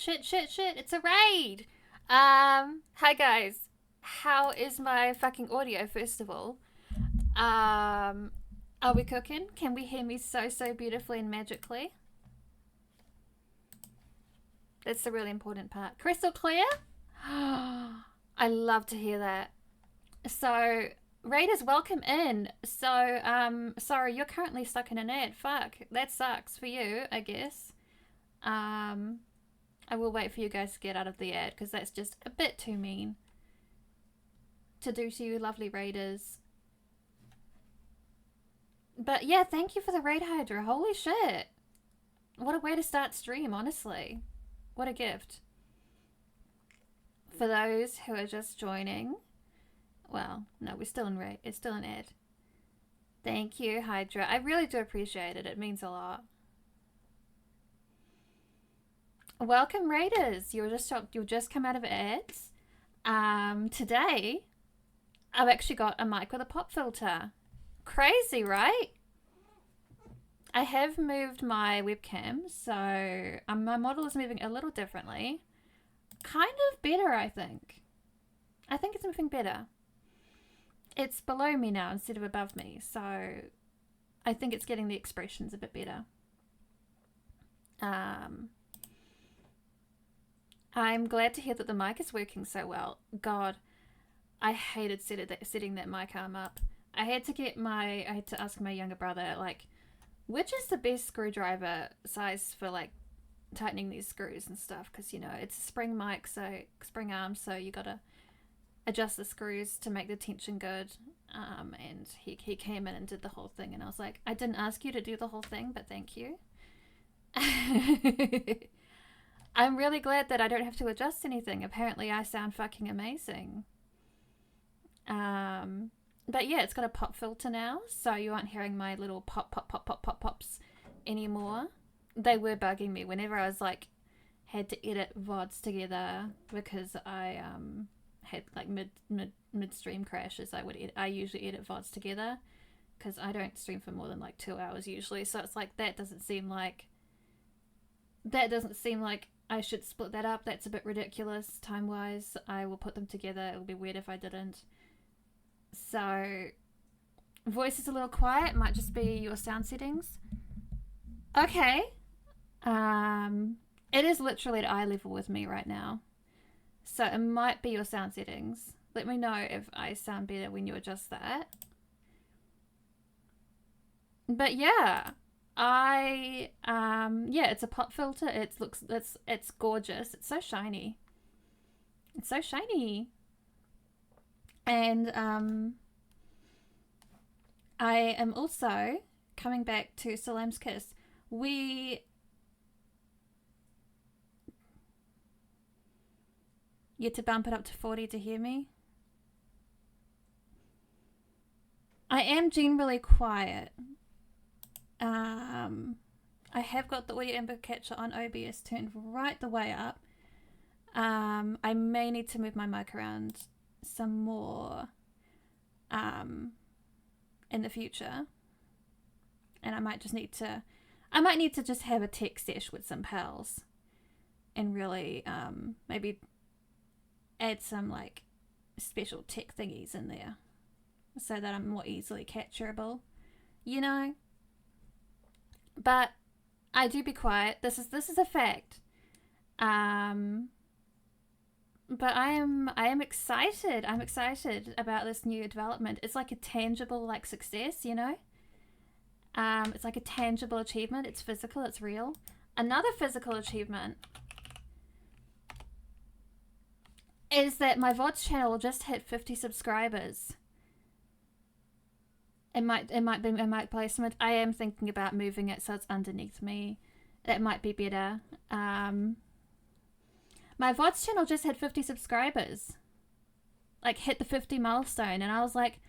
Shit. It's a raid. Hi guys. How is my fucking audio, first of all? Are we cooking? Can we hear me so beautifully and magically? That's the really important part. Crystal clear? I love to hear that. So, Raiders, welcome in. So, sorry, you're currently stuck in an ad. Fuck. That sucks for you, I guess. Um, I will wait for you guys to get out of the ad because that's just a bit too mean to do to you, lovely Raiders. But yeah, thank you for the raid, Hydra. Holy shit. What a way to start stream, honestly. What a gift. For those who are just joining, well, no, we're still in raid. It's still an ad. Thank you, Hydra. I really do appreciate it. It means a lot. Welcome, Raiders. You'll just come out of ads. Today, I've actually got a mic with a pop filter. Crazy, right? I have moved my webcam, so my model is moving a little differently. Kind of better, I think. I think it's moving better. It's below me now instead of above me, so I think it's getting the expressions a bit better. I'm glad to hear that the mic is working so well. God, I hated setting that mic arm up. I had to ask my younger brother, like, which is the best screwdriver size for, like, tightening these screws and stuff, because, you know, it's a spring mic, so spring arm, so you gotta adjust the screws to make the tension good. And he came in and did the whole thing, and I was like, I didn't ask you to do the whole thing, but thank you. I'm really glad that I don't have to adjust anything. Apparently I sound fucking amazing. But yeah, it's got a pop filter now, so you aren't hearing my little pops anymore. They were bugging me whenever I was like, had to edit VODs together because I had like midstream crashes. I usually edit VODs together because I don't stream for more than like 2 hours usually. So it's like that doesn't seem like I should split that up. That's a bit ridiculous time wise. I will put them together. It would be weird if I didn't. So, voice is a little quiet. Might just be your sound settings. Okay. It is literally at eye level with me right now. So it might be your sound settings. Let me know if I sound better when you adjust that. But yeah, it's a pop filter. It's gorgeous. It's so shiny. It's so shiny. And I am also coming back to Salome's Kiss. You had to bump it up to 40 to hear me. I am generally quiet. I have got the audio input catcher on OBS turned right the way up. I may need to move my mic around some more in the future, and I might need to just have a tech sesh with some pals and really maybe add some like special tech thingies in there so that I'm more easily capturable, you know. But I do be quiet. This is a fact. But I am excited. I'm excited about this new development. It's like a tangible like success, you know? It's like a tangible achievement. It's physical, it's real. Another physical achievement is that my VODs channel just hit 50 subscribers. It might be a mic placement. I am thinking about moving it so it's underneath me. That might be better. My VODs channel just had 50 subscribers. Like, hit the 50 milestone. And I was like,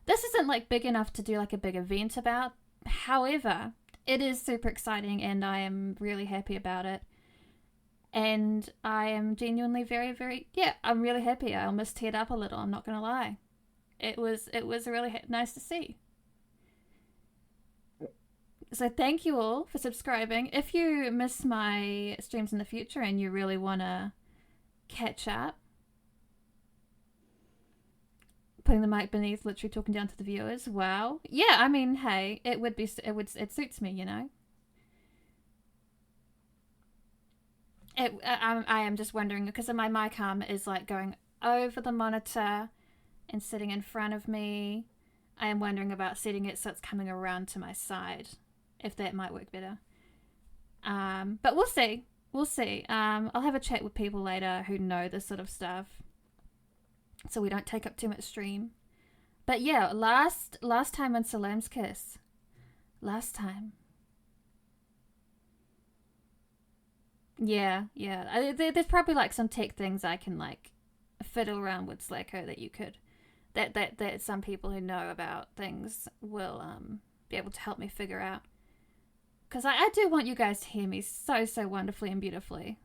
this isn't, like, big enough to do, like, a big event about. However, it is super exciting, and I am really happy about it. And I am genuinely I'm really happy. I almost teared up a little, I'm not going to lie. It was really nice to see. So thank you all for subscribing. If you miss my streams in the future and you really want to catch up, putting the mic beneath, literally talking down to the viewers. Wow. Yeah, I mean, hey, it suits me, you know. I am just wondering because my mic arm is like going over the monitor and sitting in front of me. I am wondering about setting it so it's coming around to my side, if that might work better. But we'll see. We'll see. I'll have a chat with people later who know this sort of stuff, so we don't take up too much stream. But yeah, last time on Salome's Kiss. Last time. Yeah. There's probably like some tech things I can like fiddle around with Slacko that you could that some people who know about things will be able to help me figure out. Because I do want you guys to hear me so wonderfully and beautifully.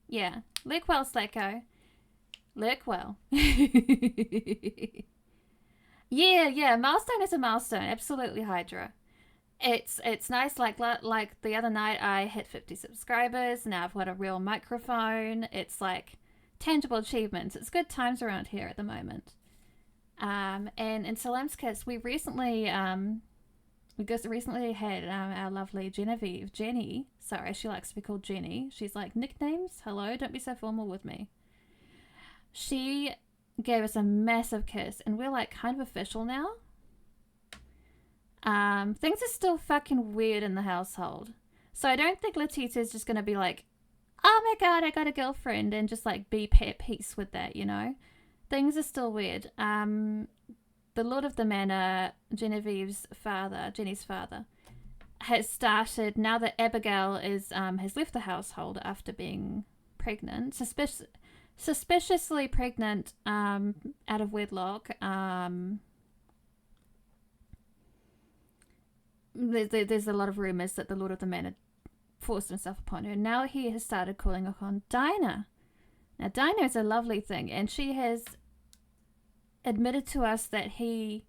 Yeah. Look well, Slacko. Look well. Yeah. Milestone is a milestone. Absolutely, Hydra. It's nice. Like the other night, I hit 50 subscribers. Now I've got a real microphone. It's like tangible achievements. It's good times around here at the moment. And in Salome's Kiss, we recently had our lovely Jenny. Sorry, she likes to be called Jenny. She's like, nicknames? Hello, don't be so formal with me. She gave us a massive kiss, and we're like kind of official now. Things are still fucking weird in the household. So I don't think Letitia is just going to be like, oh my god, I got a girlfriend, and just like be at peace with that, you know? Things are still weird. The Lord of the Manor, Jenny's father, has started, now that Abigail is has left the household after being pregnant, suspiciously pregnant out of wedlock. There's a lot of rumours that the Lord of the Manor forced himself upon her. Now he has started calling upon Dinah. Now Dinah is a lovely thing, and she has admitted to us that he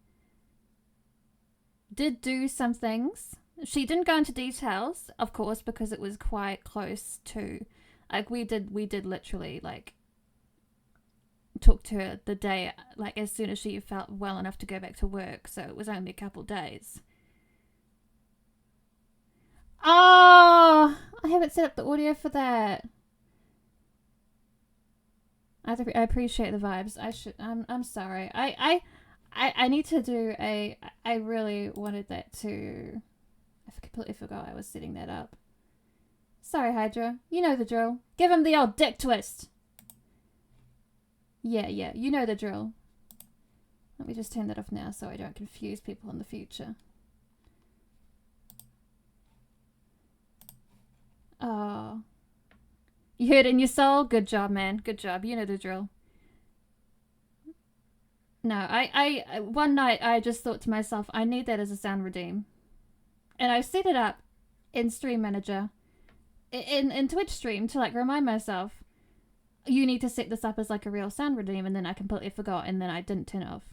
did do some things. She didn't go into details, of course, because it was quite close to, like, we did literally like talk to her the day, like as soon as she felt well enough to go back to work, so it was only a couple days. Oh, I haven't set up the audio for that. I appreciate the vibes. I should. I'm sorry. I need to do a. I really wanted that to. I completely forgot I was setting that up. Sorry, Hydra. You know the drill. Give him the old dick twist. Yeah. You know the drill. Let me just turn that off now so I don't confuse people in the future. Oh. You heard it in your soul? Good job, man. Good job. You know the drill. No, I one night I just thought to myself, I need that as a sound redeem. And I set it up in Stream Manager, in Twitch Stream, to like remind myself, you need to set this up as like a real sound redeem, and then I completely forgot, and then I didn't turn it off.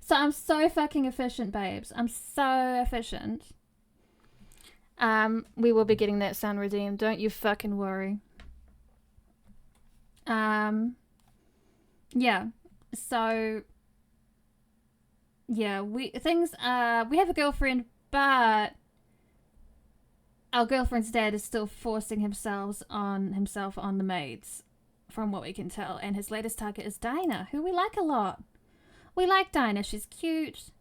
So I'm so fucking efficient, babes. I'm so efficient. We will be getting that sound redeemed. Don't you fucking worry. Yeah. So, yeah, we have a girlfriend, but our girlfriend's dad is still forcing himself on the maids, from what we can tell. And his latest target is Dinah, who we like a lot. We like Dinah. She's cute.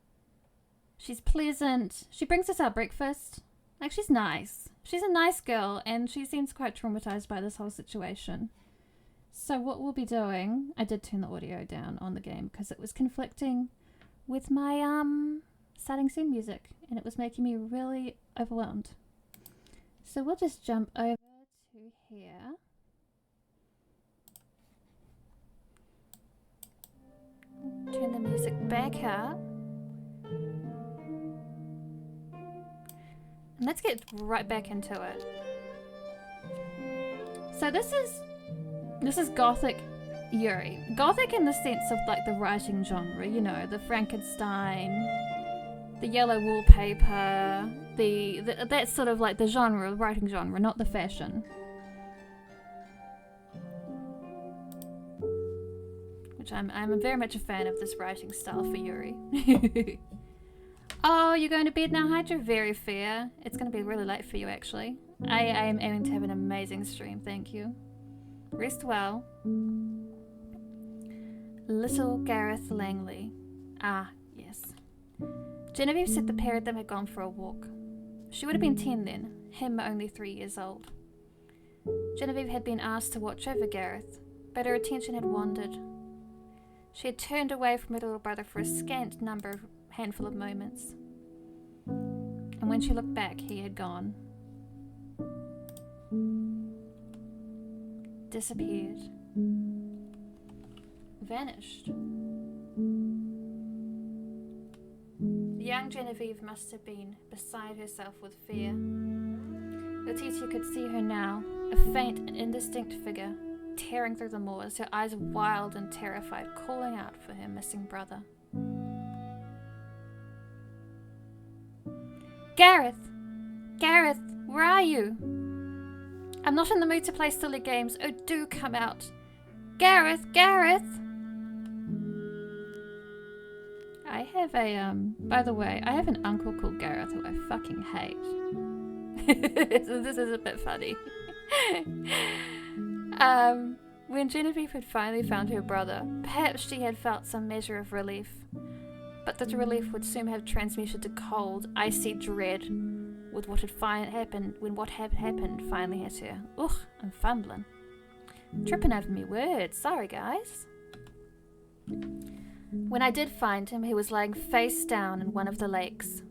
She's pleasant. She brings us our breakfast. Like, she's nice. She's a nice girl, and she seems quite traumatized by this whole situation. So what we'll be doing... I did turn the audio down on the game because it was conflicting with my starting soon music, and it was making me really overwhelmed. So we'll just jump over to here. Turn the music back up. And let's get right back into it. So this is gothic Yuri. Gothic in the sense of like the writing genre, you know, the Frankenstein, the yellow wallpaper, that's sort of like the genre, the writing genre, not the fashion. Which I'm very much a fan of this writing style for Yuri. Oh, you're going to bed now, Hydra? Very fair. It's going to be really late for you, actually. I am aiming to have an amazing stream, thank you. Rest well. Little Gareth Langley. Ah, yes. Genevieve said the pair of them had gone for a walk. She would have been 10 then, him only 3 years old. Genevieve had been asked to watch over Gareth, but her attention had wandered. She had turned away from her little brother for a scant handful of moments. And when she looked back, he had gone. Disappeared. Vanished. The young Genevieve must have been beside herself with fear. Letitia could see her now, a faint and indistinct figure, tearing through the moors, her eyes wild and terrified, calling out for her missing brother. Gareth! Gareth, where are you? I'm not in the mood to play silly games. Oh, do come out. Gareth! Gareth! I have by the way, I have an uncle called Gareth who I fucking hate. So this is a bit funny. When Genevieve had finally found her brother, perhaps she had felt some measure of relief. But that relief would soon have transmuted to cold, icy dread with what had happened when what had happened finally hit her. Ugh, I'm fumbling. Tripping over me words. Sorry, guys. When I did find him, he was lying face down in one of the lakes.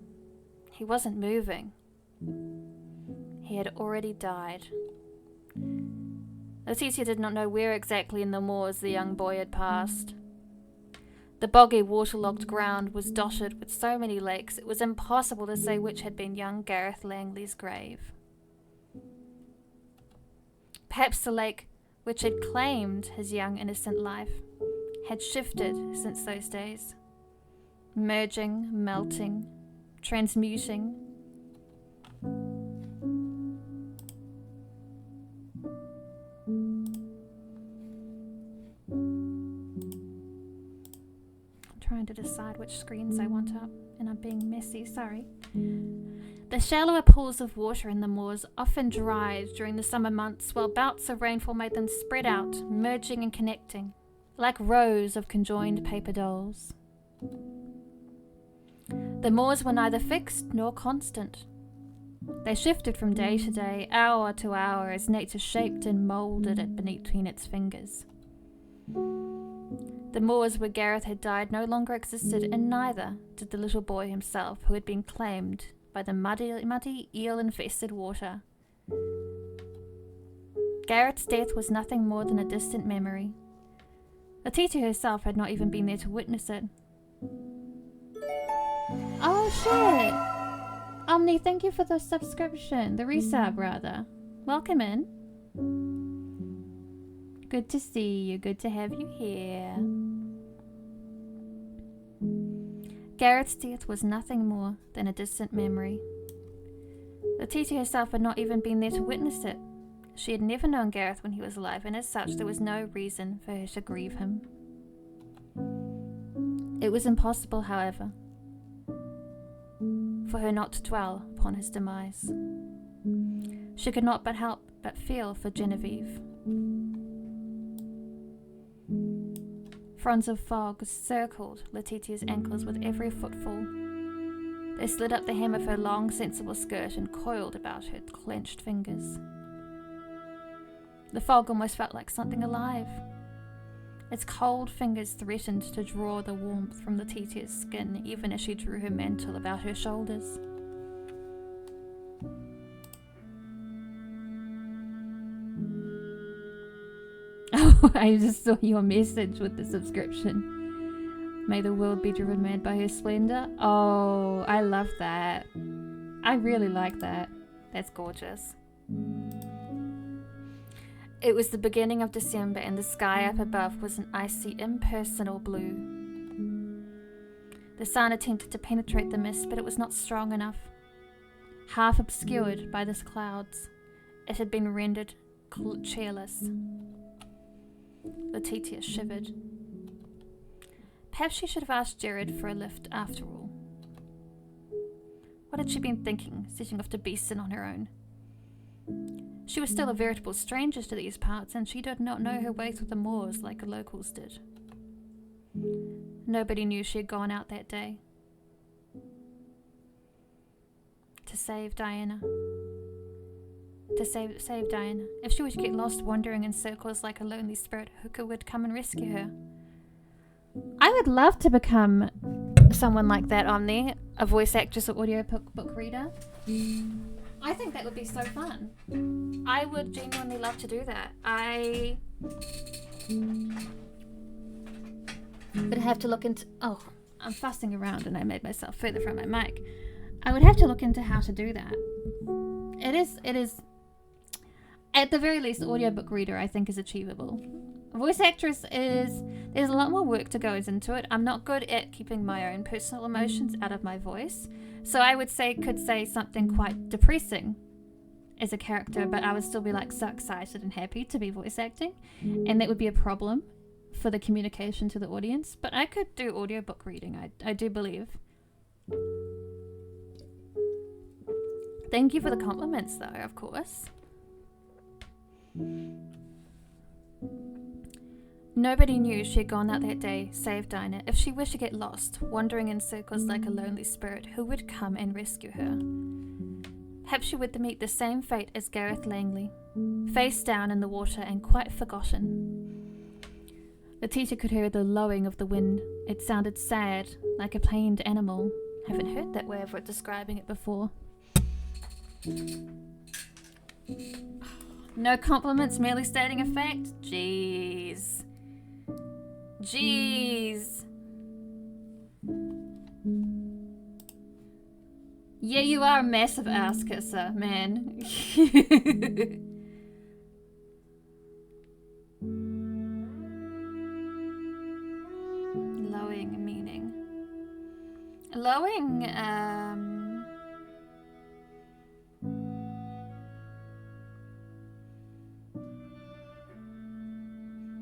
He wasn't moving. He had already died. Letitia did not know where exactly in the moors the young boy had passed. The boggy, waterlogged ground was dotted with so many lakes it was impossible to say which had been young Gareth Langley's grave. Perhaps the lake which had claimed his young innocent life had shifted since those days, merging, melting, transmuting. Trying to decide which screens I want up, and I'm being messy, sorry. The shallower pools of water in the moors often dried during the summer months, while bouts of rainfall made them spread out, merging and connecting, like rows of conjoined paper dolls. The moors were neither fixed nor constant. They shifted from day to day, hour to hour, as nature shaped and moulded it between its fingers. The moors where Gareth had died no longer existed, and neither did the little boy himself, who had been claimed by the muddy, eel-infested water. Gareth's death was nothing more than a distant memory. Letitia herself had not even been there to witness it. Oh shit! Omni, thank you for the subscription, the resub rather. Welcome in. Good to see you, good to have you here. Gareth's death was nothing more than a distant memory. Letitia herself had not even been there to witness it. She had never known Gareth when he was alive, and as such there was no reason for her to grieve him. It was impossible, however, for her not to dwell upon his demise. She could not but help but feel for Genevieve. Fronds of fog circled Letitia's ankles with every footfall. They slid up the hem of her long, sensible skirt and coiled about her clenched fingers. The fog almost felt like something alive. Its cold fingers threatened to draw the warmth from Letitia's skin even as she drew her mantle about her shoulders. Oh, I just saw your message with the subscription. May the world be driven mad by her splendor. Oh, I love that. I really like that. That's gorgeous. It was the beginning of December and the sky up above was an icy, impersonal blue. The sun attempted to penetrate the mist, but it was not strong enough. Half obscured by the clouds, it had been rendered cheerless. Letitia shivered. Perhaps she should have asked Jared for a lift after all. What had she been thinking, setting off to Beeston on her own? She was still a veritable stranger to these parts, and she did not know her way through the moors like the locals did. Nobody knew she had gone out that day. To save Diana. To save Diana. If she were to get lost wandering in circles like a lonely spirit, who would come and rescue her? I would love to become someone like that, Omni, a voice actress or audiobook reader. I think that would be so fun. I would genuinely love to do that. I would have to look into... Oh, I'm fussing around and I made myself further from my mic. I would have to look into how to do that. It is... At the very least, audiobook reader I think is achievable. Voice actress is... There's a lot more work to goes into it. I'm not good at keeping my own personal emotions out of my voice. So I could say something quite depressing as a character, but I would still be like so excited and happy to be voice acting. And that would be a problem for the communication to the audience. But I could do audiobook reading, I do believe. Thank you for the compliments though, of course. Nobody knew she had gone out that day, save Dinah. If she wished to get lost, wandering in circles like a lonely spirit, who would come and rescue her? Perhaps she would meet the same fate as Gareth Langley, face down in the water and quite forgotten. Letitia could hear the lowing of the wind. It sounded sad, like a pained animal. Haven't heard that way of describing it before. No compliments, merely stating a fact? Jeez. Yeah, you are a massive ass kisser, man. Lowing meaning. Lowing,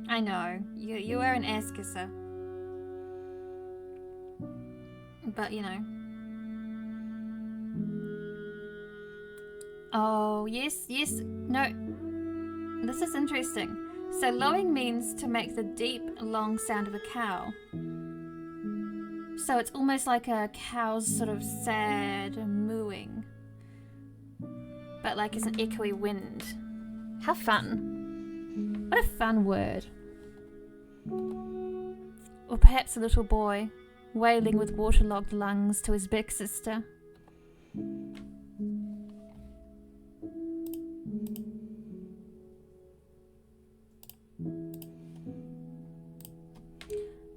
I know, you are an ass kisser. But, you know. Oh, yes, no. This is interesting. So lowing means to make the deep, long sound of a cow. So it's almost like a cow's sort of sad mooing. But like it's an echoey wind. How fun. What a fun word. Or perhaps a little boy, wailing with waterlogged lungs to his big sister.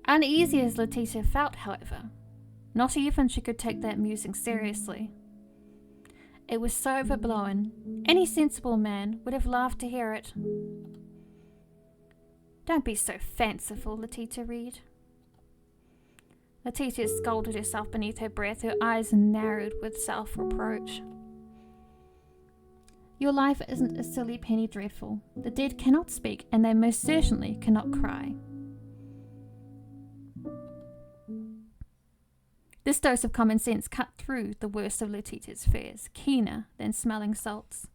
Uneasy as Letitia felt, however, not even she could take that musing seriously. It was so overblown, any sensible man would have laughed to hear it. Don't be so fanciful, Letitia Reed. Letitia scolded herself beneath her breath, her eyes narrowed with self-reproach. Your life isn't a silly penny dreadful. The dead cannot speak, and they most certainly cannot cry. This dose of common sense cut through the worst of Letitia's fears, keener than smelling salts.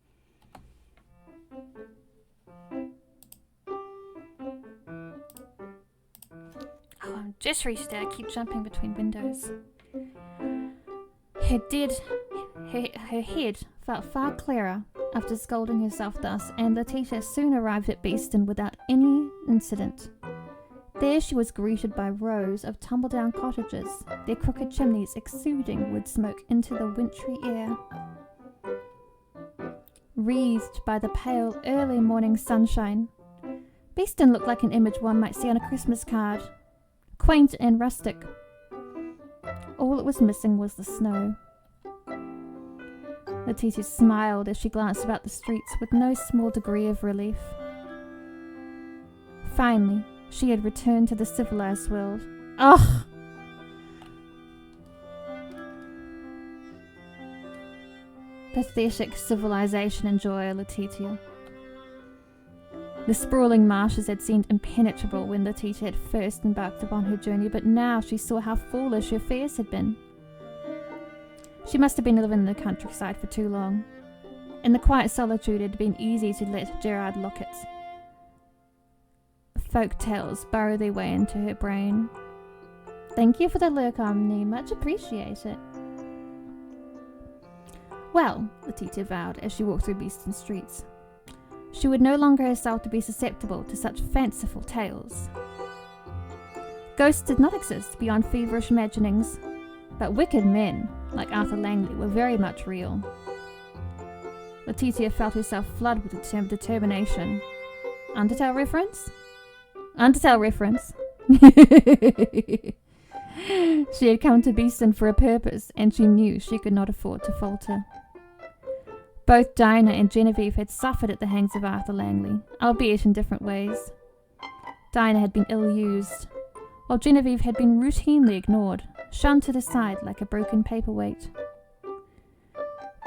Oh, I'm just reached there. I keep jumping between windows. Her head felt far clearer after scolding herself thus, and Letitia soon arrived at Beeston without any incident. There she was greeted by rows of tumble-down cottages, their crooked chimneys exuding wood smoke into the wintry air. Wreathed by the pale, early morning sunshine, Beeston looked like an image one might see on a Christmas card, quaint and rustic. All it was missing was the snow. Letitia smiled as she glanced about the streets with no small degree of relief. Finally, she had returned to the civilized world. Ugh! Pathetic civilization enjoyer Letitia. The sprawling marshes had seemed impenetrable when Letitia had first embarked upon her journey, but now she saw how foolish her fears had been. She must have been living in the countryside for too long. In the quiet solitude, it had been easy to let Gerard Lockett's folk tales burrow their way into her brain. Thank you for the lurk, Omni. Much appreciated. Well, Letitia vowed as she walked through Beeston streets, she would no longer herself to be susceptible to such fanciful tales. Ghosts did not exist beyond feverish imaginings, but wicked men, like Arthur Langley, were very much real. Letitia felt herself flood with determination. Undertale reference? Undertale reference. She had come to Beeston for a purpose, and she knew she could not afford to falter. Both Dinah and Genevieve had suffered at the hands of Arthur Langley, albeit in different ways. Dinah had been ill-used, while Genevieve had been routinely ignored, shunned to the side like a broken paperweight.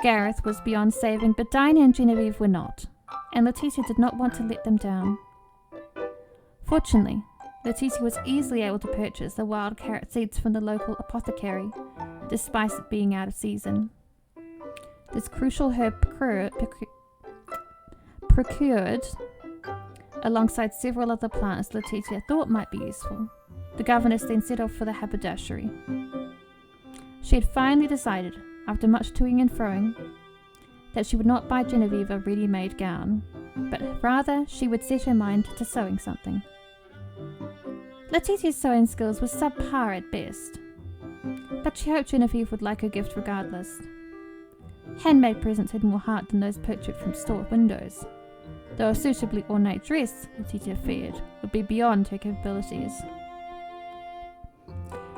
Gareth was beyond saving, but Dinah and Genevieve were not, and Letitia did not want to let them down. Fortunately, Letitia was easily able to purchase the wild carrot seeds from the local apothecary, despite it being out of season. This crucial herb procured, alongside several other plants Letitia thought might be useful, the governess then set off for the haberdashery. She had finally decided, after much toing and froing, that she would not buy Genevieve a ready-made gown, but rather she would set her mind to sewing something. Letitia's sewing skills were subpar at best, but she hoped Genevieve would like her gift regardless. Handmade presents had more heart than those purchased from store windows, though a suitably ornate dress, Letitia feared, would be beyond her capabilities.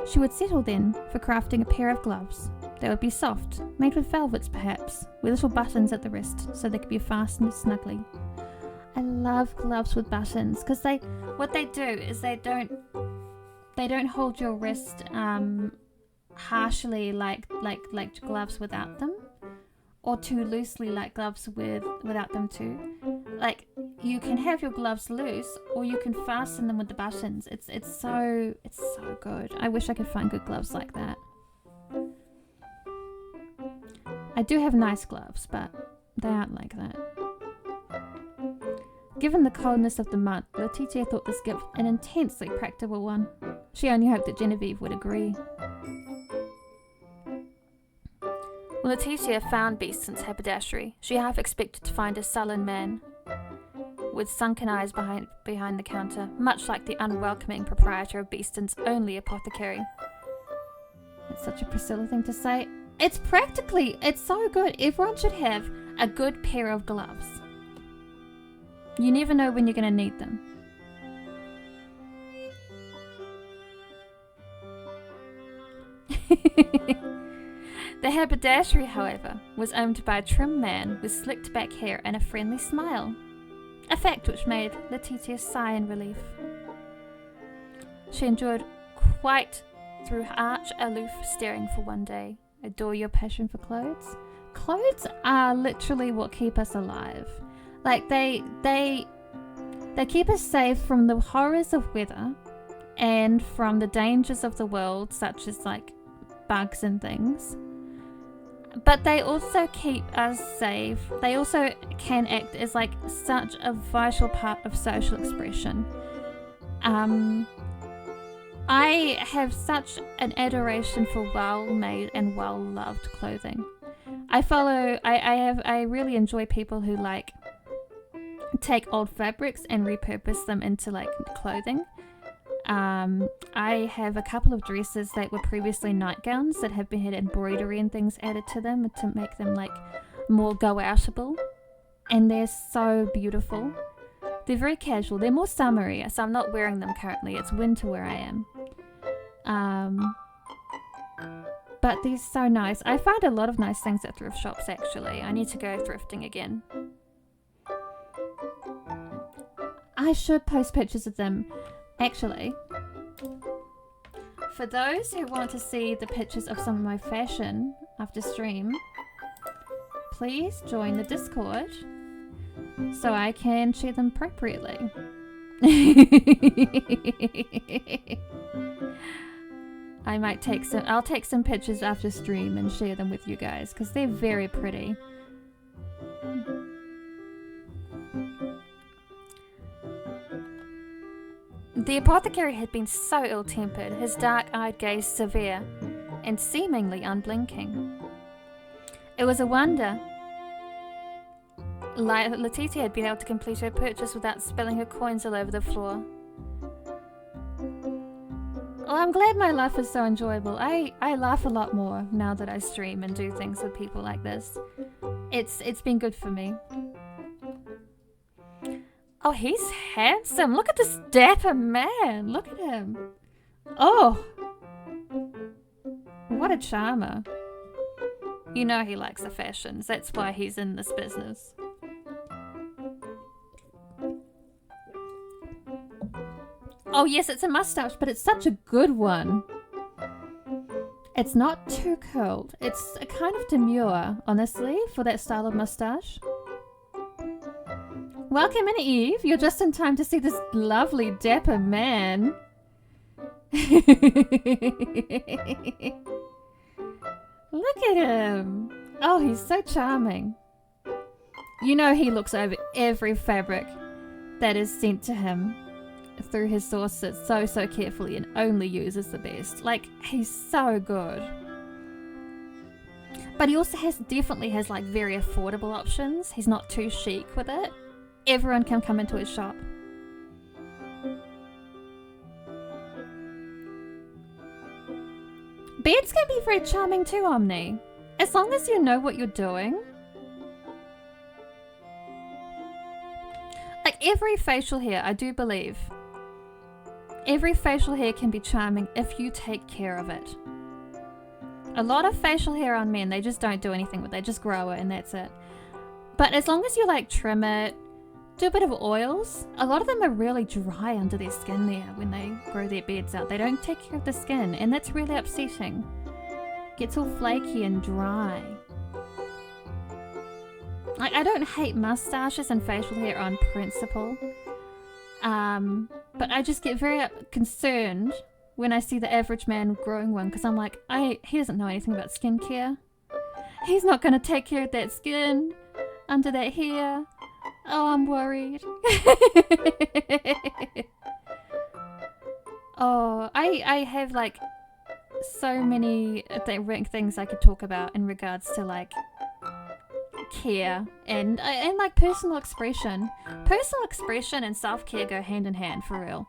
She would settle then for crafting a pair of gloves. They would be soft, made with velvets perhaps, with little buttons at the wrist so they could be fastened snugly. I love gloves with buttons because what they do is they don't hold your wrist harshly like gloves without them, or too loosely like gloves without them too. Like, you can have your gloves loose, or you can fasten them with the buttons. It's so good. I wish I could find good gloves like that. I do have nice gloves, but they aren't like that. Given the coldness of the month, Letitia thought this gift an intensely practical one. She only hoped that Genevieve would agree. When Letitia found Beeston's haberdashery, she half expected to find a sullen man with sunken eyes behind the counter, much like the unwelcoming proprietor of Beeston's only apothecary. It's such a Priscilla thing to say. It's so good. Everyone should have a good pair of gloves. You never know when you're going to need them. The haberdashery, however, was owned by a trim man with slicked back hair and a friendly smile, a fact which made Letitia sigh in relief. She endured quite through arch aloof staring for one day. Adore your passion for clothes. Clothes are literally what keep us alive. Like, they keep us safe from the horrors of weather and from the dangers of the world, such as like bugs and things. But they also keep us safe. They also can act as like such a vital part of social expression. I have such an adoration for well-made and well-loved clothing. I really enjoy people who like take old fabrics and repurpose them into like clothing. I have a couple of dresses that were previously nightgowns that have had embroidery and things added to them to make them like more go-outable, and they're so beautiful. They're very casual. They're more summery, so I'm not wearing them currently. It's winter where I am. But they're so nice. I find a lot of nice things at thrift shops, actually. I need to go thrifting again. I should post pictures of them. Actually, for those who want to see the pictures of some of my fashion after stream, please join the Discord so I can share them appropriately. I'll take some pictures after stream and share them with you guys because they're very pretty. The apothecary had been so ill-tempered, his dark-eyed gaze severe and seemingly unblinking. It was a wonder Letitia had been able to complete her purchase without spilling her coins all over the floor. Well, I'm glad my life is so enjoyable. I laugh a lot more now that I stream and do things with people like this. It's been good for me. Oh, he's handsome. Look at this dapper man. Look at him. Oh. What a charmer. You know he likes the fashions. That's why he's in this business. Oh yes, it's a mustache, but it's such a good one. It's not too curled. It's a kind of demure, honestly, for that style of mustache. Welcome in, Eve. You're just in time to see this lovely dapper man. Look at him. Oh, he's so charming. You know he looks over every fabric that is sent to him through his sources so carefully and only uses the best. Like, he's so good. But he also definitely has like very affordable options. He's not too chic with it. Everyone can come into his shop. Beards can be very charming too, Omni. As long as you know what you're doing. Like every facial hair, I do believe. Every facial hair can be charming if you take care of it. A lot of facial hair on men, they just don't do anything with it. They just grow it and that's it. But as long as you like trim it, do a bit of oils. A lot of them are really dry under their skin there when they grow their beards out. They don't take care of the skin and that's really upsetting. Gets all flaky and dry. Like, I don't hate mustaches and facial hair on principle. But I just get very concerned when I see the average man growing one because I'm like, he doesn't know anything about skincare. He's not going to take care of that skin under that hair. Oh, I'm worried. Oh, I have like so many things I could talk about in regards to like care and like personal expression. Personal expression and self-care go hand in hand, for real.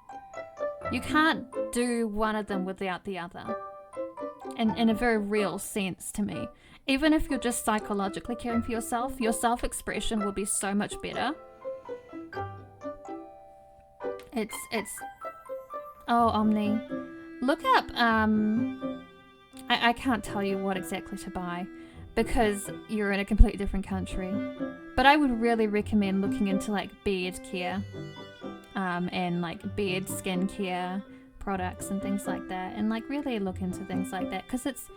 You can't do one of them without the other. And in a very real sense to me. Even if you're just psychologically caring for yourself, your self-expression will be so much better. It's oh, Omni. Look up I can't tell you what exactly to buy because you're in a completely different country. But I would really recommend looking into like beard care and like beard skin care products and things like that, and like really look into things like that because it's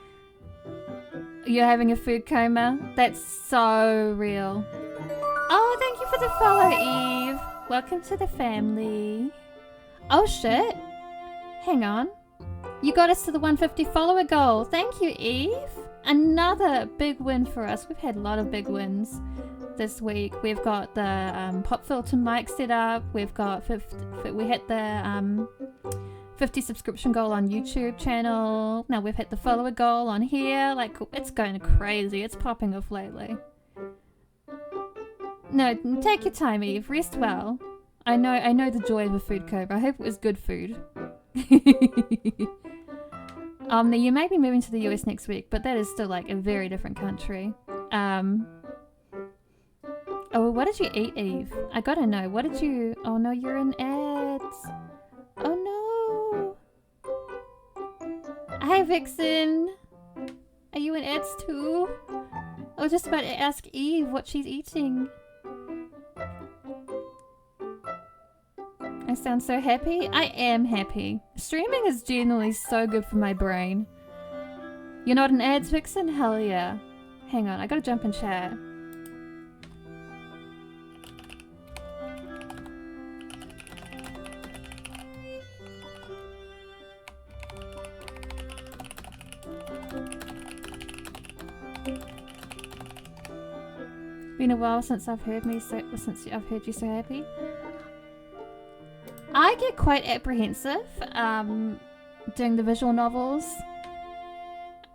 you're having a food coma. That's so real. Oh, thank you for the follow, Eve. Welcome to the family. Oh shit, hang on, you got us to the 150 follower goal. Thank you, Eve. Another big win for us. We've had a lot of big wins this week. We've got the pop filter mic set up. We've got we hit the 50 subscription goal on YouTube channel. Now we've hit the follower goal on here. Like, it's going crazy. It's popping off lately. No, take your time, Eve. Rest well. I know the joy of a food coma. I hope it was good food. You may be moving to the US next week, but that is still like a very different country. Oh, what did you eat, Eve? I gotta know. What did you... Oh no, you're in ads. Oh no. Hi, Vixen. Are you in ads too? I was just about to ask Eve what she's eating. I sound so happy. I am happy. Streaming is genuinely so good for my brain. You're not an ads vixen? Hell yeah. Hang on, I gotta jump in chat. Been a while since I've heard you so happy. I get quite apprehensive doing the visual novels,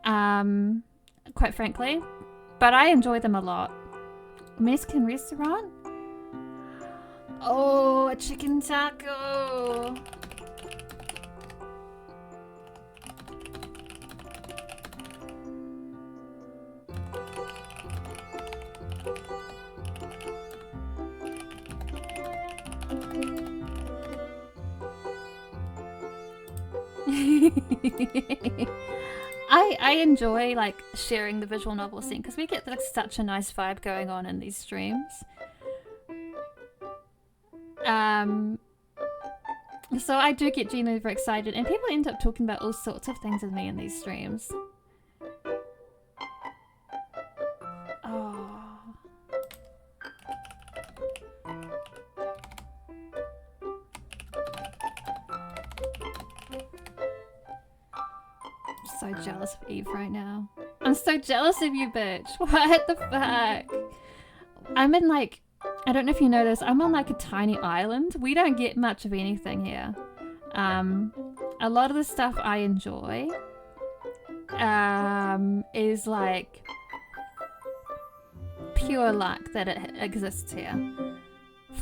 quite frankly, but I enjoy them a lot. Mexican restaurant? Oh, a chicken taco! I enjoy like sharing the visual novel scene because we get like such a nice vibe going on in these streams. So I do get genuinely very excited, and people end up talking about all sorts of things with me in these streams. Oh. So jealous of Eve right now. I'm so jealous of you, bitch. What the fuck? I'm in like, I don't know if you know this, I'm on like a tiny island. We don't get much of anything here. A lot of the stuff I enjoy is like pure luck that it exists here.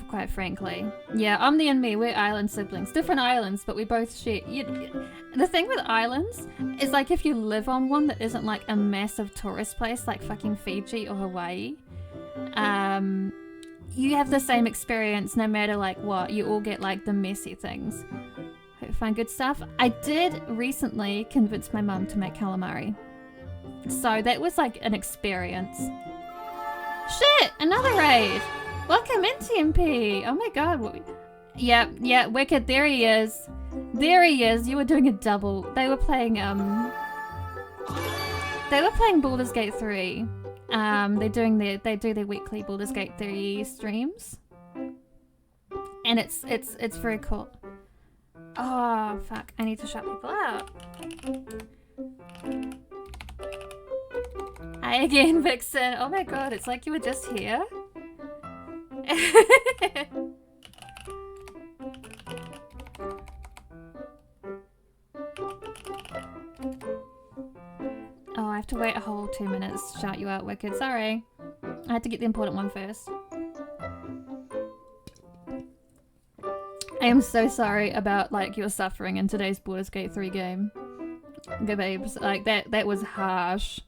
Quite frankly. Yeah, Omni and me, we're island siblings. Different islands, but we both share. The thing with islands is like if you live on one that isn't like a massive tourist place like fucking Fiji or Hawaii, you have the same experience no matter like what. You all get like the messy things. Hope you find good stuff. I did recently convince my mum to make calamari. So that was like an experience. Shit! Another raid! Welcome in, TMP! Oh my god. Yeah, Wicked, there he is. There he is. You were doing a double. They were playing Baldur's Gate 3. They do their weekly Baldur's Gate 3 streams. And it's very cool. Oh fuck, I need to shut people out. Hi again, Vixen. Oh my god, it's like you were just here. Oh, I have to wait a whole 2 minutes to shout you out, Wicked. Sorry. I had to get the important one first. I am so sorry about like your suffering in today's Baldur's Gate 3 game. Good babes. Like that was harsh.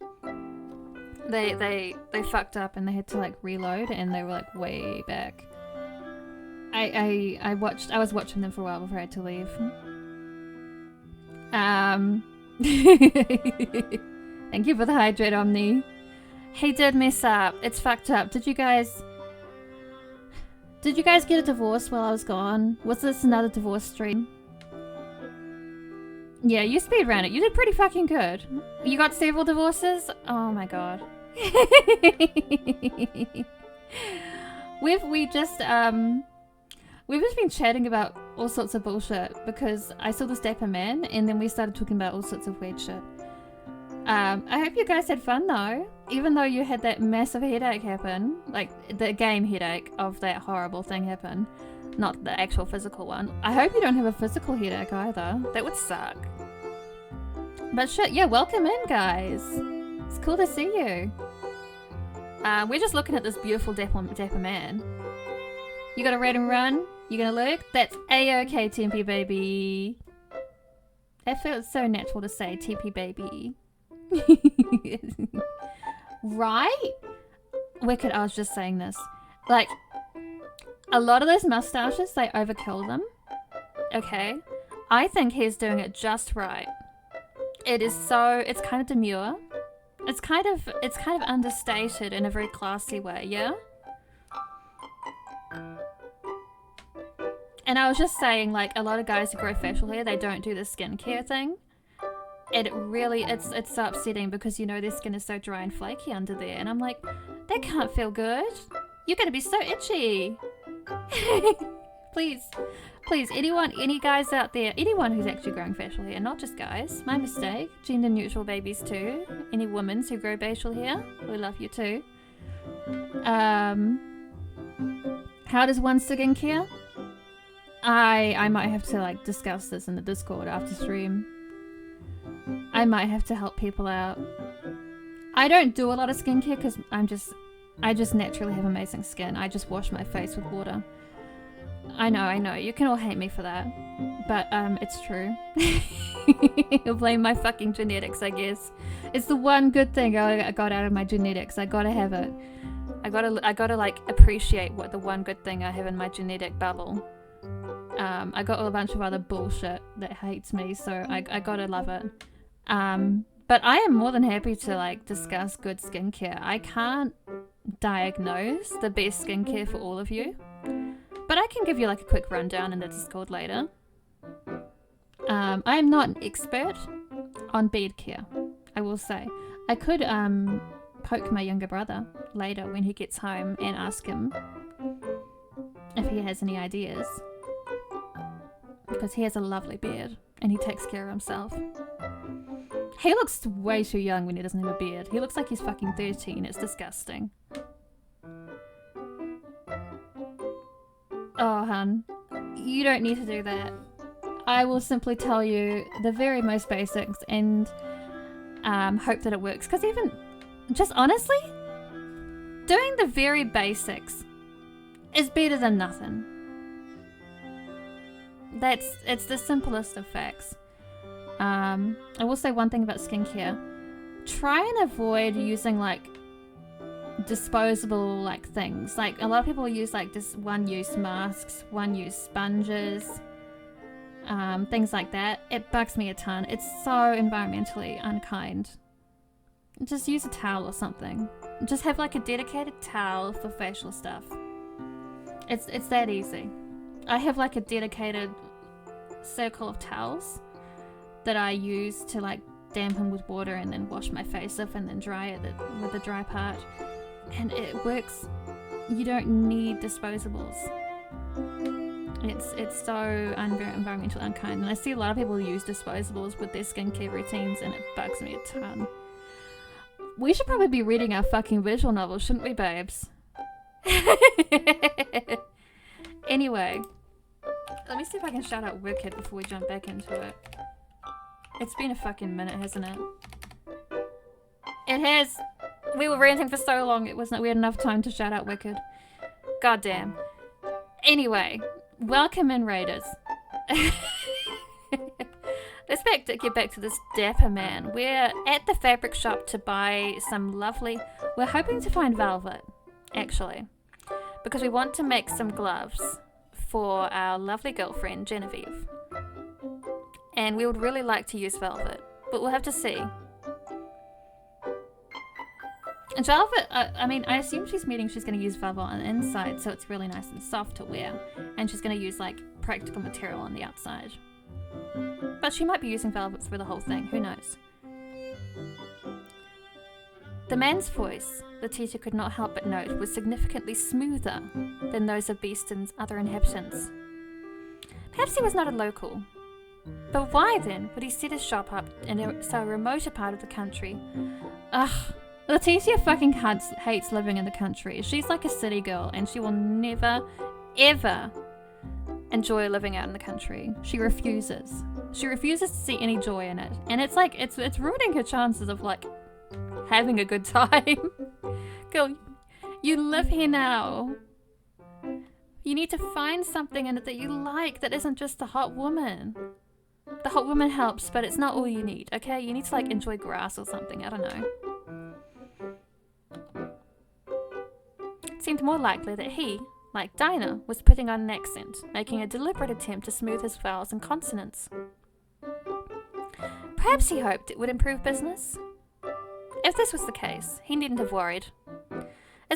They fucked up and they had to like reload and they were like way back. I was watching them for a while before I had to leave. Thank you for the hydrate, Omni. He did mess up. It's fucked up. Did you guys get a divorce while I was gone? Was this another divorce stream? Yeah, you speedran it. You did pretty fucking good. You got several divorces? Oh my god. We've just been chatting about all sorts of bullshit because I saw this dapper man and then we started talking about all sorts of weird shit. I hope you guys had fun though, even though you had that massive headache happen, like the game headache of that horrible thing happen, not the actual physical one. I hope you don't have a physical headache either. That would suck. But shit, yeah, welcome in guys. It's cool to see you. We're just looking at this beautiful dapper man. You got a raid and run? You gonna lurk? That's A-OK, TP baby. It feels so natural to say TP baby. Right? Wicked, I was just saying this. Like, a lot of those mustaches, they overkill them. Okay? I think he's doing it just right. It's kind of demure. It's kind of understated in a very classy way, yeah? And I was just saying, like, a lot of guys who grow facial hair, they don't do the skincare thing. And it really, it's so upsetting because, you know, their skin is so dry and flaky under there. And I'm like, that can't feel good. You're going to be so itchy. Please, any guys out there, anyone who's actually growing facial hair, not just guys, my mistake, gender neutral babies too, any women who grow facial hair, we love you too. How does one skincare? I might have to like discuss this in the Discord after stream. I might have to help people out. I don't do a lot of skincare because I just naturally have amazing skin. I just wash my face with water. I know, you can all hate me for that. But, it's true. You'll blame my fucking genetics, I guess. It's the one good thing I got out of my genetics. I gotta have it. I gotta like, appreciate what the one good thing I have in my genetic bubble. I got a bunch of other bullshit that hates me, so I gotta love it. But I am more than happy to, like, discuss good skincare. I can't diagnose the best skincare for all of you. But I can give you like a quick rundown in the Discord later. I am not an expert on beard care, I will say. I could poke my younger brother later when he gets home and ask him if he has any ideas. Because he has a lovely beard and he takes care of himself. He looks way too young when he doesn't have a beard. He looks like he's fucking 13. It's disgusting. Oh, hun. You don't need to do that. I will simply tell you the very most basics and hope that it works. Because even, just honestly, doing the very basics is better than nothing. It's the simplest of facts. I will say one thing about skincare. Try and avoid using like disposable like things. Like a lot of people use like just one-use masks, one-use sponges, things like that. It bugs me a ton. It's so environmentally unkind. Just use a towel or something. Just have like a dedicated towel for facial stuff. It's that easy. I have like a dedicated circle of towels that I use to like dampen with water and then wash my face off and then dry it with the dry part. And it works. You don't need disposables. It's so environmentally unkind. And I see a lot of people use disposables with their skincare routines and it bugs me a ton. We should probably be reading our fucking visual novels, shouldn't we, babes? Anyway, let me see if I can shout out Wicked before we jump back into it. It's been a fucking minute, hasn't it? It has. We were ranting for so long, we had enough time to shout out Wicked. Goddamn. Anyway, welcome in, Raiders. Let's get back to this dapper man. We're at the fabric shop to buy some lovely... We're hoping to find velvet, actually. Because we want to make some gloves for our lovely girlfriend, Genevieve. And we would really like to use velvet, but we'll have to see. And velvet, I mean, I assume she's going to use velvet on the inside, so it's really nice and soft to wear. And she's going to use, like, practical material on the outside. But she might be using velvet for the whole thing, who knows. The man's voice, Letitia could not help but note, was significantly smoother than those of Beeston's other inhabitants. Perhaps he was not a local. But why, then, would he set his shop up in so remote a part of the country? Ugh. Letitia fucking hates living in the country. She's like a city girl and she will never, ever enjoy living out in the country. She refuses. She refuses to see any joy in it. And it's like, it's ruining her chances of like having a good time. Girl, you live here now. You need to find something in it that you like that isn't just the hot woman. The hot woman helps, but it's not all you need, okay? You need to like enjoy grass or something, I don't know. It seemed more likely that he, like Dinah, was putting on an accent, making a deliberate attempt to smooth his vowels and consonants. Perhaps he hoped it would improve business. If this was the case, he needn't have worried.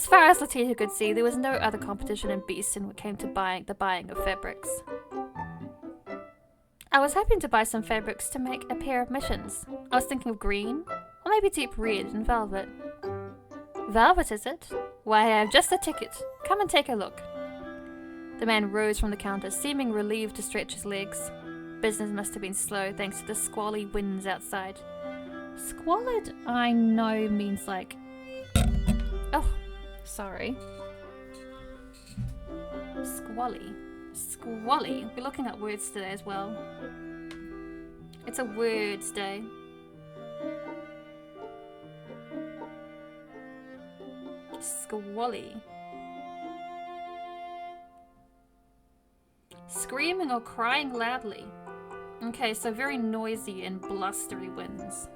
As far as Letitia could see, there was no other competition in Beeston when it came to the buying of fabrics. I was hoping to buy some fabrics to make a pair of mittens. I was thinking of green, or maybe deep red and velvet. Velvet, is it? Why, I have just the ticket. Come and take a look. The man rose from the counter, seeming relieved to stretch his legs. Business must have been slow thanks to the squally winds outside. Squalid, I know, means like... Oh, sorry. Squally. Squally. We're looking at words today as well. It's a words day. Squally. Screaming or crying loudly. Okay, so very noisy and blustery winds.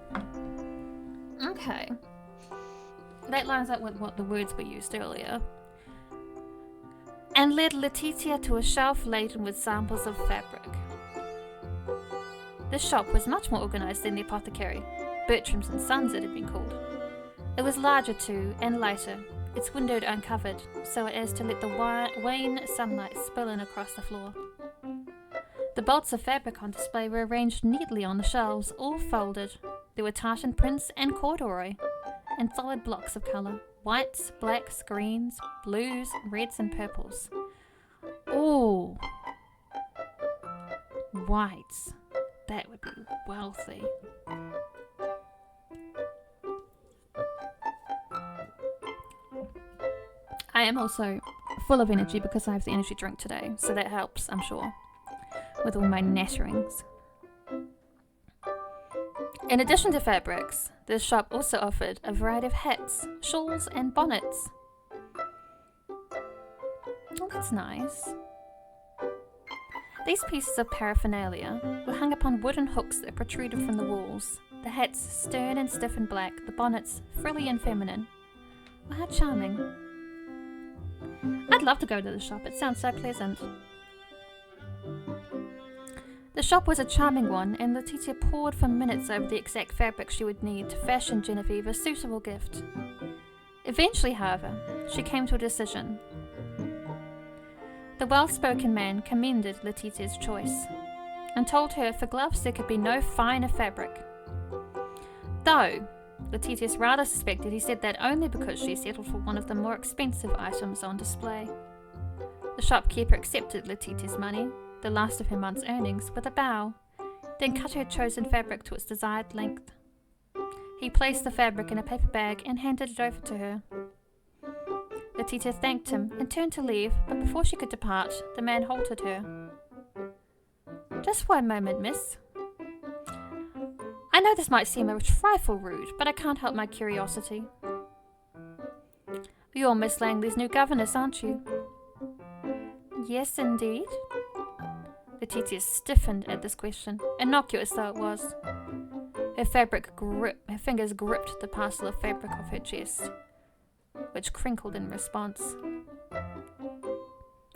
Okay. That lines up with what the words we used earlier. And led Letitia to a shelf laden with samples of fabric. The shop was much more organised than the apothecary. Bertram's and Sons it had been called. It was larger too, and lighter, its window uncovered, so as to let the wan sunlight spill in across the floor. The bolts of fabric on display were arranged neatly on the shelves, all folded. There were tartan prints and corduroy, and solid blocks of colour. Whites, blacks, greens, blues, reds and purples. Ooh. Whites. That would be wealthy. I am also full of energy because I have the energy drink today, so that helps, I'm sure, with all my natterings. In addition to fabrics, this shop also offered a variety of hats, shawls and bonnets. Oh, that's nice. These pieces of paraphernalia were hung upon wooden hooks that protruded from the walls. The hats stern and stiff and black, the bonnets frilly and feminine. Oh, how charming. I'd love to go to the shop, it sounds so pleasant. The shop was a charming one, and Letitia pored for minutes over the exact fabric she would need to fashion Genevieve a suitable gift. Eventually, however, she came to a decision. The well-spoken man commended Letitia's choice, and told her for gloves there could be no finer fabric. Though, Letitia rather suspected he said that only because she settled for one of the more expensive items on display. The shopkeeper accepted Letitia's money, the last of her month's earnings, with a bow, then cut her chosen fabric to its desired length. He placed the fabric in a paper bag and handed it over to her. Letitia thanked him and turned to leave, but before she could depart, the man halted her. "Just one moment, miss. I know this might seem a trifle rude, but I can't help my curiosity. You're Miss Langley's new governess, aren't you?" "Yes, indeed." Letitia stiffened at this question, innocuous though it was. Her fingers gripped the parcel of fabric off her chest, which crinkled in response.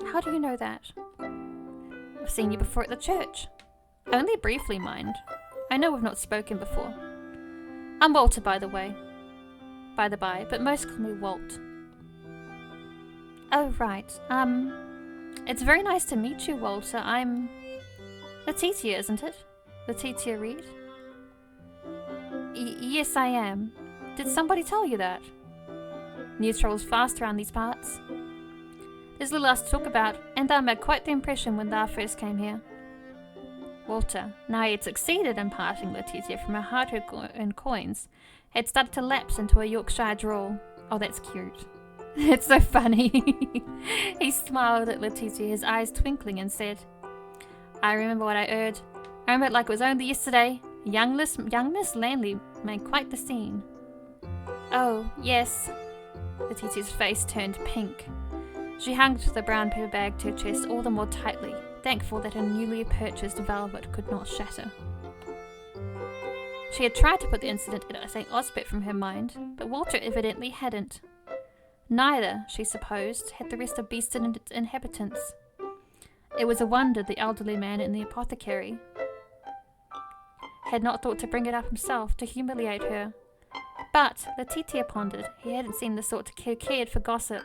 "How do you know that?" "I've seen you before at the church. Only briefly, mind. I know we've not spoken before. I'm Walter, by the way. By the by, but most call me Walt." "Oh, right. It's very nice to meet you, Walter. I'm... Letitia, isn't it? Letitia Reed?" Yes, I am. Did somebody tell you that?" "News travels fast around these parts. There's little else to talk about, and I made quite the impression when thou first came here." Walter, now he had succeeded in parting Letitia from her hard-earned coins, had started to lapse into a Yorkshire drawl. "Oh, that's cute." "It's so funny." He smiled at Letitia, his eyes twinkling, and said, "I remember what I heard. I remember it like it was only yesterday. Young Miss Langley made quite the scene." "Oh, yes." Letitia's face turned pink. She hung the brown paper bag to her chest all the more tightly, thankful that her newly purchased velvet could not shatter. She had tried to put the incident at St. Osbert from her mind, but Walter evidently hadn't. Neither, she supposed, had the rest of Beeston and its inhabitants. It was a wonder the elderly man in the apothecary had not thought to bring it up himself to humiliate her, But, Letitia pondered, he hadn't seemed the sort who cared for gossip.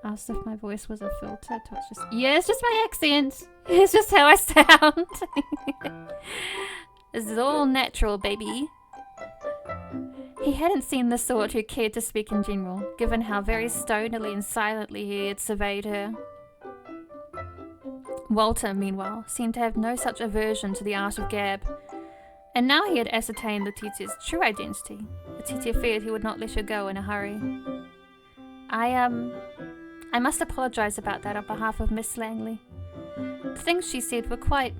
Asked if my voice was a filter. Yeah, it's just my accent. It's just how I sound. This is all natural, baby. He hadn't seemed the sort who cared to speak in general, given how very stonily and silently he had surveyed her. Walter, meanwhile, seemed to have no such aversion to the art of gab, and now he had ascertained Letitia's true identity. Letitia feared he would not let her go in a hurry. I must apologise about that on behalf of Miss Langley. The things she said were quite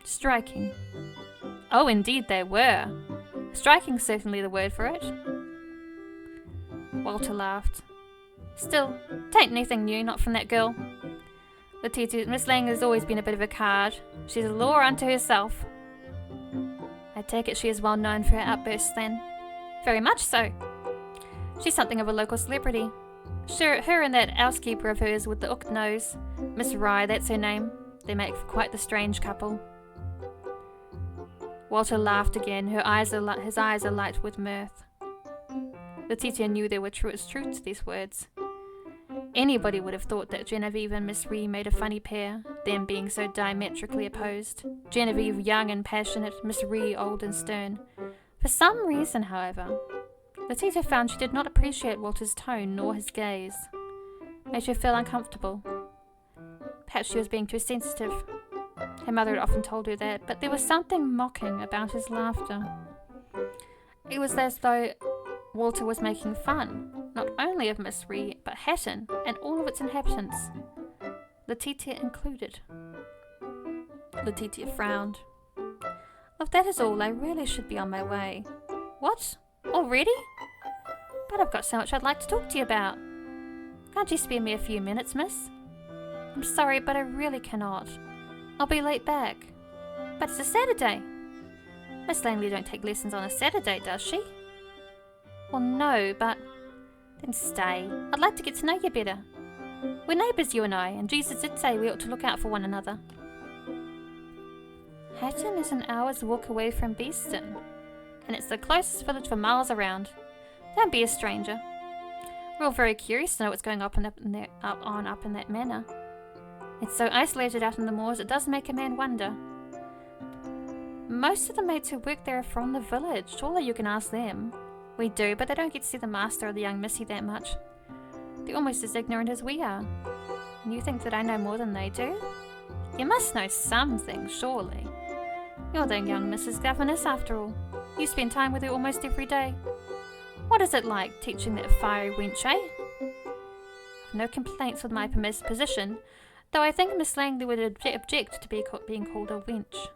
striking. Oh, indeed they were. Striking's certainly the word for it. Walter laughed. Still, tain't anything new, not from that girl. Letitia, Miss Langley's always been a bit of a card. She's a law unto herself. I take it she is well known for her outbursts, then. Very much so. She's something of a local celebrity. Sure, her and that housekeeper of hers with the hooked nose, Miss Rye, that's her name. They make for quite the strange couple. Walter laughed again. His eyes are light with mirth. Letitia knew there was truth to these words. Anybody would have thought that Genevieve and Miss Ree made a funny pair, them being so diametrically opposed. Genevieve young and passionate, Miss Ree old and stern. For some reason, however, Letitia found she did not appreciate Walter's tone nor his gaze. Made her feel uncomfortable. Perhaps she was being too sensitive. Her mother had often told her that, but there was something mocking about his laughter. It was as though Walter was making fun, not only of Miss Ree, but Hatton and all of its inhabitants, Letitia included. Letitia frowned. If that is all, I really should be on my way. What? Already? But I've got so much I'd like to talk to you about. Can't you spare me a few minutes, miss? I'm sorry, but I really cannot. I'll be late back. But it's a Saturday. Miss Langley don't take lessons on a Saturday, does she? Well, no, but... Then stay. I'd like to get to know you better. We're neighbours, you and I, and Jesus did say we ought to look out for one another. Hatton is an hour's walk away from Beeston, and it's the closest village for miles around. Don't be a stranger. We're all very curious to know what's going up in that manor. It's so isolated out in the moors, it does make a man wonder. Most of the maids who work there are from the village. Surely you can ask them. We do, but they don't get to see the master or the young missy that much. They're almost as ignorant as we are. And you think that I know more than they do? You must know some things, surely. You're the young Mrs. Governess, after all. You spend time with her almost every day. What is it like, teaching that fiery wench, eh? I've no complaints with my position, though I think Miss Langley would object to being called a wench.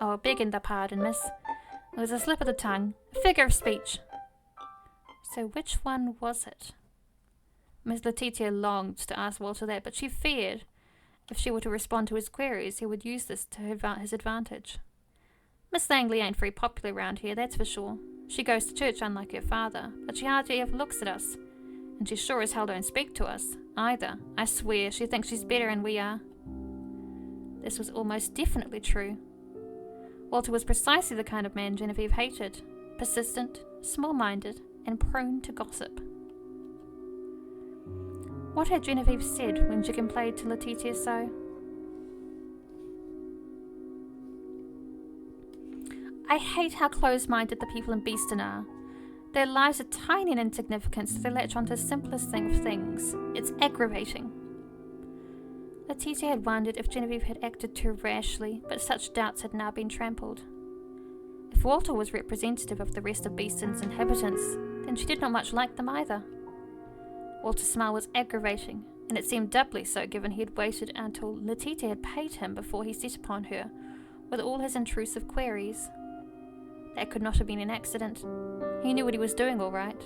Oh, begging the pardon, miss. It was a slip of the tongue, a figure of speech. So which one was it? Miss Letitia longed to ask Walter that, but she feared if she were to respond to his queries, he would use this to his advantage. Miss Langley ain't very popular round here, that's for sure. She goes to church unlike her father, but she hardly ever looks at us. And she sure as hell don't speak to us, either. I swear, she thinks she's better than we are. This was almost definitely true. Walter was precisely the kind of man Genevieve hated. Persistent, small-minded, and prone to gossip. What had Genevieve said when she complained to Letitia so? I hate how close-minded the people in Beeston are. Their lives are tiny and insignificant, so they latch on to the simplest thing of things. It's aggravating. Letitia had wondered if Genevieve had acted too rashly, but such doubts had now been trampled. If Walter was representative of the rest of Beeston's inhabitants, then she did not much like them either. Walter's smile was aggravating, and it seemed doubly so given he had waited until Letitia had paid him before he set upon her with all his intrusive queries. That could not have been an accident. He knew what he was doing all right.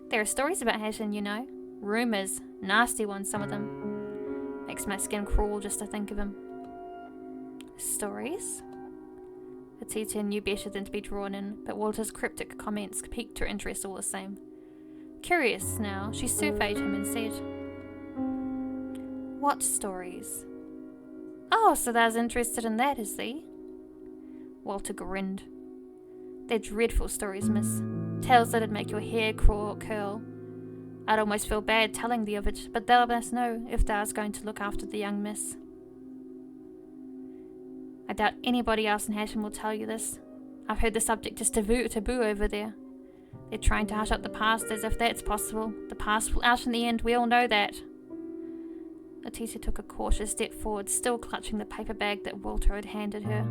There are stories about Hatton, you know. Rumours. Nasty ones, some of them. Makes my skin crawl just to think of him. Stories? Letitia knew better than to be drawn in, but Walter's cryptic comments piqued her interest all the same. Curious now, she surveyed him and said, What stories? Oh, so thou's interested in that, is thee? Walter grinned. They're dreadful stories, miss. Tales that'd make your hair curl. I'd almost feel bad telling thee of it, but thou must know if thou's going to look after the young miss. I doubt anybody else in Hatton will tell you this. I've heard the subject is taboo over there. They're trying to hush up the past as if that's possible. The past will out in the end, we all know that. Letitia took a cautious step forward, still clutching the paper bag that Walter had handed her.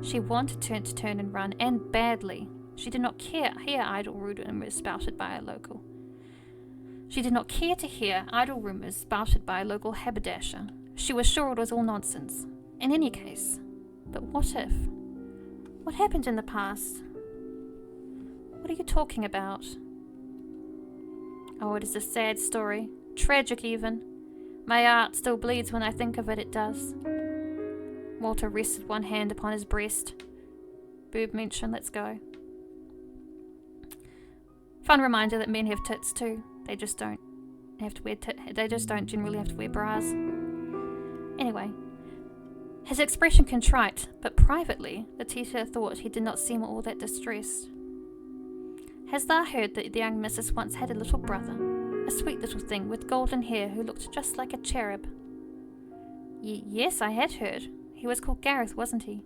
She wanted to turn and run, and badly. She did not hear idle rumours spouted by a local. She did not care to hear idle rumours spouted by a local haberdasher. She was sure it was all nonsense. In any case. But what if? What happened in the past? What are you talking about? Oh, it is a sad story. Tragic even. My heart still bleeds when I think of it, it does. Walter rested one hand upon his breast. Boob mentioned, let's go. Fun reminder that men have tits too. They just don't generally have to wear bras. Anyway. His expression contrite, but privately, Letitia thought he did not seem all that distressed. Hast thou heard that the young missus once had a little brother, a sweet little thing with golden hair who looked just like a cherub? Yes, I had heard. He was called Gareth, wasn't he?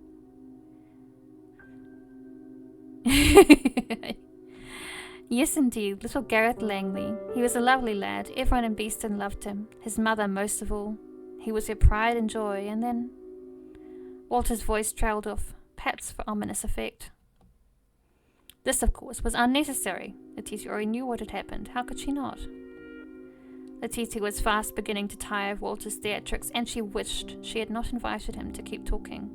Yes, indeed, little Gareth Langley. He was a lovely lad. Everyone in Beeston loved him, his mother most of all. He was her pride and joy, and then... Walter's voice trailed off, perhaps for ominous effect. This, of course, was unnecessary. Letitia already knew what had happened. How could she not? Letitia was fast beginning to tire of Walter's theatrics, and she wished she had not invited him to keep talking.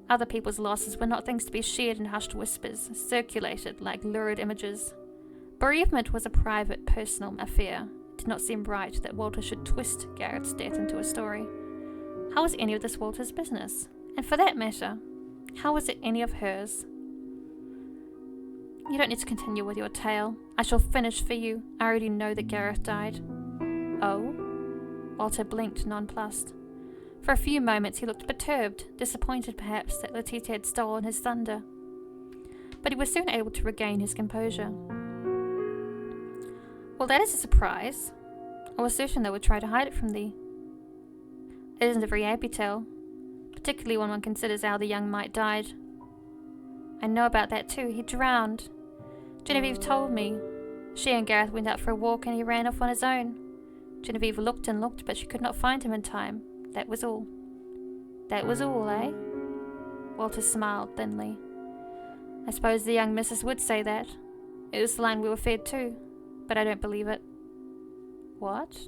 Other people's losses were not things to be shared in hushed whispers, circulated like lurid images. Bereavement was a private, personal affair. It did not seem right that Walter should twist Gareth's death into a story. How was any of this Walter's business? And for that matter, how was it any of hers? You don't need to continue with your tale. I shall finish for you. I already know that Gareth died. Oh? Walter blinked, nonplussed. For a few moments he looked perturbed, disappointed perhaps that Letitia had stolen his thunder. But he was soon able to regain his composure. Well, that is a surprise. I was certain they would try to hide it from thee. It isn't a very happy tale, particularly when one considers how the young mite died. I know about that too. He drowned. Genevieve told me. She and Gareth went out for a walk and he ran off on his own. Genevieve looked and looked, but she could not find him in time. That was all. That was all, eh? Walter smiled thinly. I suppose the young missus would say that. It was the line we were fed too, but I don't believe it. What?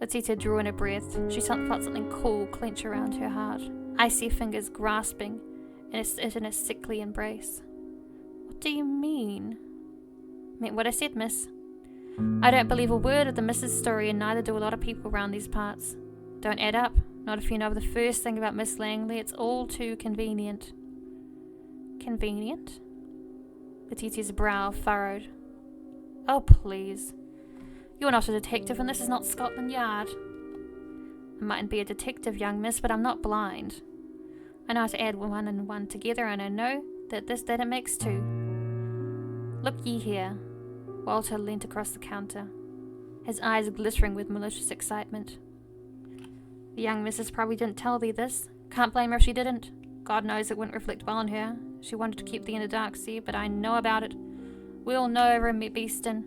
Letitia drew in a breath. She felt something cool clench around her heart, icy fingers grasping it in a sickly embrace. What do you mean? Meant what I said, miss. I don't believe a word of the missus' story, and neither do a lot of people round these parts. Don't add up. Not if you know the first thing about Miss Langley. It's all too convenient. Convenient? Letitia's brow furrowed. Oh, please. You're not a detective, and this is not Scotland Yard. I mightn't be a detective, young miss, but I'm not blind. I know how to add one and one together, and I know that it makes two. Look ye here. Walter leant across the counter, his eyes glittering with malicious excitement. The young missus probably didn't tell thee this. Can't blame her if she didn't. God knows it wouldn't reflect well on her. She wanted to keep thee in the dark, see, but I know about it. We all know over in Beeston.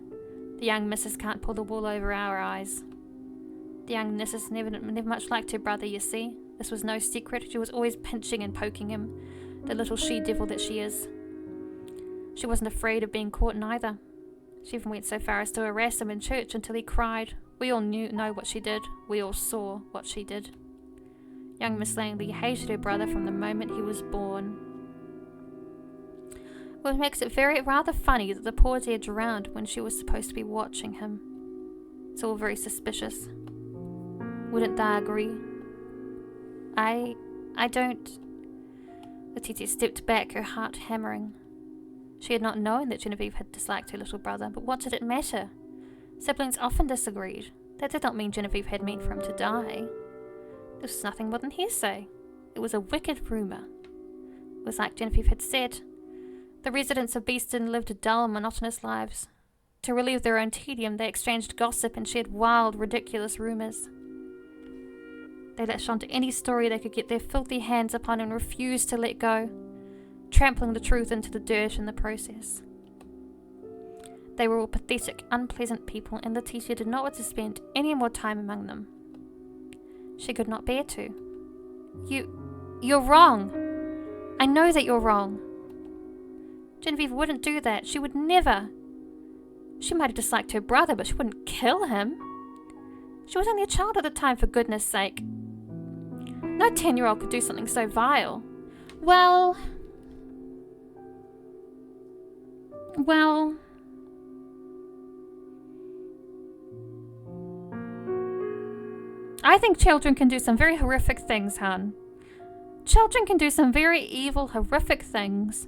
The young missus can't pull the wool over our eyes. The young missus never much liked her brother, you see. This was no secret. She was always pinching and poking him, the little she-devil that she is. She wasn't afraid of being caught neither. She even went so far as to harass him in church until he cried. We all know what she did. We all saw what she did. Young Miss Langley hated her brother from the moment he was born. What makes it rather funny that the poor dear drowned when she was supposed to be watching him. It's all very suspicious. Wouldn't thou agree? I don't... Letitia stepped back, her heart hammering. She had not known that Genevieve had disliked her little brother, but what did it matter? Siblings often disagreed. That did not mean Genevieve had meant for him to die. This was nothing more than hearsay. It was a wicked rumour. It was like Genevieve had said. The residents of Beeston lived dull, monotonous lives. To relieve their own tedium, they exchanged gossip and shared wild, ridiculous rumours. They latched onto any story they could get their filthy hands upon and refused to let go, trampling the truth into the dirt in the process. They were all pathetic, unpleasant people, and Letitia did not want to spend any more time among them. She could not bear to. You're wrong. I know that you're wrong. Genevieve wouldn't do that. She would never. She might have disliked her brother, but she wouldn't kill him. She was only a child at the time, for goodness sake. No 10-year-old could do something so vile. Well, I think children can do some very horrific things, hon. Children can do some very evil, horrific things.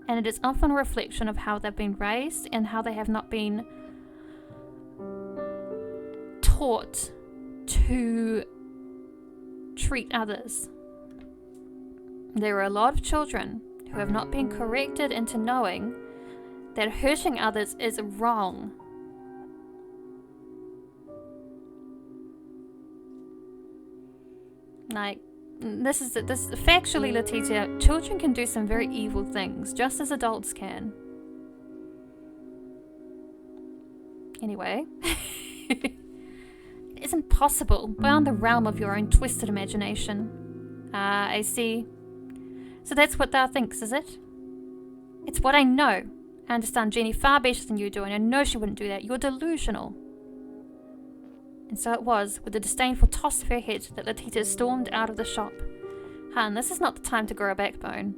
And it is often a reflection of how they've been raised and how they have not been taught to treat others. There are a lot of children who have not been corrected into knowing that hurting others is wrong. Like, this factually, Letitia, children can do some very evil things, just as adults can. Anyway, it isn't possible, beyond the realm of your own twisted imagination. I see. So that's what thou thinks, is it? It's what I know. I understand Jenny far better than you do, and I know she wouldn't do that. You're delusional. And so it was, with a disdainful toss of her head, that Letitia stormed out of the shop. Hun, this is not the time to grow a backbone.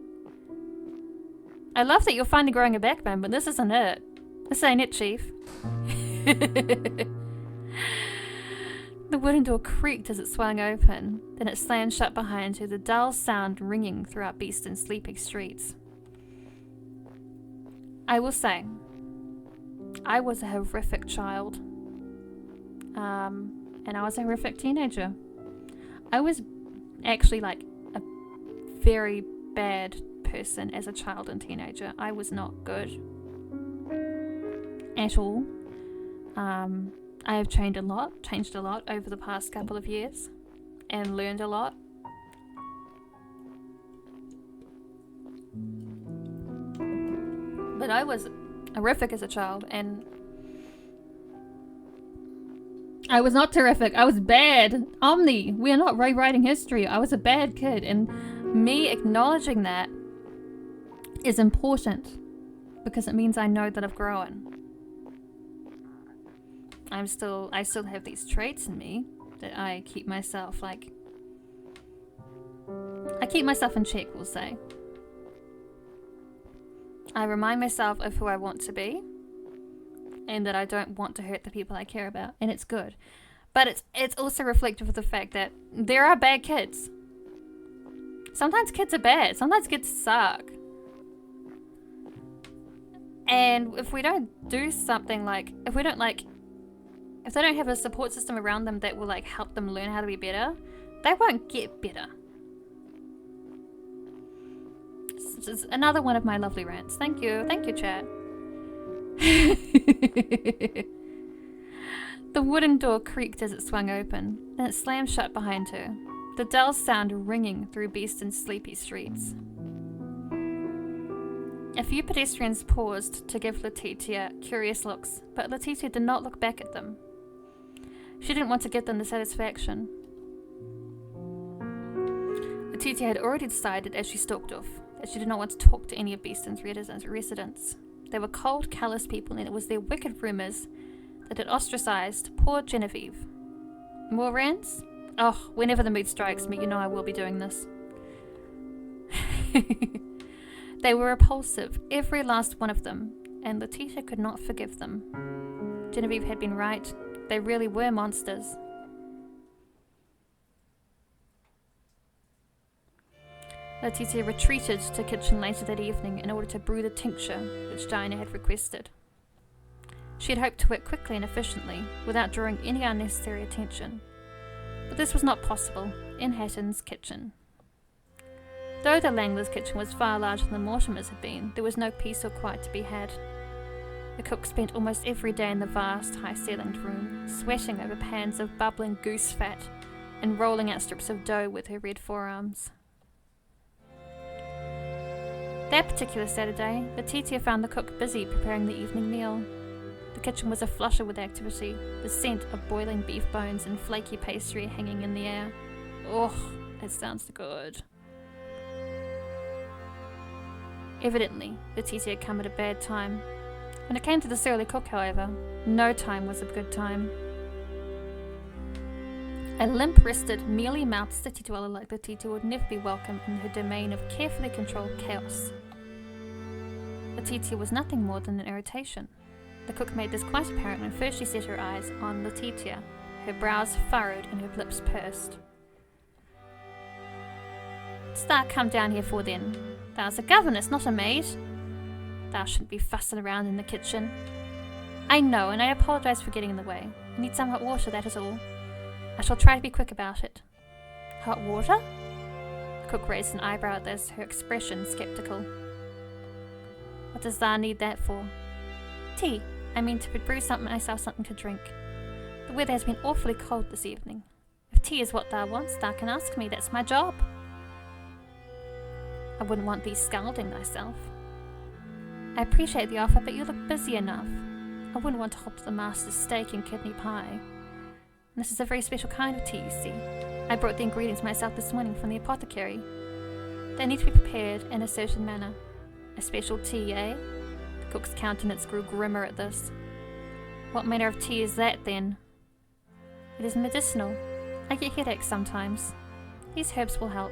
I love that you're finally growing a backbone, but this isn't it. This ain't it, Chief. The wooden door creaked as it swung open. Then it slammed shut behind her, the dull sound ringing throughout Beeston's sleepy streets. I will say, I was a horrific child. And I was a horrific teenager. I was actually like a very bad person as a child and teenager. I was not good at all. I have changed a lot over the past couple of years and learned a lot. But I was horrific as a child, and I was not terrific. I was bad. Omni, we are not rewriting history. I was a bad kid, and me acknowledging that is important because it means I know that I've grown. I still have these traits in me that I keep myself in check, we'll say. I remind myself of who I want to be, and that I don't want to hurt the people I care about, and it's good. But it's also reflective of the fact that there are bad kids. Sometimes kids are bad. Sometimes kids suck. And if we don't do something if they don't have a support system around them that will help them learn how to be better, they won't get better. This is another one of my lovely rants. Thank you, chat. The wooden door creaked as it swung open, then it slammed shut behind her, the dull sound ringing through Beeston's sleepy streets. A few pedestrians paused to give Letitia curious looks, but Letitia did not look back at them. She didn't want to give them the satisfaction. Letitia had already decided as she stalked off that she did not want to talk to any of Beeston's residents. They were cold, callous people, and it was their wicked rumours that had ostracised poor Genevieve. More rants? Oh, whenever the mood strikes me, you know I will be doing this. They were repulsive, every last one of them, and Letitia could not forgive them. Genevieve had been right. They really were monsters. Letitia retreated to the kitchen later that evening in order to brew the tincture which Dinah had requested. She had hoped to work quickly and efficiently, without drawing any unnecessary attention. But this was not possible in Hatton's kitchen. Though the Langler's kitchen was far larger than Mortimer's had been, there was no peace or quiet to be had. The cook spent almost every day in the vast, high-ceilinged room, sweating over pans of bubbling goose fat and rolling out strips of dough with her red forearms. That particular Saturday, Letitia found the cook busy preparing the evening meal. The kitchen was aflutter with activity, the scent of boiling beef bones and flaky pastry hanging in the air. Oh, it sounds good. Evidently, Letitia had come at a bad time. When it came to the surly cook, however, no time was a good time. A limp-wristed, mealy-mouthed city dweller like Letitia would never be welcome in her domain of carefully controlled chaos. Letitia was nothing more than an irritation. The cook made this quite apparent when first she set her eyes on Letitia, her brows furrowed and her lips pursed. "What's thou come down here for then? Thou's a governess, not a maid. Thou shouldn't be fussing around in the kitchen." "I know, and I apologise for getting in the way. I need some hot water, that is all. I shall try to be quick about it." "Hot water?" The cook raised an eyebrow at this, her expression sceptical. "What does thou need that for?" "Tea. I mean to brew myself something to drink. The weather has been awfully cold this evening. If tea is what thou wants, thou can ask me. That's my job." "I wouldn't want thee scalding thyself." "I appreciate the offer, but you look busy enough. I wouldn't want to hop to the master's steak and kidney pie. And this is a very special kind of tea, you see. I brought the ingredients myself this morning from the apothecary. They need to be prepared in a certain manner. A special tea, eh?" The cook's countenance grew grimmer at this. "What manner of tea is that, then?" "It is medicinal. I get headaches sometimes. These herbs will help."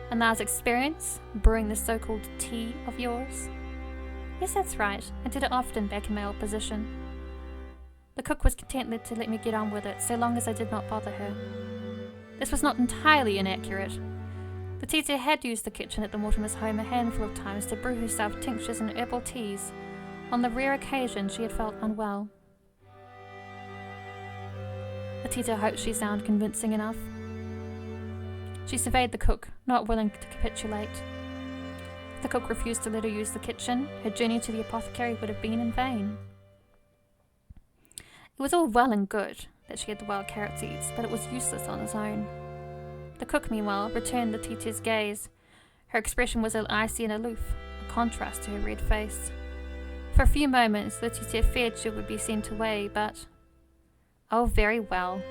"And thou's experience brewing this so-called tea of yours?" "Yes, that's right. I did it often back in my old position." The cook was content to let me get on with it, so long as I did not bother her. This was not entirely inaccurate. Letitia had used the kitchen at the Mortimer's home a handful of times to brew herself tinctures and herbal teas, on the rare occasion she had felt unwell. Letitia hoped she sounded convincing enough. She surveyed the cook, not willing to capitulate. If the cook refused to let her use the kitchen, her journey to the apothecary would have been in vain. It was all well and good that she had the wild carrot seeds, but it was useless on its own. The cook, meanwhile, returned Letitia's gaze. Her expression was icy and aloof, a contrast to her red face. For a few moments, Letitia feared she would be sent away, but... "Oh, very well.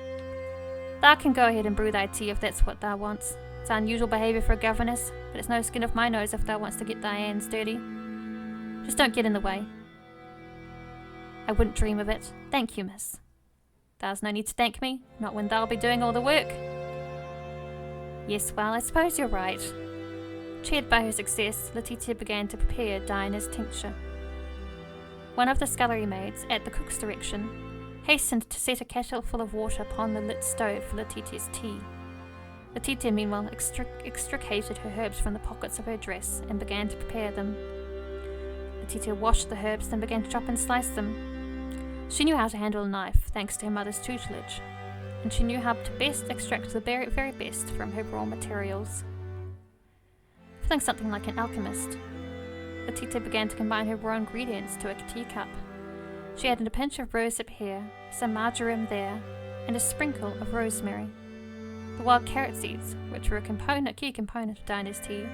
Thou can go ahead and brew thy tea if that's what thou wants. It's unusual behaviour for a governess, but it's no skin off my nose if thou wants to get thy hands dirty. Just don't get in the way." "I wouldn't dream of it. Thank you, miss." "Thou's no need to thank me, not when thou'll be doing all the work." "Yes, well, I suppose you're right." Cheered by her success, Letitia began to prepare Diana's tincture. One of the scullery maids, at the cook's direction, hastened to set a kettle full of water upon the lit stove for Letitia's tea. Letitia, meanwhile, extricated her herbs from the pockets of her dress and began to prepare them. Letitia washed the herbs, then began to chop and slice them. She knew how to handle a knife, thanks to her mother's tutelage, and she knew how to best extract the very, very best from her raw materials. Feeling something like an alchemist, Letitia began to combine her raw ingredients to a teacup. She added a pinch of rosehip here, some marjoram there, and a sprinkle of rosemary. The wild carrot seeds, which were a key component of Dinah's tea,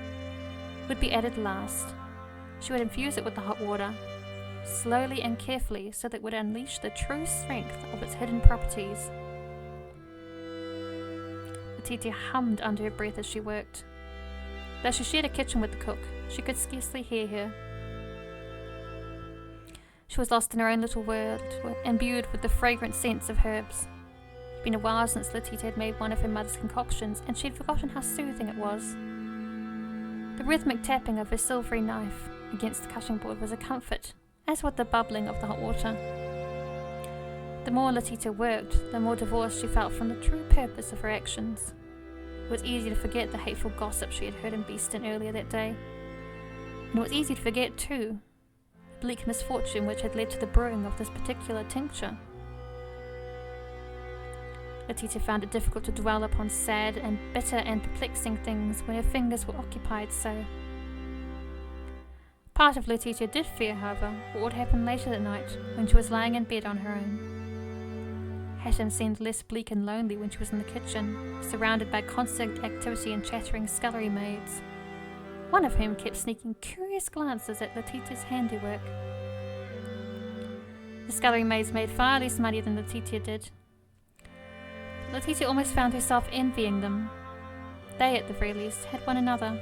would be added last. She would infuse it with the hot water, slowly and carefully, so that it would unleash the true strength of its hidden properties. Letitia hummed under her breath as she worked. Though she shared a kitchen with the cook, she could scarcely hear her. She was lost in her own little world, imbued with the fragrant scents of herbs. It had been a while since Letitia had made one of her mother's concoctions, and she had forgotten how soothing it was. The rhythmic tapping of her silvery knife against the cutting board was a comfort, as was the bubbling of the hot water. The more Letitia worked, the more divorced she felt from the true purpose of her actions. It was easy to forget the hateful gossip she had heard in Beeston earlier that day. And it was easy to forget, too, the bleak misfortune which had led to the brewing of this particular tincture. Letitia found it difficult to dwell upon sad and bitter and perplexing things when her fingers were occupied so. Part of Letitia did fear, however, what would happen later that night when she was lying in bed on her own. Hatton seemed less bleak and lonely when she was in the kitchen, surrounded by constant activity and chattering scullery maids, one of whom kept sneaking curious glances at Letitia's handiwork. The scullery maids made far less money than Letitia did. Letitia almost found herself envying them. They, at the very least, had one another.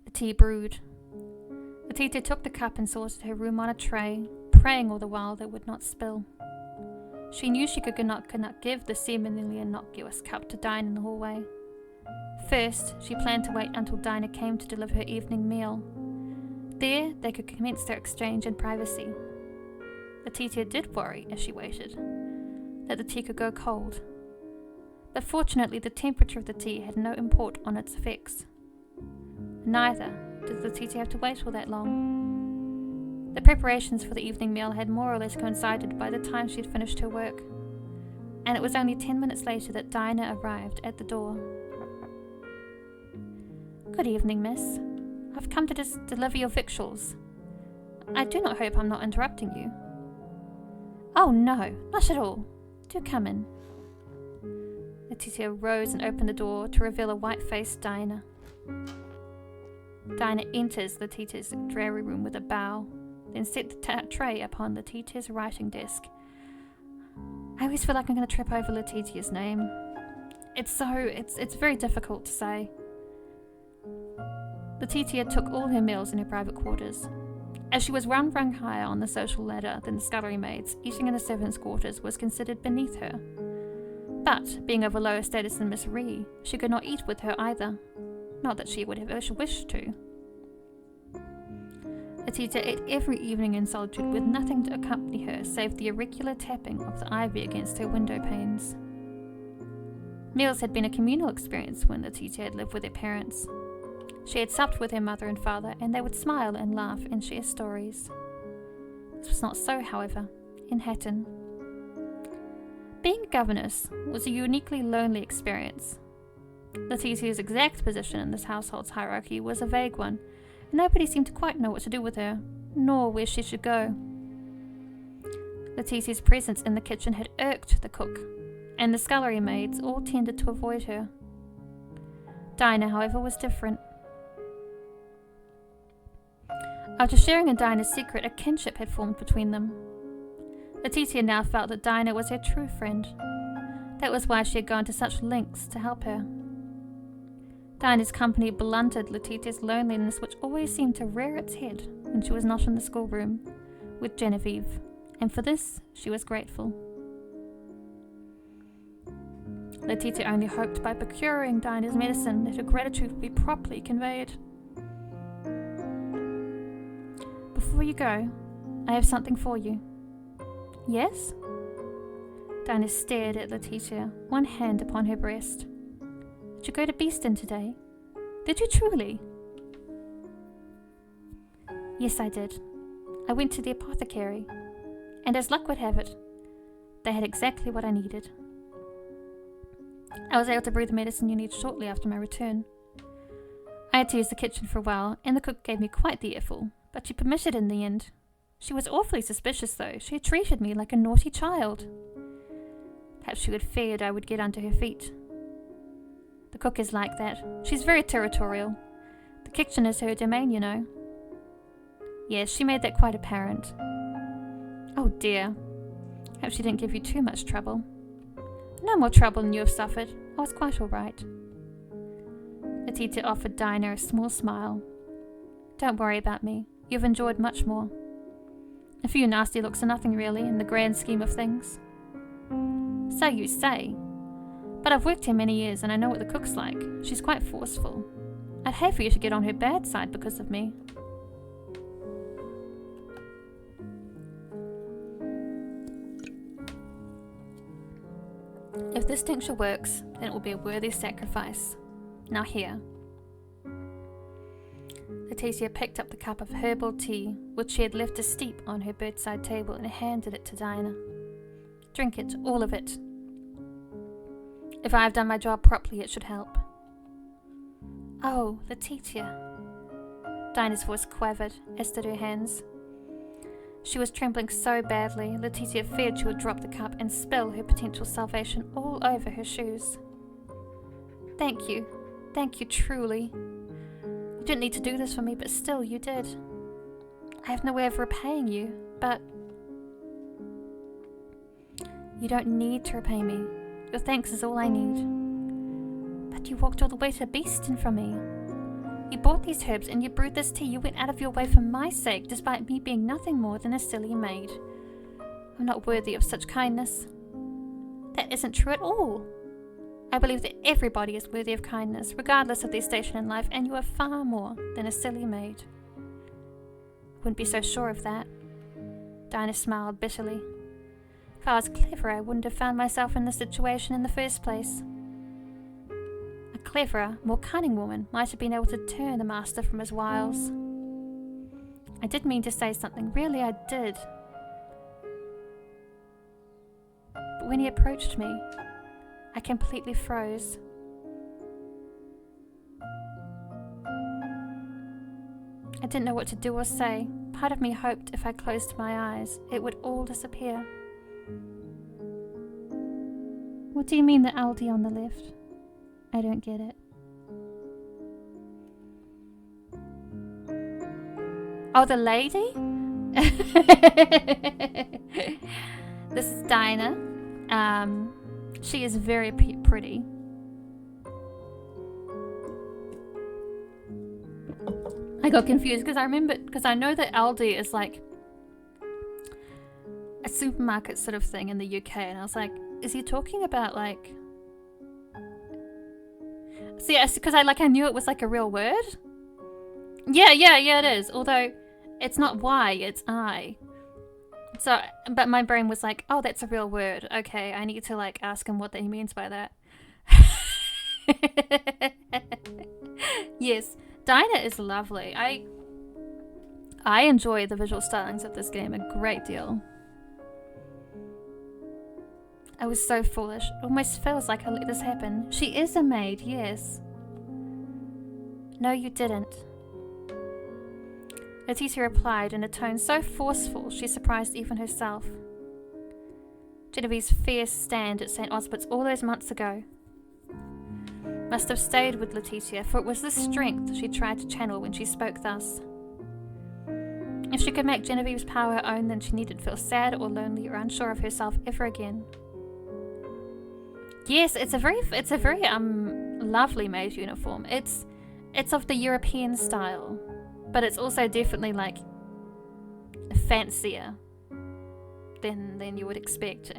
The tea brewed. Letitia took the cup and sorted her room on a tray, praying all the while that it would not spill. She knew she could not give the seemingly innocuous cup to Dinah in the hallway. First, she planned to wait until Dinah came to deliver her evening meal. There, they could commence their exchange in privacy. Letitia did worry, as she waited, that the tea could go cold. But fortunately, the temperature of the tea had no import on its effects. Neither did Letitia have to wait all that long. The preparations for the evening meal had more or less coincided by the time she had finished her work, and it was only 10 minutes later that Dinah arrived at the door. "Good evening, miss. I've come to deliver your victuals. I do not hope I'm not interrupting you." "Oh no, not at all. Do come in." Letitia rose and opened the door to reveal a white-faced Dinah. Dinah enters Letitia's dreary room with a bow, then set the tray upon Letitia's writing desk. I always feel like I'm going to trip over Letitia's name. It's very difficult to say. Letitia took all her meals in her private quarters. As she was one rung higher on the social ladder than the scullery maids, eating in the servants' quarters was considered beneath her. But, being of a lower status than Miss Ree, she could not eat with her either. Not that she would have wished to. Letitia ate every evening in solitude with nothing to accompany her save the irregular tapping of the ivy against her window panes. Meals had been a communal experience when Letitia had lived with her parents. She had supped with her mother and father, and they would smile and laugh and share stories. This was not so, however, in Hatton. Being a governess was a uniquely lonely experience. Letitia's exact position in this household's hierarchy was a vague one, and nobody seemed to quite know what to do with her, nor where she should go. Letitia's presence in the kitchen had irked the cook, and the scullery maids all tended to avoid her. Dinah, however, was different. After sharing in Dinah's secret, a kinship had formed between them. Letitia now felt that Dinah was her true friend. That was why she had gone to such lengths to help her. Dinah's company blunted Letitia's loneliness, which always seemed to rear its head when she was not in the schoolroom with Genevieve, and for this she was grateful. Letitia only hoped by procuring Dinah's medicine that her gratitude would be properly conveyed. "Before you go, I have something for you." "Yes?" Dinah stared at Letitia, one hand upon her breast. "Did you go to Beeston today? Did you truly?" "Yes, I did. I went to the apothecary, and as luck would have it, they had exactly what I needed. I was able to brew the medicine you need shortly after my return. I had to use the kitchen for a while, and the cook gave me quite the earful, but she permitted in the end. She was awfully suspicious, though. She had treated me like a naughty child. Perhaps she had feared I would get under her feet. The cook is like that. She's very territorial. The kitchen is her domain, you know." "Yes, she made that quite apparent." "Oh dear. Hope she didn't give you too much trouble." "No more trouble than you have suffered. I was quite all right." Letitia offered Dinah a small smile. "Don't worry about me. You've enjoyed much more. A few nasty looks are nothing really in the grand scheme of things." "So you say. But I've worked here many years and I know what the cook's like. She's quite forceful. I'd hate for you to get on her bad side because of me." "If this tincture works, then it will be a worthy sacrifice. Now here." Letitia picked up the cup of herbal tea, which she had left to steep on her bedside table, and handed it to Dinah. Drink it, all of it. If I have done my job properly, it should help. Oh, Letitia. Dinah's voice quavered, as did her hands. She was trembling so badly, Letitia feared she would drop the cup and spill her potential salvation all over her shoes. Thank you, truly. You didn't need to do this for me, but still, you did. I have no way of repaying you, but... You don't need to repay me. Your thanks is all I need. But you walked all the way to Beeston for me. You bought these herbs and you brewed this tea. You went out of your way for my sake, despite me being nothing more than a silly maid. I'm not worthy of such kindness. That isn't true at all. I believe that everybody is worthy of kindness, regardless of their station in life, and you are far more than a silly maid. Wouldn't be so sure of that. Dinah smiled bitterly. If I was clever, I wouldn't have found myself in this situation in the first place. A cleverer, more cunning woman might have been able to turn the master from his wiles. I did mean to say something, really I did. But when he approached me, I completely froze. I didn't know what to do or say. Part of me hoped if I closed my eyes, it would all disappear. What do you mean the Aldi on the left? I don't get it. Oh, the lady? This is Dinah. She is very pretty. I got confused because I know that Aldi is like a supermarket sort of thing in the UK, and I was like, is he talking about like... See, because I knew it was like a real word. Yeah, it is. Although it's not Y, it's I. So, but my brain was like, oh, that's a real word. Okay, I need to like ask him what he means by that. Yes, Dinah is lovely. I enjoy the visual stylings of this game a great deal. I was so foolish. It almost feels like I let this happen. She is a maid, yes. No, you didn't. Letitia replied in a tone so forceful she surprised even herself. Genevieve's fierce stand at St. Osbert's all those months ago must have stayed with Letitia, for it was this strength she tried to channel when she spoke thus. If she could make Genevieve's power her own, then she needn't feel sad or lonely or unsure of herself ever again. Yes, it's a very lovely maid uniform. It's of the European style, but it's also definitely like fancier than you would expect.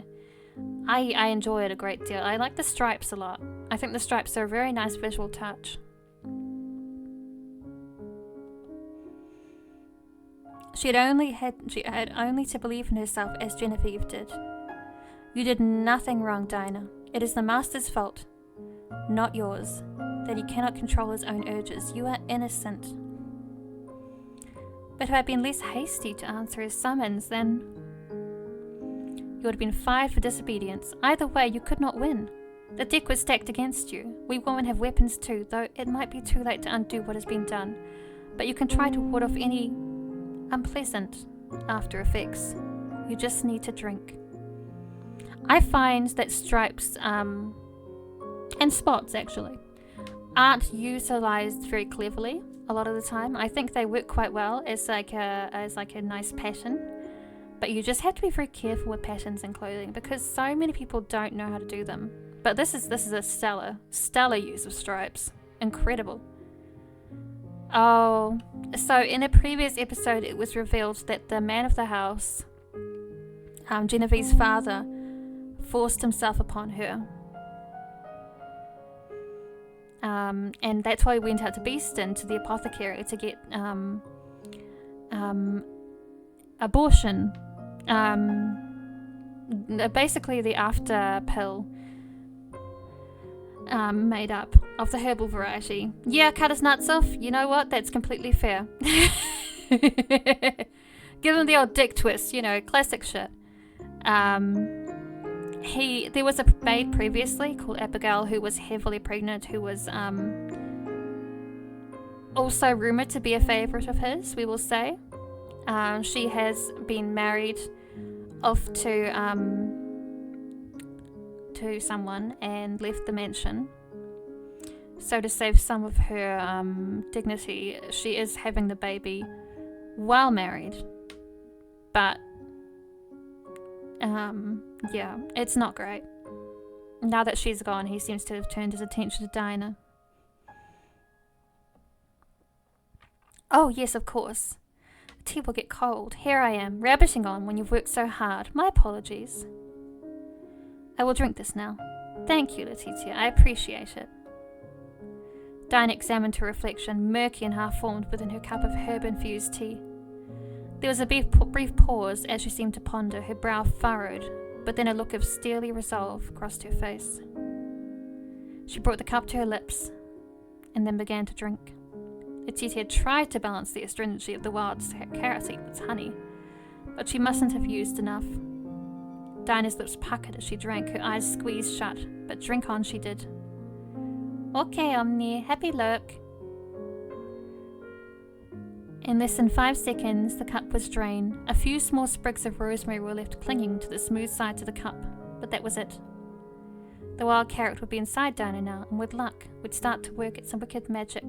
I enjoy it a great deal. I like the stripes a lot. I think the stripes are a very nice visual touch. She had only to believe in herself as Genevieve did. You did nothing wrong, Dinah. It is the master's fault, not yours, that he cannot control his own urges. You are innocent. But if I had been less hasty to answer his summons, then you would have been fired for disobedience. Either way, you could not win. The deck was stacked against you. We women have weapons too, though it might be too late to undo what has been done. But you can try to ward off any unpleasant after effects. You just need to drink. I find that stripes and spots actually aren't utilized very cleverly a lot of the time. I think they work quite well as like a nice pattern, but you just have to be very careful with patterns in clothing because so many people don't know how to do them. But this is a stellar use of stripes. Incredible. Oh, so in a previous episode it was revealed that the man of the house, Genevieve's father, forced himself upon her. And that's why we went out to Beeston to the apothecary to get abortion. Basically the after pill made up of the herbal variety. Yeah, cut his nuts off. You know what? That's completely fair. Give him the old dick twist, classic shit. There was a maid previously called Abigail who was heavily pregnant, who was also rumoured to be a favourite of his, we will say. She has been married off to someone and left the mansion. So to save some of her dignity, she is having the baby while married. But, yeah, it's not great. Now that she's gone, he seems to have turned his attention to Dinah. Oh, yes, of course. The tea will get cold. Here I am, rabbiting on when you've worked so hard. My apologies. I will drink this now. Thank you, Letitia. I appreciate it. Dinah examined her reflection, murky and half-formed within her cup of herb-infused tea. There was a brief pause as she seemed to ponder, her brow furrowed, but then a look of steely resolve crossed her face. She brought the cup to her lips, and then began to drink. Letitia tried to balance the astringency of the wild carrot seed with honey, but she mustn't have used enough. Dinah's lips puckered as she drank, her eyes squeezed shut, but drink on she did. Okay, Omni, happy look. In less than 5 seconds, the cup was drained. A few small sprigs of rosemary were left clinging to the smooth sides of the cup, but that was it. The wild carrot would be inside Dinah now, and with luck, would start to work at some wicked magic.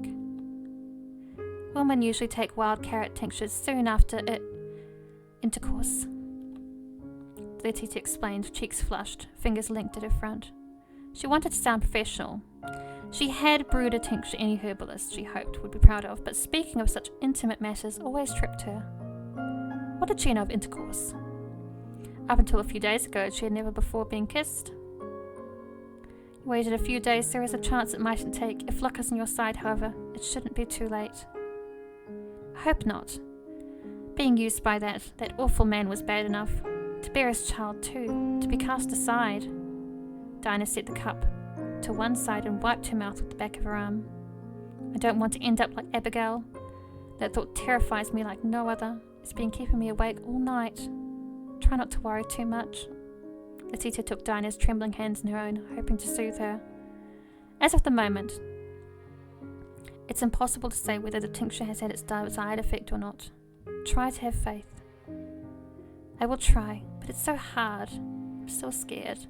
Women usually take wild carrot tinctures soon after intercourse. Letitia explained, cheeks flushed, fingers linked at her front. She wanted to sound professional. She had brewed a tincture any herbalist, she hoped, would be proud of, but speaking of such intimate matters always tripped her. What did she know of intercourse? Up until a few days ago, she had never before been kissed. You waited a few days, there is a chance it mightn't take. If luck is on your side, however, it shouldn't be too late. I hope not. Being used by that awful man was bad enough. To bear his child too, to be cast aside. Dinah set the cup to one side and wiped her mouth with the back of her arm. I don't want to end up like Abigail. That thought terrifies me like no other. It's been keeping me awake all night. Try not to worry too much. Letitia took Dinah's trembling hands in her own, hoping to soothe her. As of the moment, it's impossible to say whether the tincture has had its desired effect or not. Try to have faith. I will try, but it's so hard. I'm so scared.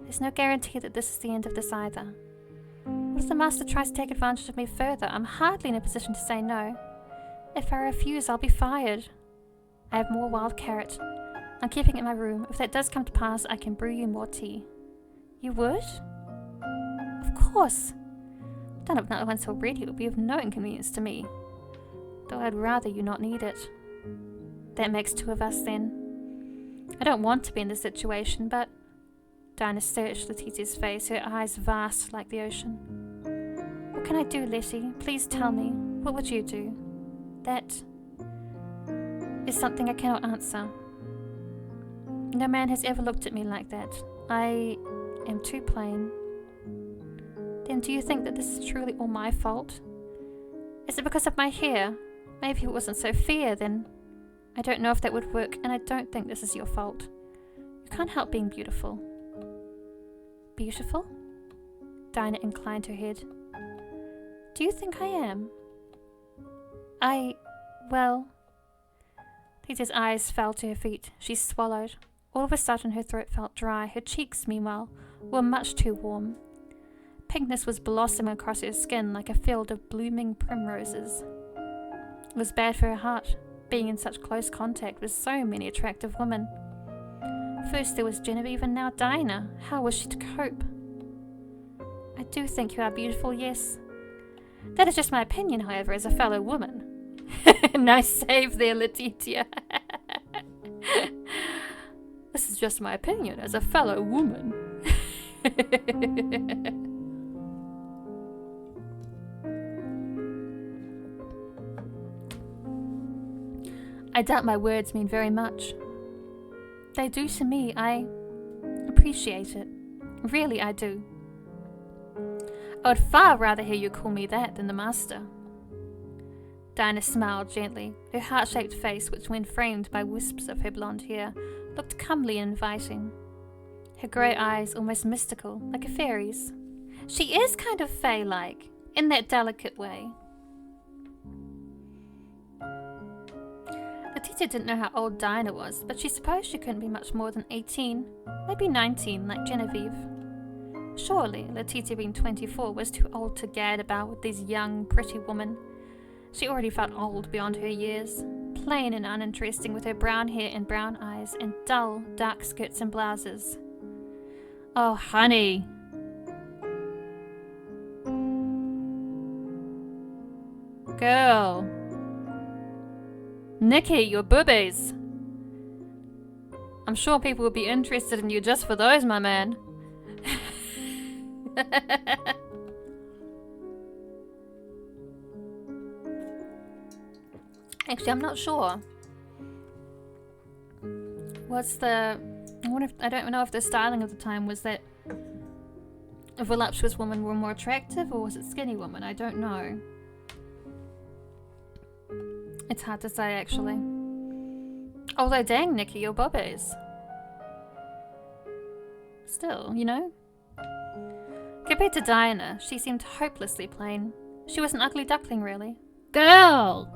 There's no guarantee that this is the end of this either. What if the master tries to take advantage of me further? I'm hardly in a position to say no. If I refuse, I'll be fired. I have more wild carrot. I'm keeping it in my room. If that does come to pass, I can brew you more tea. You would? Of course. I've done it once already. It would be of no inconvenience to me. Though I'd rather you not need it. That makes 2 of us then. I don't want to be in this situation, but... Dinah searched Letitia's face, her eyes vast like the ocean. What can I do, Letty? Please tell me. What would you do? That is something I cannot answer. No man has ever looked at me like that. I am too plain. Then do you think that this is truly all my fault? Is it because of my hair? Maybe it wasn't so fair, then... I don't know if that would work, and I don't think this is your fault. You can't help being beautiful. Beautiful? Dinah inclined her head. Do you think I am? Well... Letitia's eyes fell to her feet. She swallowed. All of a sudden her throat felt dry. Her cheeks, meanwhile, were much too warm. Pinkness was blossoming across her skin like a field of blooming primroses. It was bad for her heart, being in such close contact with so many attractive women. First there was Genevieve and now Dinah. How was she to cope? I do think you are beautiful, yes. That is just my opinion, however, as a fellow woman. Nice save there, Letitia. This is just my opinion as a fellow woman. I doubt my words mean very much. They do to me. I appreciate it. Really, I do. I would far rather hear you call me that than the master. Dinah smiled gently. Her heart-shaped face, which when framed by wisps of her blonde hair, looked comely and inviting. Her grey eyes almost mystical, like a fairy's. She is kind of fae-like, in that delicate way. Letitia didn't know how old Dinah was, but she supposed she couldn't be much more than 18, maybe 19, like Genevieve. Surely, Letitia being 24 was too old to gad about with these young, pretty women. She already felt old beyond her years, plain and uninteresting with her brown hair and brown eyes and dull, dark skirts and blouses. Oh, honey. Girl. Nikki, your boobies. I'm sure people would be interested in you just for those, my man. Actually, I'm not sure. I don't know if the styling of the time was that voluptuous women were more attractive, or was it skinny women? I don't know. It's hard to say, actually. Although, dang, Nikki, your bobbies. Still, you know? Compared to Diana, she seemed hopelessly plain. She was an ugly duckling, really. Girl!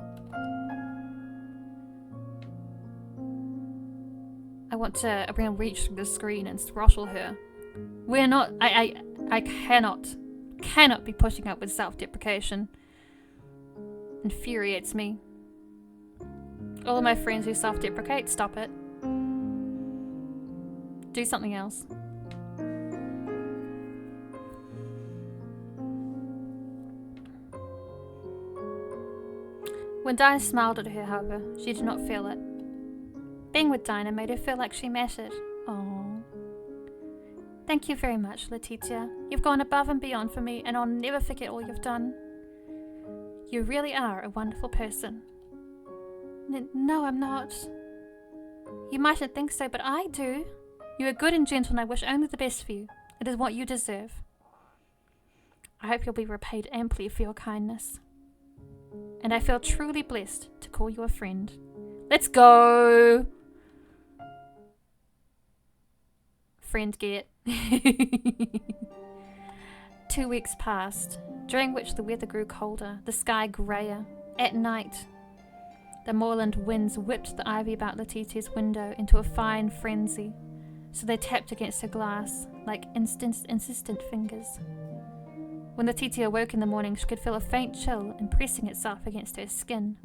I want to reach through the screen and throttle her. We're not... I cannot be pushing up with self-deprecation. Infuriates me. All of my friends who self-deprecate, stop it. Do something else. When Dinah smiled at her, however, she did not feel it. Being with Dinah made her feel like she mattered. Oh. Thank you very much, Letitia. You've gone above and beyond for me, and I'll never forget all you've done. You really are a wonderful person. No, I'm not. You mightn't think so, but I do. You are good and gentle, and I wish only the best for you. It is what you deserve. I hope you'll be repaid amply for your kindness. And I feel truly blessed to call you a friend. Let's go! Friend get. 2 weeks passed, during which the weather grew colder, the sky greyer. At night, the moorland winds whipped the ivy about Letitia's window into a fine frenzy, so they tapped against her glass like insistent fingers. When Letitia awoke in the morning, she could feel a faint chill impressing itself against her skin.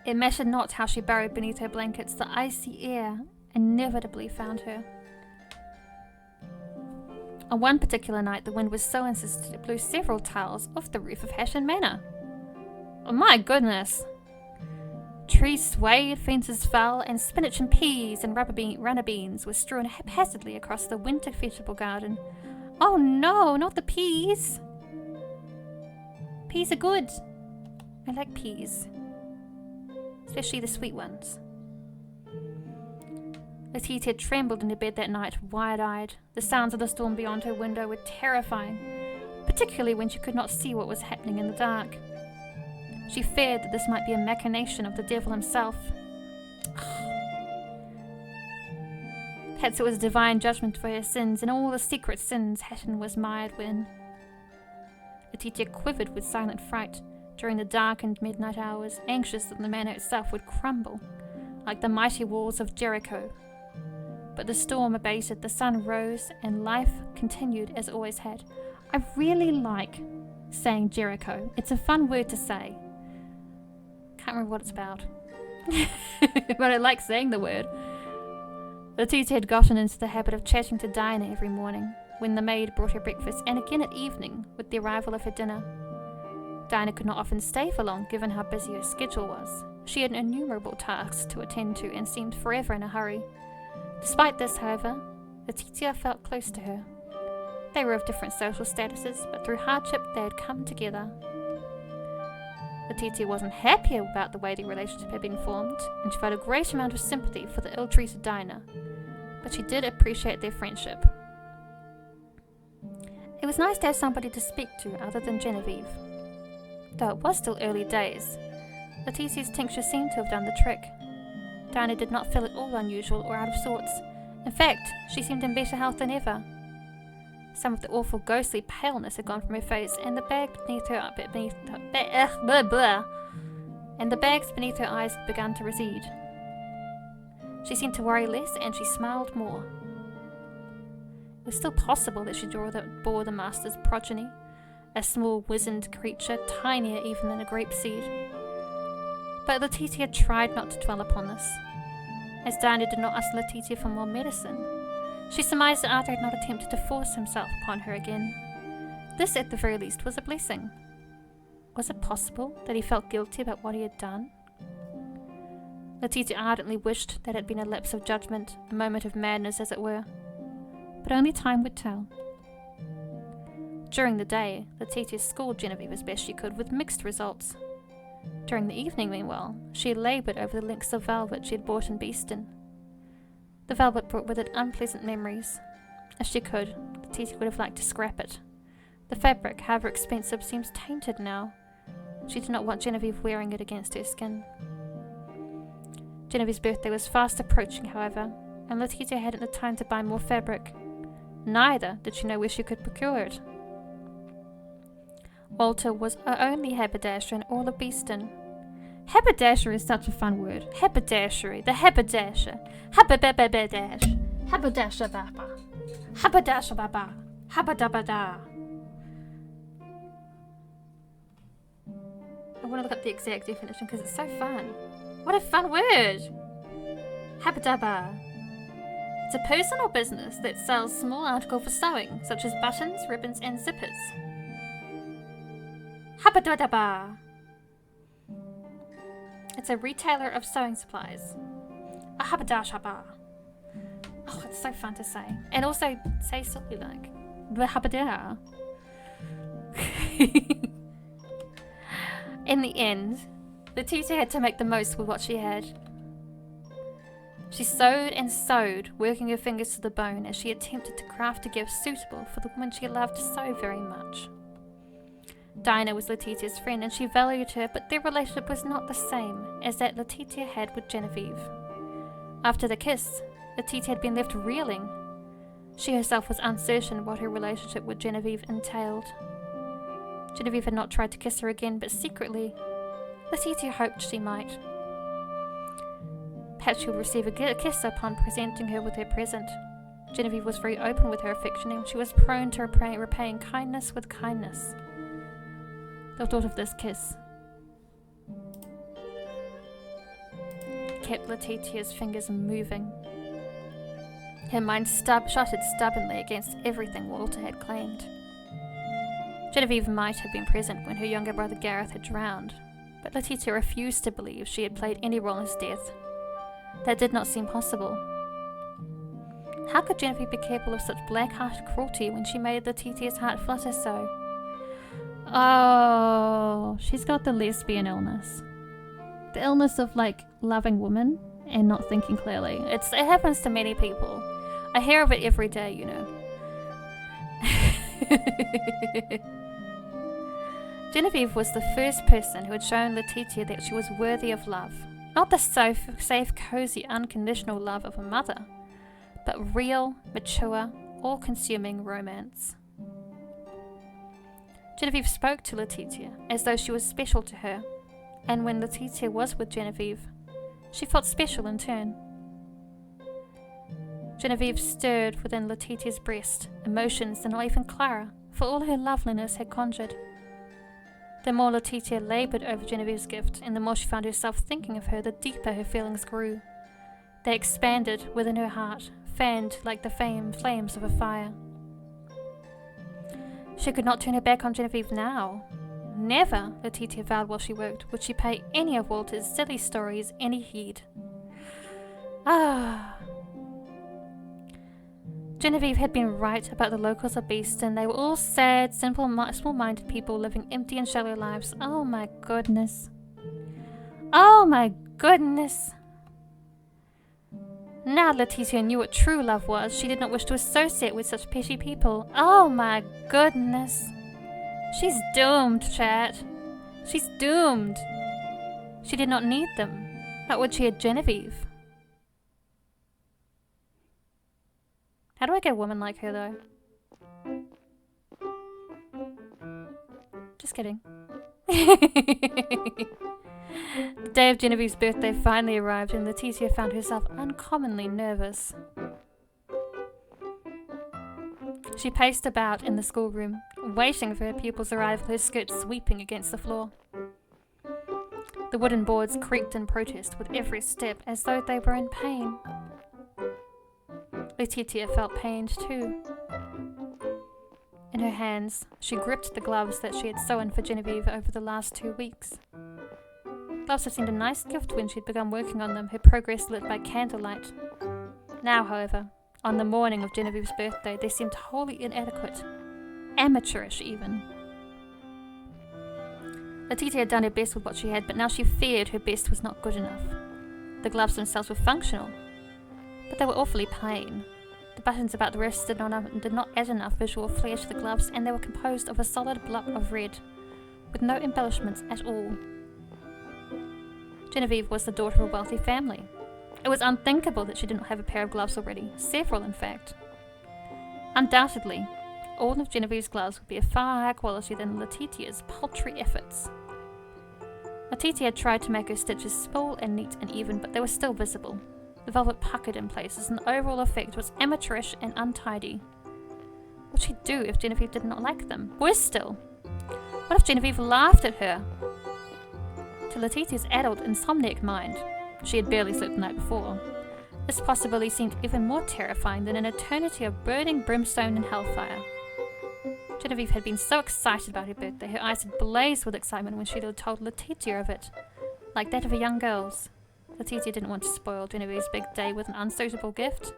It mattered not how she burrowed beneath her blankets, the icy air inevitably found her. On one particular night, the wind was so insistent it blew several tiles off the roof of Hashen Manor. Oh my goodness! Trees swayed, fences fell, and spinach and peas and runner beans were strewn haphazardly across the winter vegetable garden. Oh no, not the peas! Peas are good. I like peas. Especially the sweet ones. Letitia trembled in her bed that night, wide-eyed. The sounds of the storm beyond her window were terrifying, particularly when she could not see what was happening in the dark. She feared that this might be a machination of the devil himself. Perhaps it was divine judgment for her sins, and all the secret sins Hatton was mired in. Letitia quivered with silent fright during the darkened midnight hours, anxious that the manor itself would crumble, like the mighty walls of Jericho. But the storm abated, the sun rose, and life continued as it always had. I really like saying Jericho. It's a fun word to say. Can't remember what it's about. But I like saying the word. Letitia had gotten into the habit of chatting to Dinah every morning, when the maid brought her breakfast, and again at evening, with the arrival of her dinner. Dinah could not often stay for long, given how busy her schedule was. She had innumerable tasks to attend to, and seemed forever in a hurry. Despite this, however, Letitia felt close to her. They were of different social statuses, but through hardship they had come together. Letitia wasn't happy about the way the relationship had been formed, and she felt a great amount of sympathy for the ill-treated Dinah, but she did appreciate their friendship. It was nice to have somebody to speak to other than Genevieve. Though it was still early days, Letitia's tincture seemed to have done the trick. Diana did not feel at all unusual or out of sorts. In fact, she seemed in better health than ever. Some of the awful ghostly paleness had gone from her face, and the bags beneath her eyes had begun to recede. She seemed to worry less, and she smiled more. It was still possible that she bore the master's progeny, a small wizened creature, tinier even than a grape seed. But Letitia tried not to dwell upon this. As Diana did not ask Letitia for more medicine, she surmised that Arthur had not attempted to force himself upon her again. This, at the very least, was a blessing. Was it possible that he felt guilty about what he had done? Letitia ardently wished that it had been a lapse of judgment, a moment of madness, as it were. But only time would tell. During the day, Letitia schooled Genevieve as best she could, with mixed results. During the evening, meanwhile, she laboured over the links of velvet she had bought in Beeston. The velvet brought with it unpleasant memories. If she could, Letitia would have liked to scrap it. The fabric, however expensive, seems tainted now. She did not want Genevieve wearing it against her skin. Genevieve's birthday was fast approaching, however, and Letitia hadn't the time to buy more fabric. Neither did she know where she could procure it. Walter was her only haberdasher in all of Beeston. Haberdasher is such a fun word. Haberdashery, the haberdasher. Haberdasher. Haberdasher baba. Haberdasher baba. Haberdabada. I want to look up the exact definition because it's so fun. What a fun word! Haberdaba. It's a person or business that sells small articles for sewing, such as buttons, ribbons, and zippers. Haberdaba. It's a retailer of sewing supplies. A haberdashaba. Oh, it's so fun to say. And also say silly like. The haberdar. In the end, Letitia had to make the most with what she had. She sewed and sewed, working her fingers to the bone as she attempted to craft a gift suitable for the woman she loved so very much. Dinah was Letitia's friend and she valued her, but their relationship was not the same as that Letitia had with Genevieve. After the kiss, Letitia had been left reeling. She herself was uncertain what her relationship with Genevieve entailed. Genevieve had not tried to kiss her again, but secretly, Letitia hoped she might. Perhaps she would receive a kiss upon presenting her with her present. Genevieve was very open with her affection, and she was prone to repaying kindness with kindness. The thought of this kiss kept Letitia's fingers moving. Her mind shuttered stubbornly against everything Walter had claimed. Genevieve might have been present when her younger brother Gareth had drowned, but Letitia refused to believe she had played any role in his death. That did not seem possible. How could Genevieve be capable of such black-hearted cruelty when she made Letitia's heart flutter so? Oh, she's got the lesbian illness. The illness of, loving women and not thinking clearly. It happens to many people. I hear of it every day, you know. Genevieve was the first person who had shown Letitia that she was worthy of love. Not the safe, cozy, unconditional love of a mother, but real, mature, all-consuming romance. Genevieve spoke to Letitia as though she was special to her, and when Letitia was with Genevieve, she felt special in turn. Genevieve stirred within Letitia's breast emotions that not even Clara, for all her loveliness, had conjured. The more Letitia laboured over Genevieve's gift, and the more she found herself thinking of her, the deeper her feelings grew. They expanded within her heart, fanned like the flames of a fire. She could not turn her back on Genevieve now. Never, Letitia vowed while she worked, would she pay any of Walter's silly stories any heed. Genevieve had been right about the locals of Beeston. They were all sad, simple, small-minded people living empty and shallow lives. Oh my goodness. Oh my goodness. Now Letitia knew what true love was. She did not wish to associate with such petty people. Oh my goodness. She's doomed, chat. She's doomed. She did not need them. Not when she had Genevieve. How do I get a woman like her, though? Just kidding. The day of Genevieve's birthday finally arrived, and Letitia found herself uncommonly nervous. She paced about in the schoolroom, waiting for her pupil's arrival, her skirt sweeping against the floor. The wooden boards creaked in protest with every step, as though they were in pain. Letitia felt pained too. In her hands, she gripped the gloves that she had sewn for Genevieve over the last 2 weeks. Gloves had seemed a nice gift when she'd begun working on them, her progress lit by candlelight. Now, however, on the morning of Genevieve's birthday, they seemed wholly inadequate. Amateurish, even. Letitia had done her best with what she had, but now she feared her best was not good enough. The gloves themselves were functional, but they were awfully plain. The buttons about the wrists did not add enough visual flair to the gloves, and they were composed of a solid block of red, with no embellishments at all. Genevieve was the daughter of a wealthy family. It was unthinkable that she did not have a pair of gloves already, several in fact. Undoubtedly, all of Genevieve's gloves would be of far higher quality than Letitia's paltry efforts. Letitia had tried to make her stitches small and neat and even, but they were still visible. The velvet puckered in places, and the overall effect was amateurish and untidy. What would she do if Genevieve did not like them? Worse still, what if Genevieve laughed at her? To Letitia's adult, insomniac mind, she had barely slept the night before, this possibility seemed even more terrifying than an eternity of burning brimstone and hellfire. Genevieve had been so excited about her birthday, her eyes had blazed with excitement when she had told Letitia of it, like that of a young girl's. Letitia didn't want to spoil Genevieve's big day with an unsuitable gift.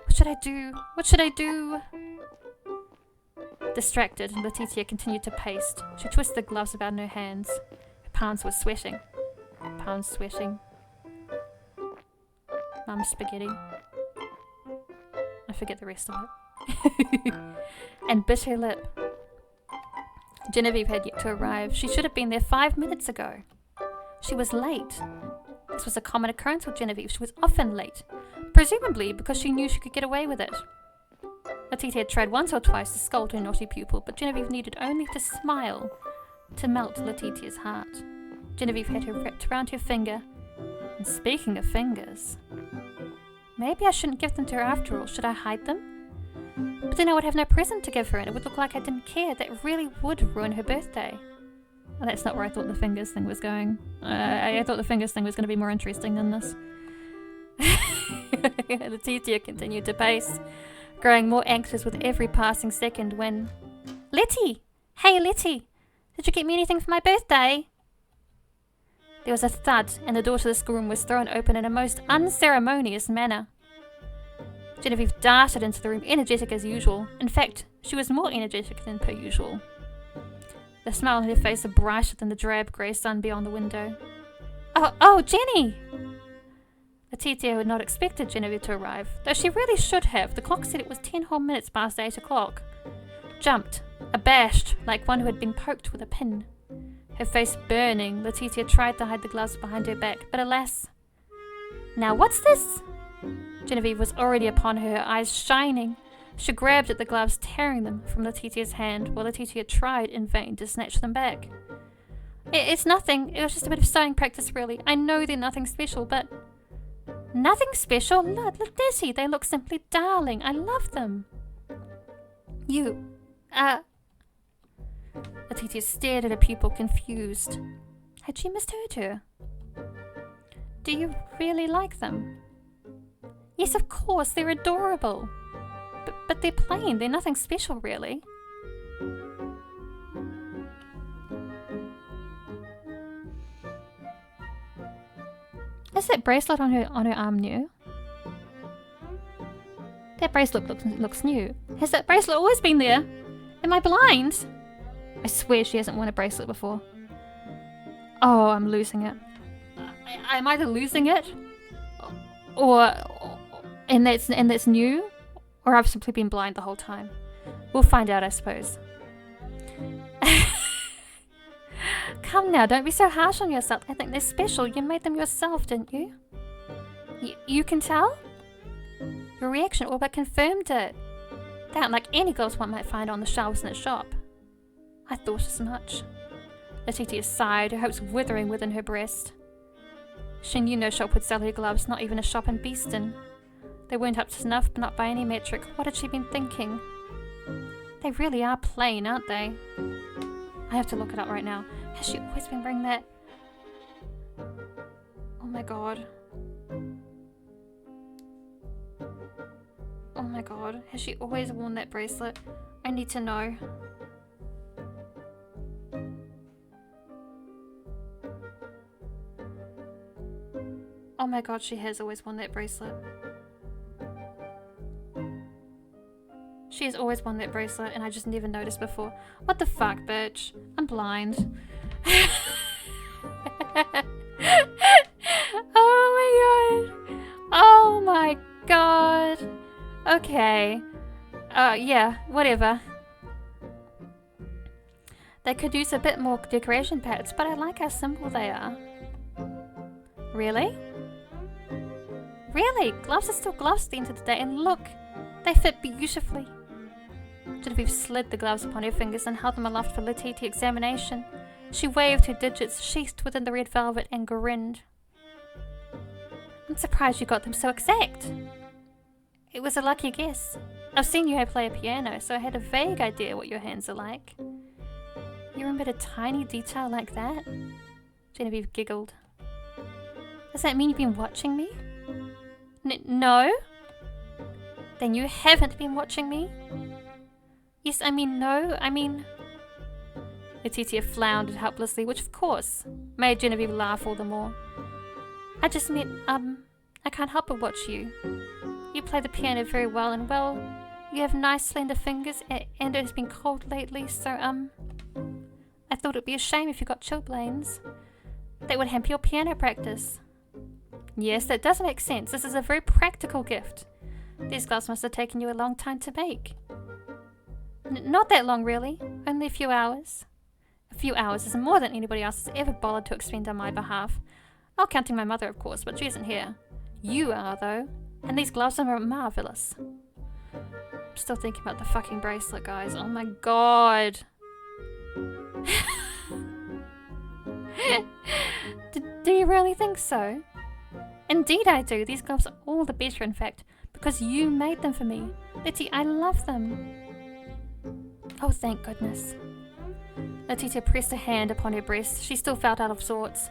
What should I do? What should I do? Distracted, Letitia continued to pace. She twisted the gloves about in her hands. Her palms were sweating. Palms sweating. Mum's spaghetti. I forget the rest of it. And bit her lip. Genevieve had yet to arrive. She should have been there 5 minutes ago. She was late. This was a common occurrence with Genevieve. She was often late, presumably because she knew she could get away with it. Letitia had tried once or twice to scold her naughty pupil, but Genevieve needed only to smile to melt Letitia's heart. Genevieve had her wrapped around her finger. And speaking of fingers, maybe I shouldn't give them to her after all. Should I hide them? But then I would have no present to give her, and it would look like I didn't care. That really would ruin her birthday. Well, that's not where I thought the fingers thing was going. I thought the fingers thing was going to be more interesting than this. Letitia continued to pace, growing more anxious with every passing second when... Letty! Hey, Letty! Did you get me anything for my birthday? There was a thud, and the door to the schoolroom was thrown open in a most unceremonious manner. Genevieve darted into the room, energetic as usual. In fact, she was more energetic than per usual. The smile on her face was brighter than the drab grey sun beyond the window. Oh, Jenny! Letitia had not expected Genevieve to arrive, though she really should have. The clock said it was 10 whole minutes past 8 o'clock. Jumped, abashed, like one who had been poked with a pin. Her face burning, Letitia tried to hide the gloves behind her back, but alas. Now what's this? Genevieve was already upon her, her eyes shining. She grabbed at the gloves, tearing them from Letitia's hand, while Letitia tried in vain to snatch them back. It's nothing. It was just a bit of sewing practice, really. I know they're nothing special, but... Nothing special? Look, Letty, they look simply darling. I love them. Letitia stared at her pupil, confused. Had she misheard her? Do you really like them? Yes, of course, they're adorable. But they're plain, they're nothing special, really. Is that bracelet on her arm new? That bracelet looks new. Has that bracelet always been there? Am I blind? I swear she hasn't worn a bracelet before. Oh, I'm losing it. I'm either losing it Or and that's new, or I've simply been blind the whole time. We'll find out, I suppose. Come now, don't be so harsh on yourself. I think they're special. You made them yourself, didn't you? You can tell? Your reaction all but confirmed it. They aren't like any gloves one might find on the shelves in a shop. I thought as much. Letitia sighed, her hopes withering within her breast. She knew no shop would sell her gloves, not even a shop in Beeston. They weren't up to snuff, but not by any metric. What had she been thinking? They really are plain, aren't they? I have to look it up right now. Has she always been wearing that? Oh my god. Oh my god. Has she always worn that bracelet? I need to know. Oh my god, she has always worn that bracelet. She has always worn that bracelet and I just never noticed before. What the fuck, bitch? I'm blind. Oh my god. Oh my god. Okay. Yeah, whatever. They could use a bit more decoration pads, but I like how simple they are. Really? Really? Gloves are still gloves at the end of the day, and look, they fit beautifully. Genevieve slid the gloves upon her fingers and held them aloft for Letitia examination. She waved her digits sheathed within the red velvet and grinned. I'm surprised you got them so exact. It was a lucky guess. I've seen you play a piano, so I had a vague idea what your hands are like. You remembered a tiny detail like that? Genevieve giggled. Does that mean you've been watching me? No? Then you haven't been watching me? Yes, I mean no, I mean... Letitia floundered helplessly, which of course made Genevieve laugh all the more. I just meant, I can't help but watch you. You play the piano very well, and well, you have nice slender fingers, and it has been cold lately, so, I thought it'd be a shame if you got chilblains. That would hamper your piano practice. Yes, that does make sense. This is a very practical gift. These gloves must have taken you a long time to make. Not that long, really. Only a few hours. A few hours is more than anybody else has ever bothered to expend on my behalf. Not counting my mother, of course, but she isn't here. You are, though. And these gloves are marvellous. I'm still thinking about the fucking bracelet, guys. Oh my god. Do you really think so? Indeed I do. These gloves are all the better, in fact, because you made them for me. Letty, I love them. Oh, thank goodness. Letitia pressed a hand upon her breast. She still felt out of sorts.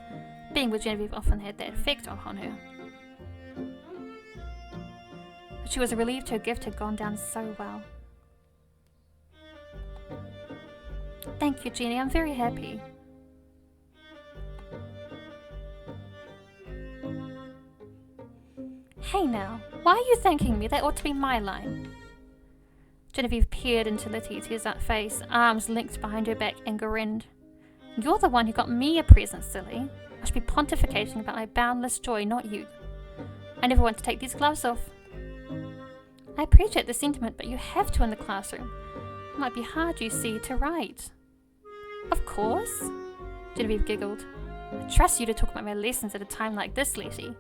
Being with Genevieve often had that effect on her. But she was relieved her gift had gone down so well. Thank you, Jenny. I'm very happy. Hey now, why are you thanking me? That ought to be my line. Genevieve peered into Letitia's face, arms linked behind her back, and grinned. You're the one who got me a present, silly. I should be pontificating about my boundless joy, not you. I never want to take these gloves off. I appreciate the sentiment, but you have to in the classroom. It might be hard, you see, to write. Of course, Genevieve giggled. I trust you to talk about my lessons at a time like this, Letty.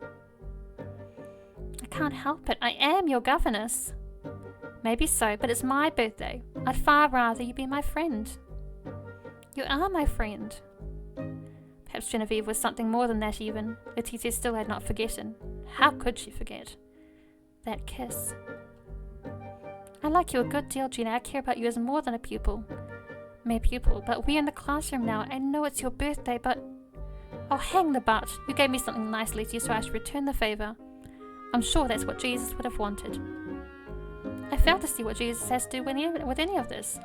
I can't help it. I am your governess. Maybe so, but it's my birthday. I'd far rather you be my friend. You are my friend. Perhaps Genevieve was something more than that even. Letitia still had not forgotten. How could she forget? That kiss. I like you a good deal, Gina. I care about you as more than a pupil. Mere pupil, but we're in the classroom now. I know it's your birthday, but... Oh, hang the but. You gave me something nice, Letitia, so I should return the favour. I'm sure that's what Jesus would have wanted. I fail to see what Jesus has to do with any of this.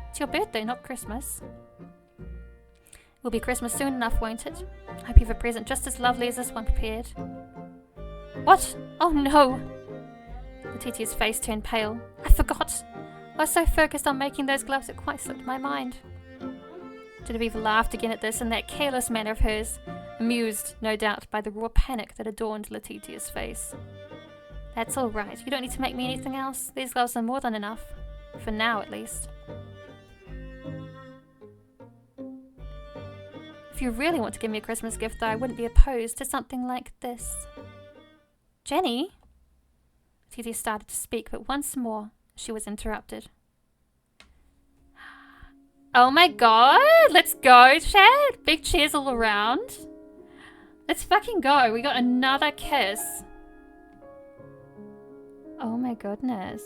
It's your birthday, not Christmas. It will be Christmas soon enough, won't it? I hope you have a present just as lovely as this one prepared. What? Oh no! Letitia's face turned pale. I forgot! I was so focused on making those gloves it quite slipped my mind. Genevieve laughed again at this in that careless manner of hers, amused, no doubt, by the raw panic that adorned Letitia's face. That's all right. You don't need to make me anything else. These gloves are more than enough. For now, at least. If you really want to give me a Christmas gift, though, I wouldn't be opposed to something like this. Jenny? Letitia started to speak, but once more she was interrupted. Oh my god! Let's go, Chad! Big cheers all around. Let's fucking go. We got another kiss. Oh my goodness.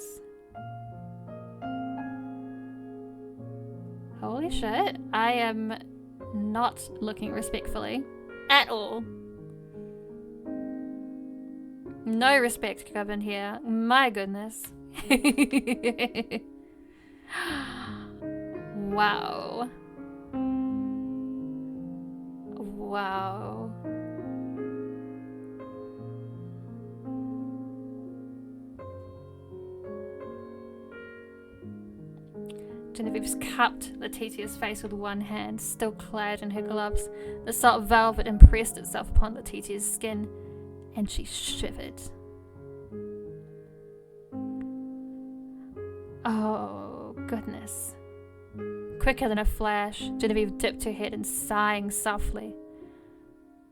Holy shit. I am not looking respectfully at all. No respect given here. My goodness. Wow. Wow. Genevieve's cupped Letitia's face with one hand, still clad in her gloves. The soft velvet impressed itself upon Letitia's skin, and she shivered. Oh, goodness. Quicker than a flash, Genevieve dipped her head and sighing softly.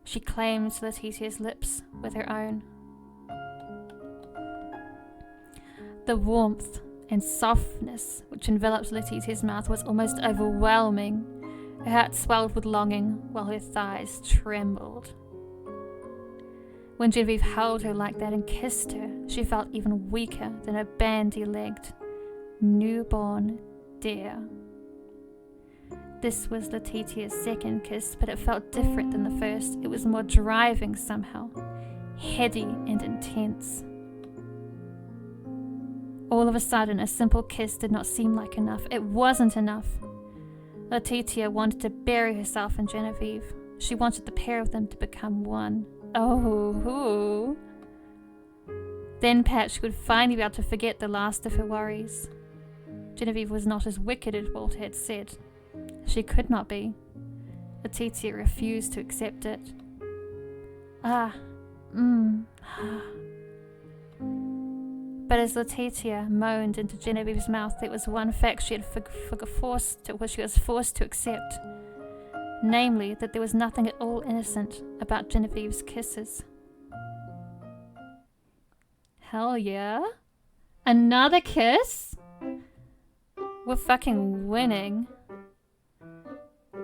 She claimed Letitia's lips with her own. The warmth and softness which enveloped Letitia's mouth was almost overwhelming. Her heart swelled with longing while her thighs trembled. When Genevieve held her like that and kissed her, she felt even weaker than a bandy-legged, newborn deer. This was Letitia's second kiss, but it felt different than the first. It was more driving somehow, heady and intense. All of a sudden, a simple kiss did not seem like enough. It wasn't enough. Letitia wanted to bury herself in Genevieve. She wanted the pair of them to become one. Oh. Then perhaps she would finally be able to forget the last of her worries. Genevieve was not as wicked as Walter had said. She could not be. Letitia refused to accept it. But as Letitia moaned into Genevieve's mouth, there was one fact she was forced to accept. Namely, that there was nothing at all innocent about Genevieve's kisses. Hell yeah. Another kiss? We're fucking winning.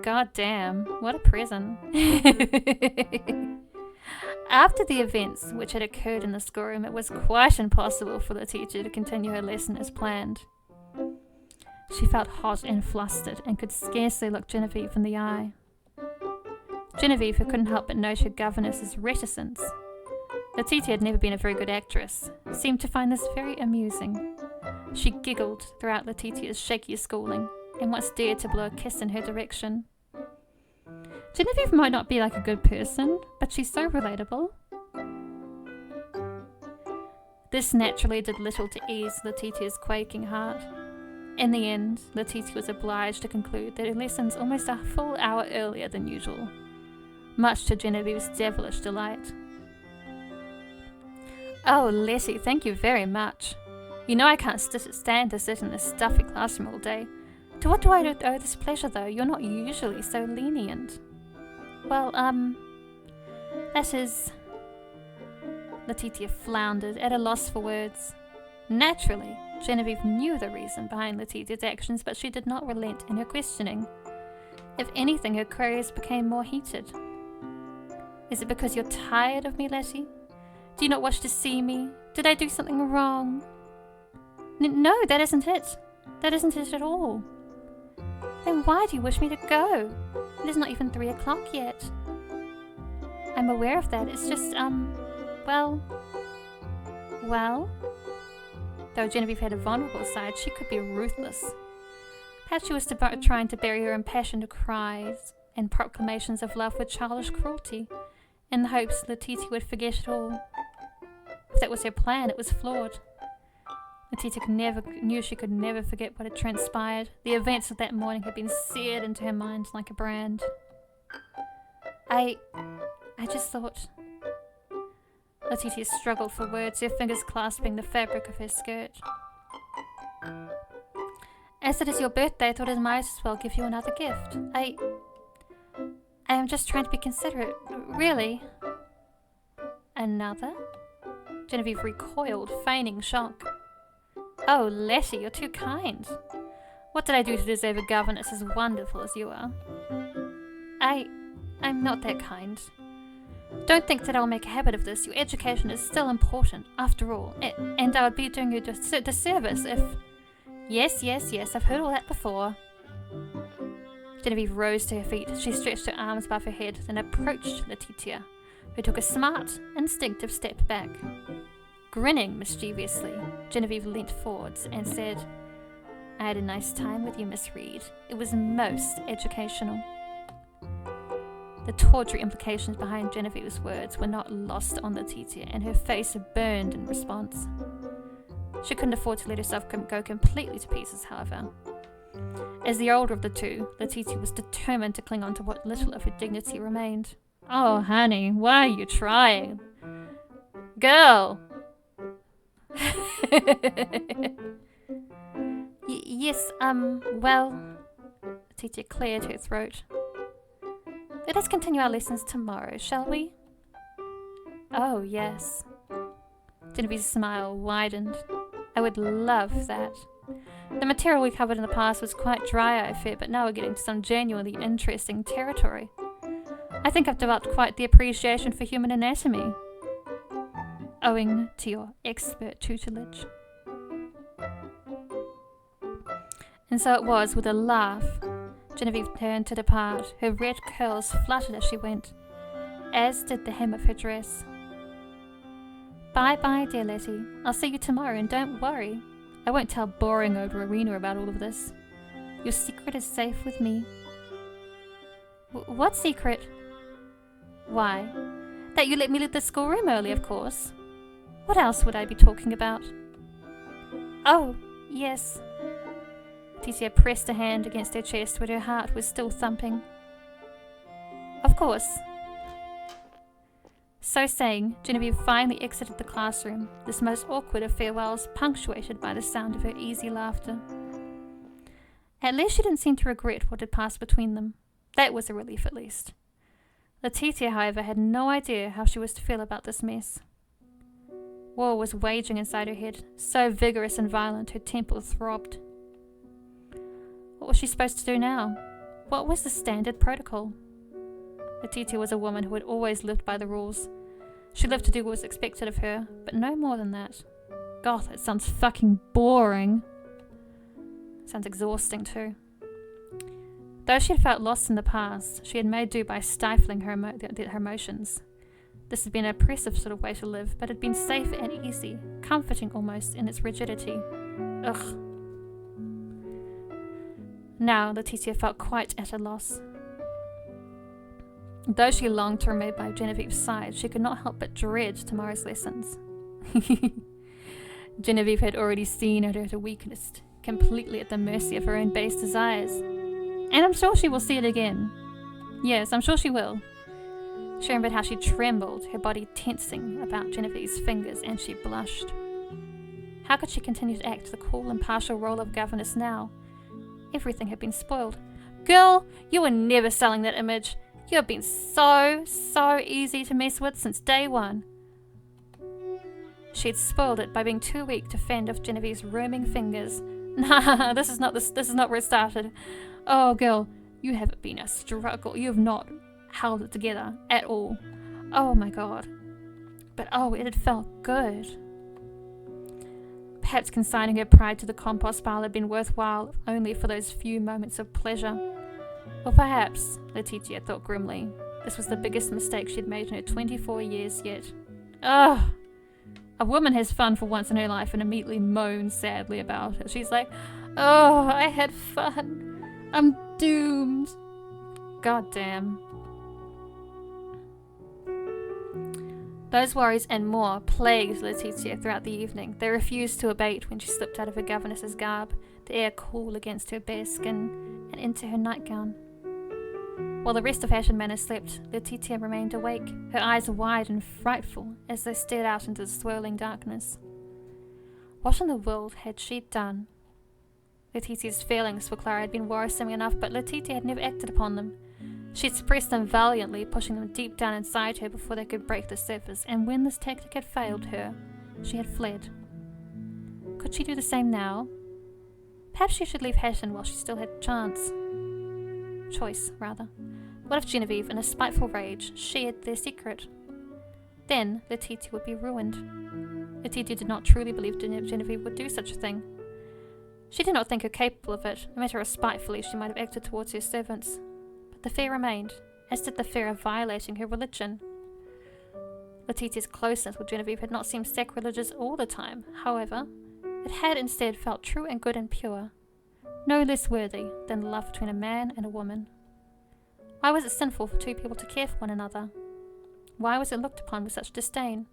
God damn, what a present. After the events which had occurred in the schoolroom, it was quite impossible for the teacher to continue her lesson as planned. She felt hot and flustered and could scarcely look Genevieve in the eye. Genevieve, who couldn't help but note her governess's reticence. Letitia had never been a very good actress, seemed to find this very amusing. She giggled throughout Letitia's shaky schooling, and once dared to blow a kiss in her direction. Genevieve might not be like a good person, but she's so relatable. This naturally did little to ease Letitia's quaking heart. In the end, Letitia was obliged to conclude that her lessons almost a full hour earlier than usual, much to Genevieve's devilish delight. Oh, Letty, thank you very much. You know I can't stand to sit in this stuffy classroom all day. To what do I owe this pleasure, though? You're not usually so lenient. Well, that is... Letitia floundered, at a loss for words. Naturally, Genevieve knew the reason behind Letitia's actions, but she did not relent in her questioning. If anything, her queries became more heated. Is it because you're tired of me, Letty? Do you not wish to see me? Did I do something wrong? No, that isn't it. That isn't it at all. Then why do you wish me to go? It is not even 3 o'clock yet. I'm aware of that. It's just, well... Though Genevieve had a vulnerable side, she could be ruthless. Perhaps she was trying to bury her impassioned cries and proclamations of love with childish cruelty, in the hopes Letitia would forget it all. If that was her plan, it was flawed. Letitia knew she could never forget what had transpired. The events of that morning had been seared into her mind like a brand. I just thought... Letitia struggled for words, her fingers clasping the fabric of her skirt. As it is your birthday, I thought I might as well give you another gift. I am just trying to be considerate, really. Another? Genevieve recoiled, feigning shock. Oh, Letty, you're too kind. What did I do to deserve a governess as wonderful as you are? I'm not that kind. Don't think that I'll make a habit of this. Your education is still important, after all. And I would be doing you a disservice if... Yes, I've heard all that before. Genevieve rose to her feet. She stretched her arms above her head, then approached Letitia, who took a smart, instinctive step back. Grinning mischievously, Genevieve leant forwards and said, I had a nice time with you, Miss Reed. It was most educational. The tawdry implications behind Genevieve's words were not lost on Letitia, and her face burned in response. She couldn't afford to let herself go completely to pieces, however. As the older of the two, Letitia was determined to cling on to what little of her dignity remained. Oh, honey, why are you trying? Girl! Yes, well... Letitia cleared her throat. Let us continue our lessons tomorrow, shall we? Oh, yes. Genevieve's smile widened. I would love that. The material we covered in the past was quite dry, I fear, but now we're getting to some genuinely interesting territory. I think I've developed quite the appreciation for human anatomy, owing to your expert tutelage. And so it was, with a laugh, Genevieve turned to depart. Her red curls fluttered as she went, as did the hem of her dress. Bye-bye, dear Letty. I'll see you tomorrow, and don't worry. I won't tell boring old Rowena about all of this. Your secret is safe with me. What secret? Why, that you let me leave the schoolroom early, of course. What else would I be talking about? Oh, yes. Letitia pressed a hand against her chest where her heart was still thumping. Of course. So saying, Genevieve finally exited the classroom, this most awkward of farewells punctuated by the sound of her easy laughter. At least she didn't seem to regret what had passed between them. That was a relief, at least. Letitia, however, had no idea how she was to feel about this mess. War was waging inside her head, so vigorous and violent her temples throbbed. What was she supposed to do now? What was the standard protocol? Letitia was a woman who had always lived by the rules. She lived to do what was expected of her, but no more than that. God, that sounds fucking boring. Sounds exhausting too. Though she had felt lost in the past, she had made do by stifling her emotions. This had been an oppressive sort of way to live, but had been safe and easy, comforting almost in its rigidity. Ugh. Now Letitia felt quite at a loss. Though she longed to remain by Genevieve's side, she could not help but dread tomorrow's lessons. Genevieve had already seen her at her weakest, completely at the mercy of her own base desires. And I'm sure she will see it again. Yes, I'm sure she will. She remembered how she trembled, her body tensing about Genevieve's fingers, and she blushed. How could she continue to act the cool, impartial role of governess now? Everything had been spoiled. Girl, you were never selling that image. You have been so easy to mess with since day one. She had spoiled it by being too weak to fend off Genevieve's roaming fingers. Nah, this is not where it started. Oh, girl, you have been a struggle. You have not held it together at all. Oh my God. But oh, it had felt good. Perhaps consigning her pride to the compost pile had been worthwhile only for those few moments of pleasure. Or perhaps, Letitia thought grimly, this was the biggest mistake she'd made in her 24 years yet. Ugh! A woman has fun for once in her life and immediately moans sadly about it. She's like, oh, I had fun. I'm doomed. God damn. Those worries and more plagued Letitia throughout the evening. They refused to abate when she slipped out of her governess's garb, the air cool against her bare skin and into her nightgown. While the rest of Hash and Manor slept, Letitia remained awake, her eyes wide and frightful as they stared out into the swirling darkness. What in the world had she done? Letitia's feelings for Clara had been worrisome enough, but Letitia had never acted upon them. She had suppressed them valiantly, pushing them deep down inside her before they could break the surface, and when this tactic had failed her, she had fled. Could she do the same now? Perhaps she should leave Hatton while she still had choice. What if Genevieve, in a spiteful rage, shared their secret? Then Letitia would be ruined. Letitia did not truly believe Genevieve would do such a thing. She did not think her capable of it, no matter how spitefully she might have acted towards her servants. But the fear remained, as did the fear of violating her religion. Letitia's closeness with Genevieve had not seemed sacrilegious all the time. However, it had instead felt true and good and pure, no less worthy than love between a man and a woman. Why was it sinful for two people to care for one another? Why was it looked upon with such disdain?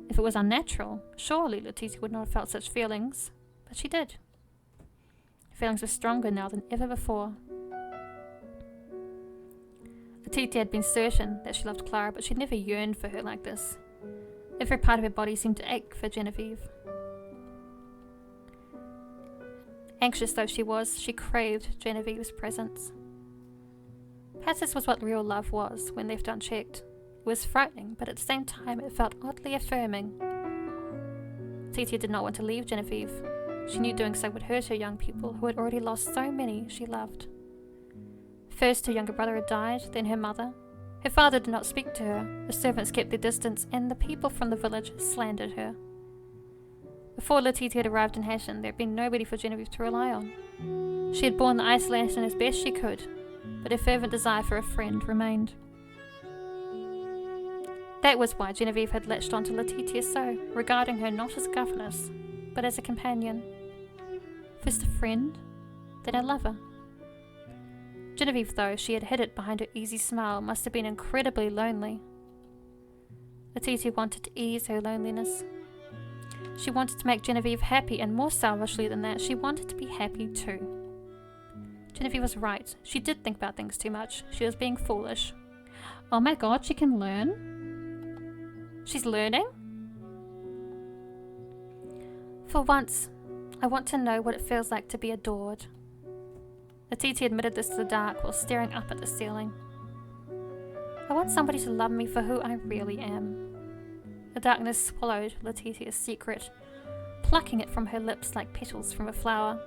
If it was unnatural, surely Letitia would not have felt such feelings, but she did. Her feelings were stronger now than ever before. Letitia had been certain that she loved Clara, but she'd never yearned for her like this. Every part of her body seemed to ache for Genevieve. Anxious though she was, she craved Genevieve's presence. Perhaps this was what real love was, when left unchecked. It was frightening, but at the same time it felt oddly affirming. Letitia did not want to leave Genevieve. She knew doing so would hurt her young people, who had already lost so many she loved. First her younger brother had died, then her mother. Her father did not speak to her, the servants kept their distance, and the people from the village slandered her. Before Letitia had arrived in Hatton, there had been nobody for Genevieve to rely on. She had borne the isolation as best she could, but her fervent desire for a friend remained. That was why Genevieve had latched onto Letitia so, regarding her not as a governess, but as a companion. First a friend, then a lover. Genevieve, though she had hid it behind her easy smile, must have been incredibly lonely. Letitia wanted to ease her loneliness. She wanted to make Genevieve happy, and more selfishly than that, she wanted to be happy too. Genevieve was right. She did think about things too much. She was being foolish. Oh my god, she can learn? She's learning? For once, I want to know what it feels like to be adored. Letitia admitted this to the dark while staring up at the ceiling. I want somebody to love me for who I really am. The darkness swallowed Letitia's secret, plucking it from her lips like petals from a flower.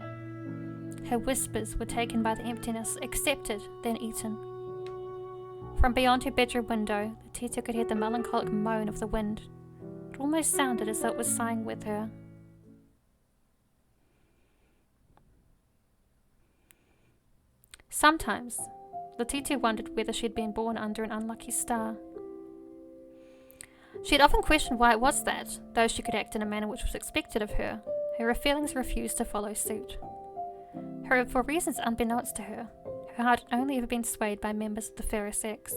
Her whispers were taken by the emptiness, accepted, then eaten. From beyond her bedroom window, Letitia could hear the melancholic moan of the wind. It almost sounded as though it was sighing with her. Sometimes, Letitia wondered whether she had been born under an unlucky star. She had often questioned why it was that, though she could act in a manner which was expected of her, her feelings refused to follow suit. For reasons unbeknownst to her, her heart had only ever been swayed by members of the fairer sex.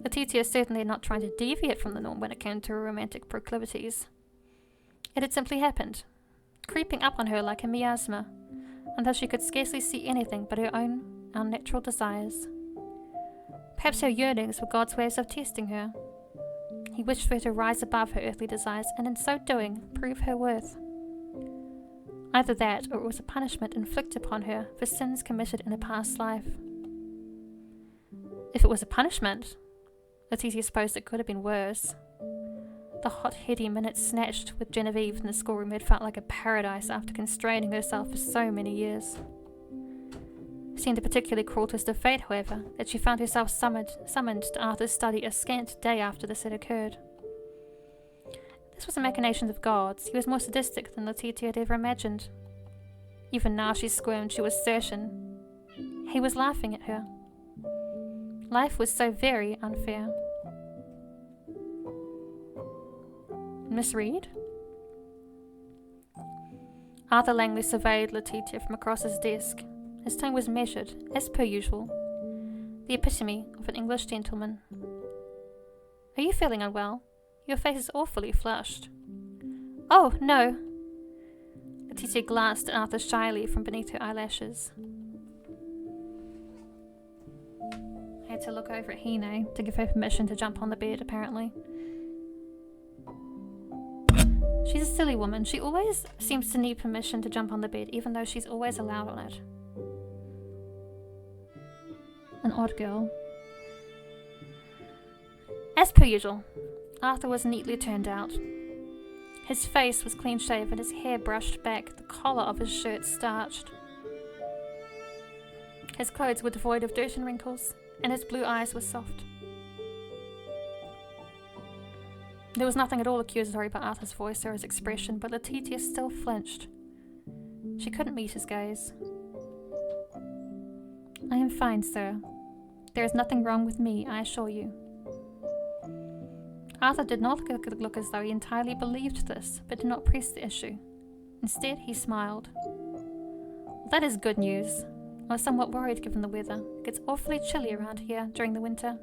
Letitia certainly had not tried to deviate from the norm when it came to her romantic proclivities. It had simply happened, creeping up on her like a miasma, until she could scarcely see anything but her own unnatural desires. Perhaps her yearnings were God's ways of testing her. He wished for her to rise above her earthly desires, and in so doing, prove her worth. Either that, or it was a punishment inflicted upon her for sins committed in a past life. If it was a punishment, Letitia supposed it could have been worse. The hot, heady minutes snatched with Genevieve in the schoolroom had felt like a paradise after constraining herself for so many years. It seemed a particularly cruel twist of fate, however, that she found herself summoned to Arthur's study a scant day after this had occurred. This was a machination of God's. He was more sadistic than Letitia had ever imagined. Even now she squirmed. She was certain he was laughing at her. Life was so very unfair. Miss Reed? Arthur Langley surveyed Letitia from across his desk. His tone was measured, as per usual, the epitome of an English gentleman. Are you feeling unwell? Your face is awfully flushed. Oh, no. Letitia glanced at Arthur shyly from beneath her eyelashes. to look over at Hine to give her permission to jump on the bed, apparently. She's a silly woman. She always seems to need permission to jump on the bed, even though she's always allowed on it. An odd girl. As per usual, Arthur was neatly turned out. His face was clean-shaven, his hair brushed back, the collar of his shirt starched. His clothes were devoid of dirt and wrinkles, and his blue eyes were soft. There was nothing at all accusatory about Arthur's voice or his expression, but Letitia still flinched. She couldn't meet his gaze. "I am fine, sir. There is nothing wrong with me, I assure you." Arthur did not look as though he entirely believed this, but did not press the issue. Instead, he smiled. "Well, that is good news. I was somewhat worried given the weather. It gets awfully chilly around here during the winter.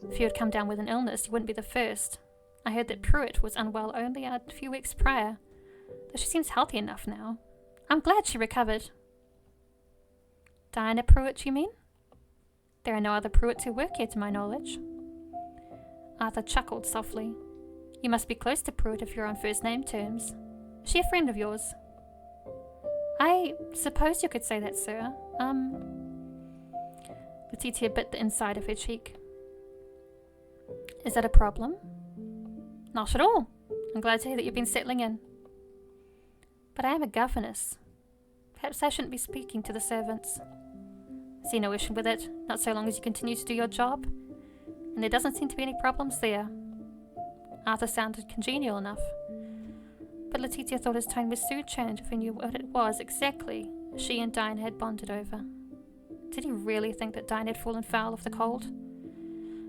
If you had come down with an illness, you wouldn't be the first. I heard that Pruitt was unwell only a few weeks prior, though she seems healthy enough now. I'm glad she recovered." "Diana Pruitt, you mean?" "There are no other Pruitts who work here to my knowledge." Arthur chuckled softly. "You must be close to Pruitt if you're on first-name terms. Is she a friend of yours?" "I suppose you could say that, sir. Letitia bit the inside of her cheek. "Is that a problem?" "Not at all. I'm glad to hear that you've been settling in." "But I am a governess. Perhaps I shouldn't be speaking to the servants." "See no issue with it, not so long as you continue to do your job. And there doesn't seem to be any problems there." Arthur sounded congenial enough, but Letitia thought his tone would soon change if he knew what it was exactly she and Diane had bonded over. Did he really think that Diane had fallen foul of the cold?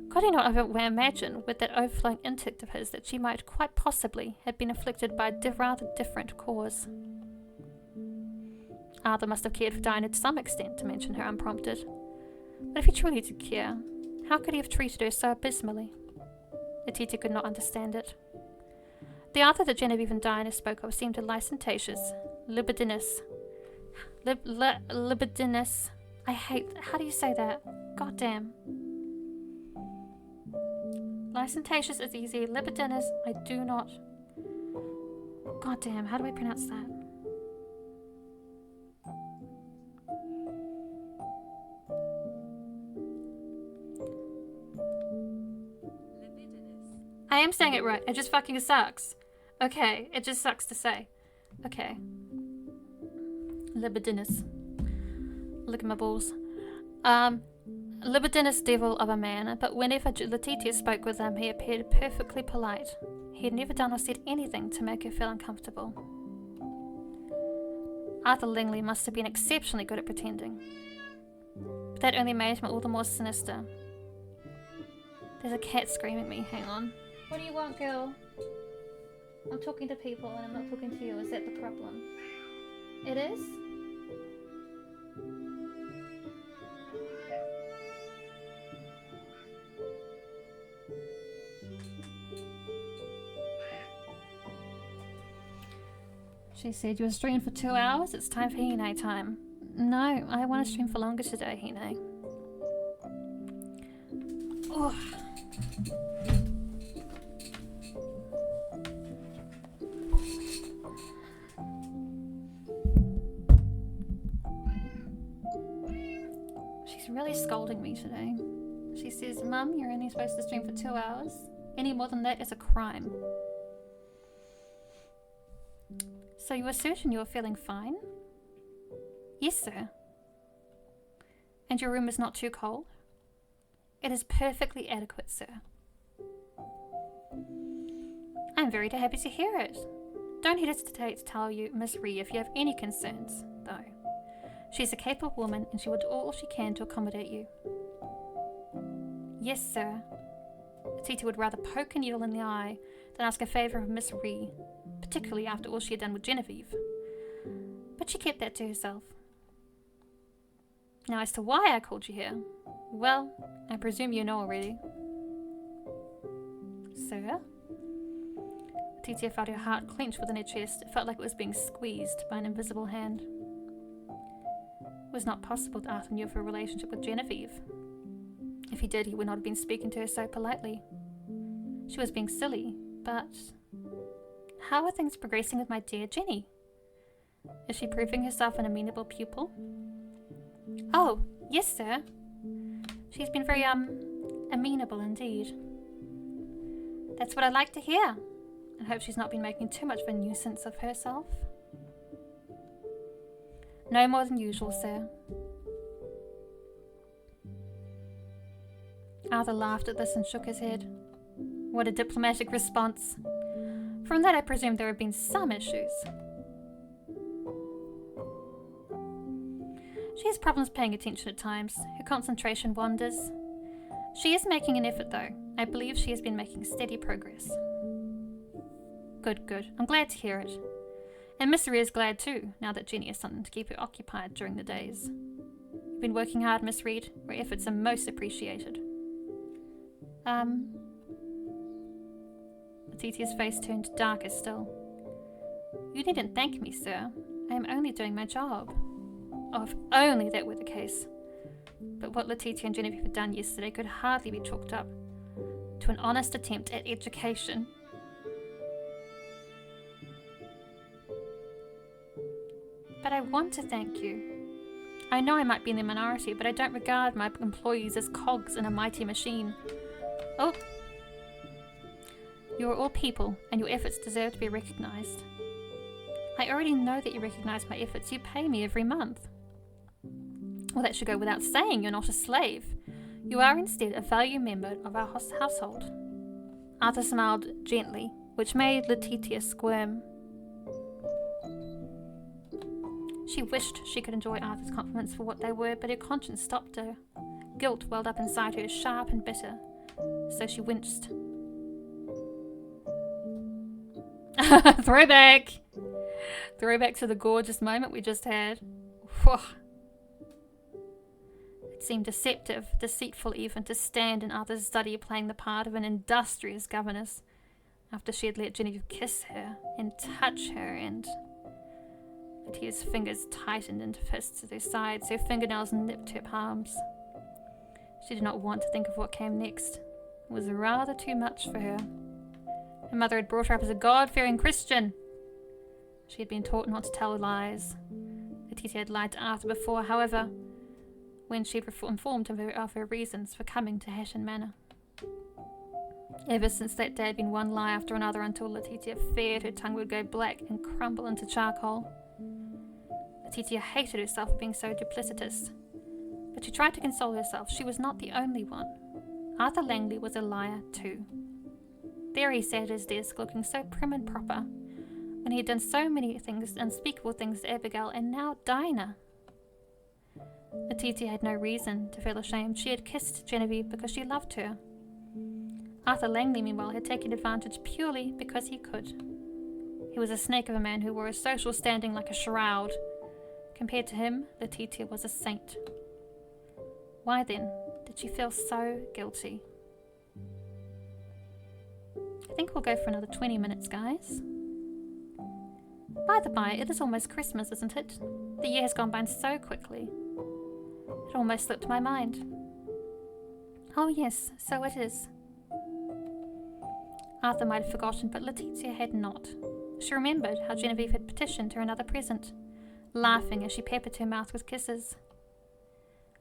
Could he not imagine with that overflowing intellect of his that she might quite possibly have been afflicted by a rather different cause? Arthur must have cared for Diane to some extent to mention her unprompted. But if he truly did care, how could he have treated her so abysmally? Letitia could not understand it. The Arthur that Genevieve and Diana spoke of seemed licentious, libidinous. Libidinous. I hate... How do you say that? God damn. Licentious is easy. Libidinous, I do not... God damn, how do I pronounce that? I am saying it right. It just fucking sucks. Okay, it just sucks to say. Okay. Libidinous. Look at my balls. Libidinous devil of a man, but whenever Letitia spoke with him, he appeared perfectly polite. He had never done or said anything to make her feel uncomfortable. Arthur Langley must have been exceptionally good at pretending. But that only made him all the more sinister. There's a cat screaming at me. Hang on. What do you want, girl? I'm talking to people and I'm not talking to you. Is that the problem? It is? She said you were streaming for 2 hours. It's time for Hine time. No, I want to stream for longer today, Hine. Oh. She's really scolding me today. She says, "Mum, you're only supposed to stream for 2 hours. Any more than that is a crime." "So you were certain you were feeling fine?" "Yes, sir." "And your room is not too cold?" "It is perfectly adequate, sir." "I'm very happy to hear it. Don't hesitate to tell you Miss Ree if you have any concerns, though. She's a capable woman and she will do all she can to accommodate you." "Yes, sir." Letitia would rather poke a needle in the eye than ask a favour of Miss Ree, particularly after all she had done with Genevieve. But she kept that to herself. "Now as to why I called you here, well, I presume you know already." "Sir?" Letitia felt her heart clench within her chest. It felt like it was being squeezed by an invisible hand. It was not possible that Arthur knew of her relationship with Genevieve. If he did, he would not have been speaking to her so politely. She was being silly, but how are things progressing with my dear Jenny? Is she proving herself an amenable pupil? Oh, yes, sir. She's been very, amenable indeed. That's what I like to hear. I hope she's not been making too much of a nuisance of herself. No more than usual, sir. Arthur laughed at this and shook his head. What a diplomatic response. From that I presumed there had been some issues. She has problems paying attention at times. Her concentration wanders. She is making an effort, though. I believe she has been making steady progress. Good, good. I'm glad to hear it. And Miss Reed is glad too, now that Jenny has something to keep her occupied during the days. You've been working hard, Miss Reed. Your efforts are most appreciated. Letitia's face turned darker still. You needn't thank me, sir. I am only doing my job. Oh, if only that were the case. But what Letitia and Genevieve had done yesterday could hardly be chalked up to an honest attempt at education. But I want to thank you. I know I might be in the minority, but I don't regard my employees as cogs in a mighty machine. Oh! You are all people, and your efforts deserve to be recognized. I already know that you recognize my efforts. You pay me every month. Well, that should go without saying. You're not a slave. You are instead a valued member of our household. Arthur smiled gently, which made Letitia squirm. She wished she could enjoy Arthur's compliments for what they were, but her conscience stopped her. Guilt welled up inside her, sharp and bitter, so she winced. Throwback! Throwback to the gorgeous moment we just had. Whew. It seemed deceptive, deceitful even, to stand in Arthur's study playing the part of an industrious governess after she had let Genevieve kiss her and touch her, and Letitia's fingers tightened into fists at her sides. Her fingernails nipped her palms. She did not want to think of what came next. It was rather too much for her. Her mother had brought her up as a God-fearing Christian. She had been taught not to tell lies. Letitia had lied to Arthur before, however, when she had informed him of her reasons for coming to Hatton Manor. Ever since that day had been one lie after another until Letitia feared her tongue would go black and crumble into charcoal. Letitia hated herself for being so duplicitous, but she tried to console herself. She was not the only one. Arthur Langley was a liar too. There he sat at his desk, looking so prim and proper, when he had done so many things, unspeakable things to Abigail, and now Dinah. Letitia had no reason to feel ashamed. She had kissed Genevieve because she loved her. Arthur Langley, meanwhile, had taken advantage purely because he could. He was a snake of a man who wore a social standing like a shroud. Compared to him, Letitia was a saint. Why then did she feel so guilty? I think we'll go for another 20 minutes, guys. By the by, it is almost Christmas, isn't it? The year has gone by so quickly. It almost slipped my mind. Oh yes, so it is. Arthur might have forgotten, but Letitia had not. She remembered how Genevieve had petitioned her another present, laughing as she peppered her mouth with kisses.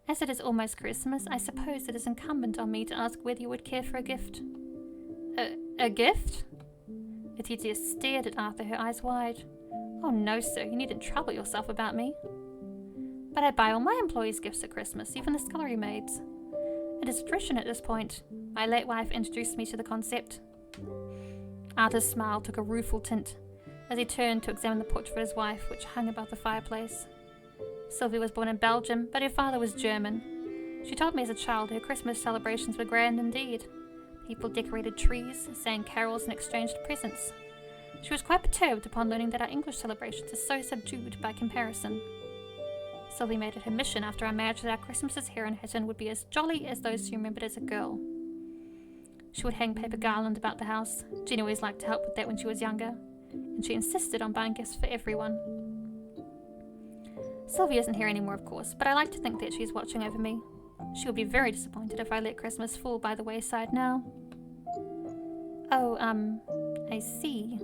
As it is almost Christmas, I suppose it is incumbent on me to ask whether you would care for a gift. A gift? Letitia stared at Arthur, her eyes wide. Oh no, sir, you needn't trouble yourself about me. But I buy all my employees gifts at Christmas, even the scullery maids. It is tradition at this point. My late wife introduced me to the concept. Arthur's smile took a rueful tint as he turned to examine the portrait of his wife, which hung above the fireplace. Sylvia was born in Belgium, but her father was German. She told me as a child her Christmas celebrations were grand indeed. People decorated trees, sang carols, and exchanged presents. She was quite perturbed upon learning that our English celebrations are so subdued by comparison. Sylvie made it her mission after our marriage that our Christmases here in Hatton would be as jolly as those she remembered as a girl. She would hang paper garland about the house. Jenny always liked to help with that when she was younger, and she insisted on buying gifts for everyone. Sylvie isn't here anymore, of course, but I like to think that she's watching over me. She will be very disappointed if I let Christmas fall by the wayside now. Oh, I see.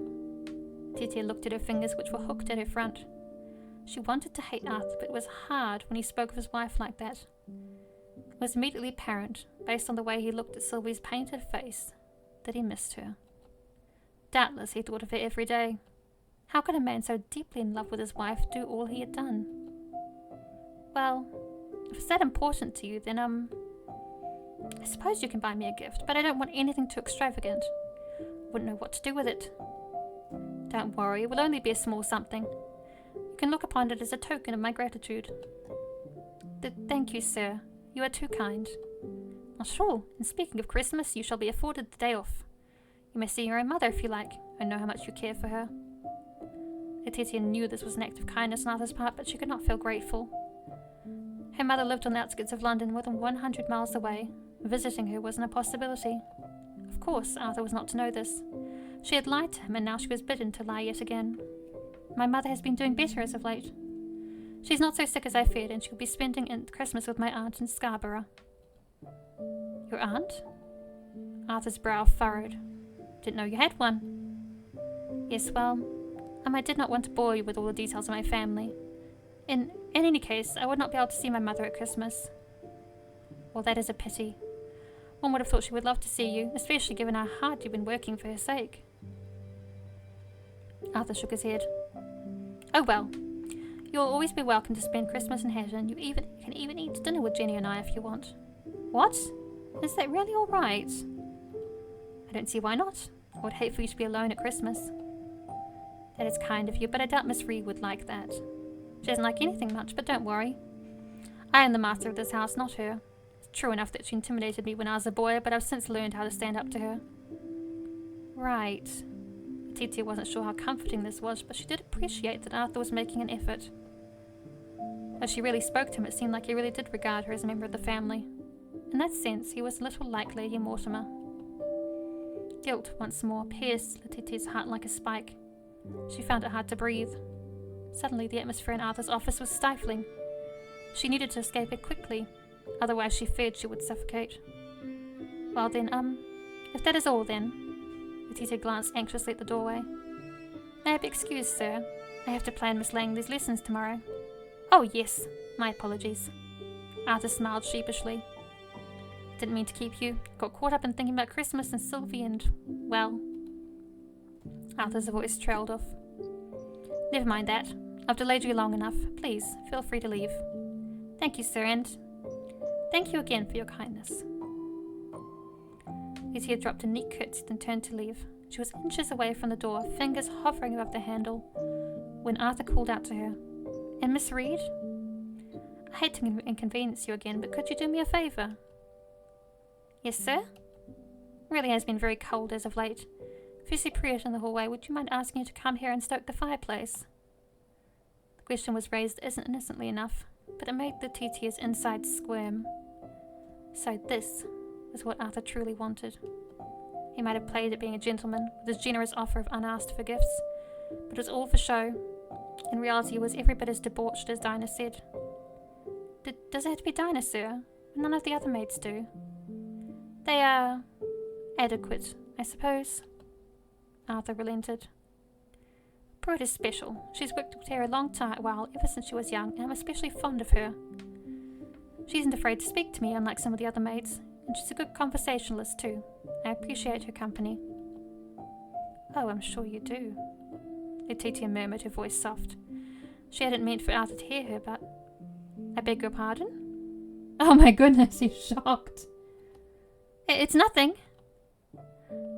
Letitia looked at her fingers, which were hooked at her front. She wanted to hate Arthur, but it was hard when he spoke of his wife like that. It was immediately apparent, based on the way he looked at Sylvie's painted face, that he missed her. Doubtless he thought of her every day. How could a man so deeply in love with his wife do all he had done? Well, if it's that important to you, then, I suppose you can buy me a gift, but I don't want anything too extravagant. Wouldn't know what to do with it. Don't worry, it will only be a small something. You can look upon it as a token of my gratitude. Thank you, sir. You are too kind. Not at all. And speaking of Christmas, you shall be afforded the day off. You may see your own mother if you like. I know how much you care for her. Letitia knew this was an act of kindness on Arthur's part, but she could not feel grateful. Her mother lived on the outskirts of London, more than 100 miles away. Visiting her wasn't a possibility. Of course, Arthur was not to know this. She had lied to him, and now she was bidden to lie yet again. My mother has been doing better as of late. She's not so sick as I feared, and she'll be spending Christmas with my aunt in Scarborough. Your aunt? Arthur's brow furrowed. Didn't know you had one. Yes, well, I did not want to bore you with all the details of my family. In any case, I would not be able to see my mother at Christmas. Well, that is a pity. One would have thought she would love to see you, especially given how hard you've been working for her sake. Arthur shook his head. Oh well, you'll always be welcome to spend Christmas in Hatton. You can even eat dinner with Jenny and I if you want. What? Is that really all right? I don't see why not. I would hate for you to be alone at Christmas. That is kind of you, but I doubt Miss Reed would like that. She doesn't like anything much, but don't worry. I am the master of this house, not her. It's true enough that she intimidated me when I was a boy, but I've since learned how to stand up to her. Right. Letitia wasn't sure how comforting this was, but she did appreciate that Arthur was making an effort. As she really spoke to him, it seemed like he really did regard her as a member of the family. In that sense, he was a little like Lady Mortimer. Guilt, once more, pierced Letitia's heart like a spike. She found it hard to breathe. Suddenly, the atmosphere in Arthur's office was stifling. She needed to escape it quickly, otherwise she feared she would suffocate. Well then, if that is all then... Letitia glanced anxiously at the doorway. May I be excused, sir? I have to plan Miss Langley's lessons tomorrow. Oh, yes. My apologies. Arthur smiled sheepishly. Didn't mean to keep you. Got caught up in thinking about Christmas and Sylvie and... well... Arthur's voice trailed off. Never mind that. I've delayed you long enough. Please, feel free to leave. Thank you, sir, and... thank you again for your kindness. Letitia dropped a neat curtsy and turned to leave. She was inches away from the door, fingers hovering above the handle, when Arthur called out to her. And Miss Reed? I hate to inconvenience you again, but could you do me a favour? Yes, sir? Really has been very cold as of late. If you see Priet in the hallway, would you mind asking her to come here and stoke the fireplace? The question was raised innocently enough, but it made Letitia's insides squirm. So this was what Arthur truly wanted. He might have played at being a gentleman, with his generous offer of unasked for gifts, but it was all for show. In reality, he was every bit as debauched as Dinah said. Does it have to be Dinah, sir? None of the other maids do. They are... adequate, I suppose. Arthur relented. Pruitt is special. She's worked with her a long while, ever since she was young, and I'm especially fond of her. She isn't afraid to speak to me, unlike some of the other maids, and she's a good conversationalist too. I appreciate her company. Oh, I'm sure you do. Letitia murmured, her voice soft. She hadn't meant for Arthur to hear her, but... I beg your pardon? Oh my goodness, he's shocked. It's nothing.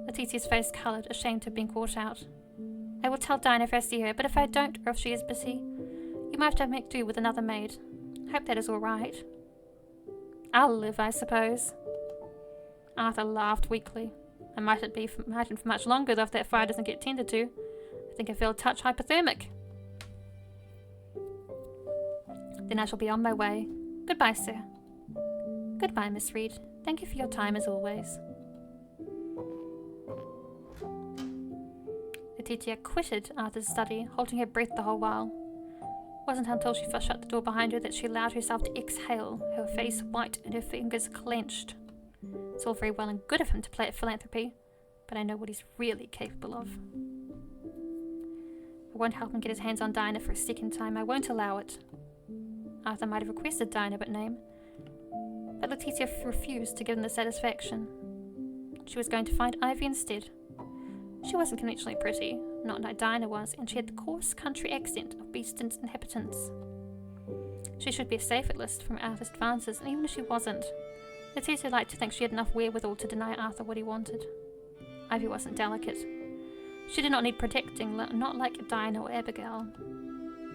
Letitia's face coloured, ashamed to have been caught out. I will tell Dinah if I see her, but if I don't, or if she is busy, you might have to make do with another maid. Hope that is all right. I'll live, I suppose. Arthur laughed weakly. I mightn't for much longer, though, if that fire doesn't get tended to. I think I feel a touch hypothermic. Then I shall be on my way. Goodbye, sir. Goodbye, Miss Reed. Thank you for your time, as always. Letitia quitted Arthur's study, holding her breath the whole while. wasn't until she first shut the door behind her that she allowed herself to exhale, her face white and her fingers clenched. It's all very well and good of him to play at philanthropy, but I know what he's really capable of. I won't help him get his hands on Dinah for a second time. I won't allow it. Arthur might have requested Dinah but name, but Letitia refused to give him the satisfaction. She was going to find Ivy instead. She wasn't conventionally pretty, not like Dinah was, and she had the coarse country accent of Beeston's inhabitants. She should be a safer list from Arthur's advances, and even if she wasn't, Letitia liked to think she had enough wherewithal to deny Arthur what he wanted. Ivy wasn't delicate. She did not need protecting, not like Dinah or Abigail.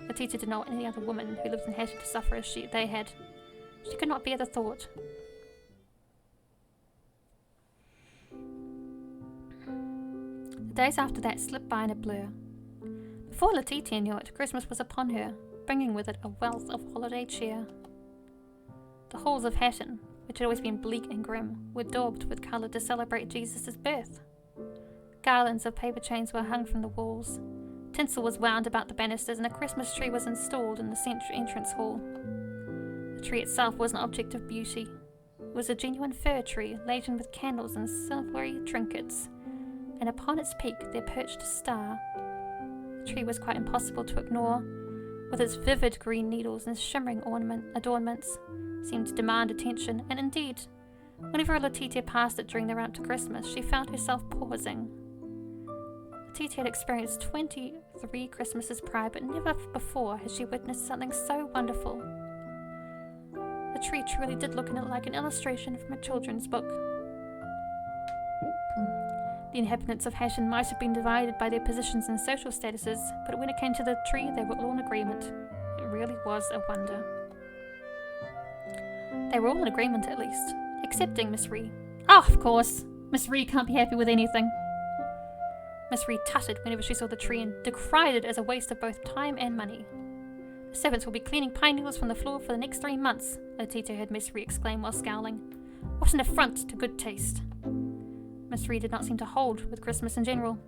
Letitia did not want any other woman who lived in Hatton to suffer as they had. She could not bear the thought. The days after that slipped by in a blur. Before Letitia knew it, Christmas was upon her, bringing with it a wealth of holiday cheer. The halls of Hatton, which had always been bleak and grim, were daubed with colour to celebrate Jesus' birth. Garlands of paper chains were hung from the walls. Tinsel was wound about the banisters, and a Christmas tree was installed in the central entrance hall. The tree itself was an object of beauty. It was a genuine fir tree, laden with candles and silvery trinkets, and upon its peak there perched a star. The tree was quite impossible to ignore, with its vivid green needles and shimmering adornments, seemed to demand attention, and indeed, whenever Letitia passed it during the run up to Christmas, she found herself pausing. Letitia had experienced 23 Christmases prior, but never before had she witnessed something so wonderful. The tree truly did look like an illustration from a children's book. The inhabitants of Hatton might have been divided by their positions and social statuses, but when it came to the tree, they were all in agreement. It really was a wonder. They were all in agreement, at least, excepting Miss Ree. Oh, of course! Miss Ree can't be happy with anything. Miss Ree tutted whenever she saw the tree and decried it as a waste of both time and money. The servants will be cleaning pine needles from the floor for the next 3 months, Letitia heard Miss Ree exclaim while scowling. What an affront to good taste! Miss Ree did not seem to hold with Christmas in general.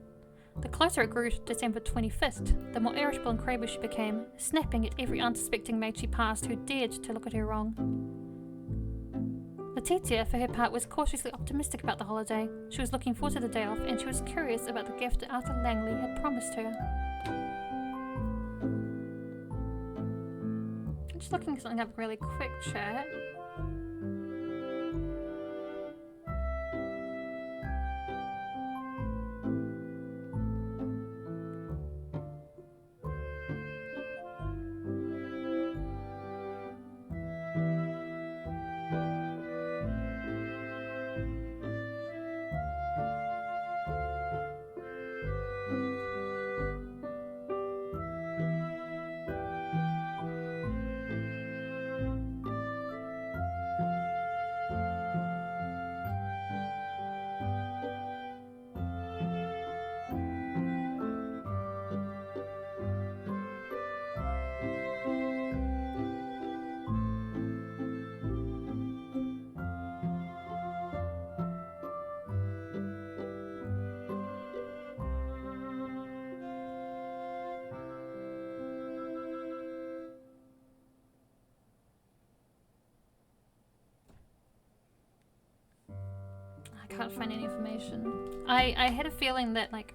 The closer it grew to December 25th, the more irritable and crabby she became, snapping at every unsuspecting maid she passed who dared to look at her wrong. Letitia, for her part, was cautiously optimistic about the holiday. She was looking forward to the day off, and she was curious about the gift Arthur Langley had promised her. I'm just looking something up really quick, chat. I can't find any information. I had a feeling that, like,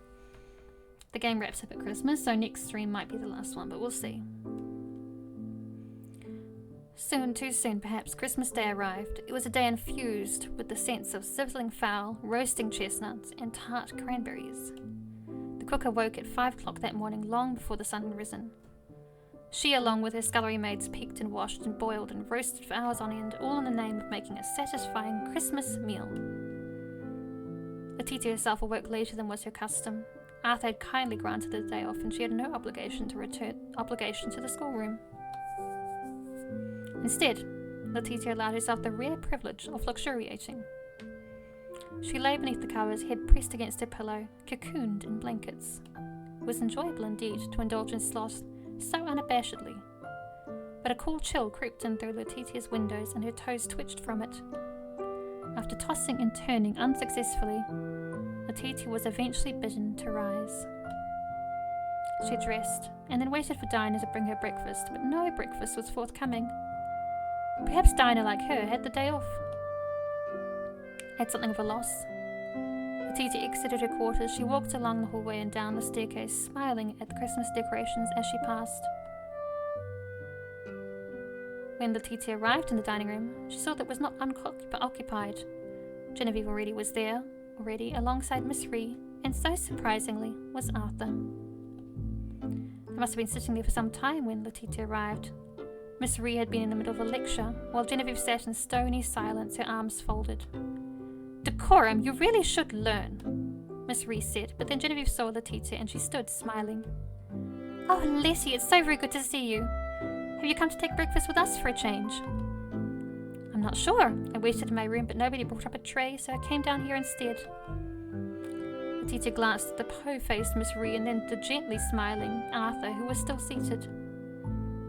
the game wraps up at Christmas, so next stream might be the last one, but we'll see. Soon, too soon perhaps, Christmas Day arrived. It was a day infused with the sense of sizzling fowl, roasting chestnuts, and tart cranberries. The cook awoke at 5 o'clock that morning, long before the sun had risen. She, along with her scullery maids, picked and washed and boiled and roasted for hours on end, all in the name of making a satisfying Christmas meal. Letitia herself awoke later than was her custom. Arthur had kindly granted the day off, and she had no obligation to the schoolroom. Instead, Letitia allowed herself the rare privilege of luxuriating. She lay beneath the covers, head pressed against her pillow, cocooned in blankets. It was enjoyable indeed to indulge in sloth so unabashedly, but a cool chill crept in through Letitia's windows, and her toes twitched from it. After tossing and turning unsuccessfully, Letitia was eventually bidden to rise. She dressed, and then waited for Dinah to bring her breakfast, but no breakfast was forthcoming. Perhaps Dinah, like her, had the day off. Had something of a loss. Letitia exited her quarters. She walked along the hallway and down the staircase, smiling at the Christmas decorations as she passed. When Letitia arrived in the dining room, she saw that it was not occupied. Genevieve already was there, alongside Miss Ree, and so surprisingly was Arthur. They must have been sitting there for some time when Letitia arrived. Miss Ree had been in the middle of a lecture, while Genevieve sat in stony silence, her arms folded. "Decorum, you really should learn," Miss Ree said, but then Genevieve saw Letitia and she stood smiling. "Oh, Letty, it's so very good to see you. Have you come to take breakfast with us for a change?" "I'm not sure. I waited in my room, but nobody brought up a tray, so I came down here instead." Letitia glanced at the po-faced Miss Ree and then the gently smiling Arthur, who was still seated.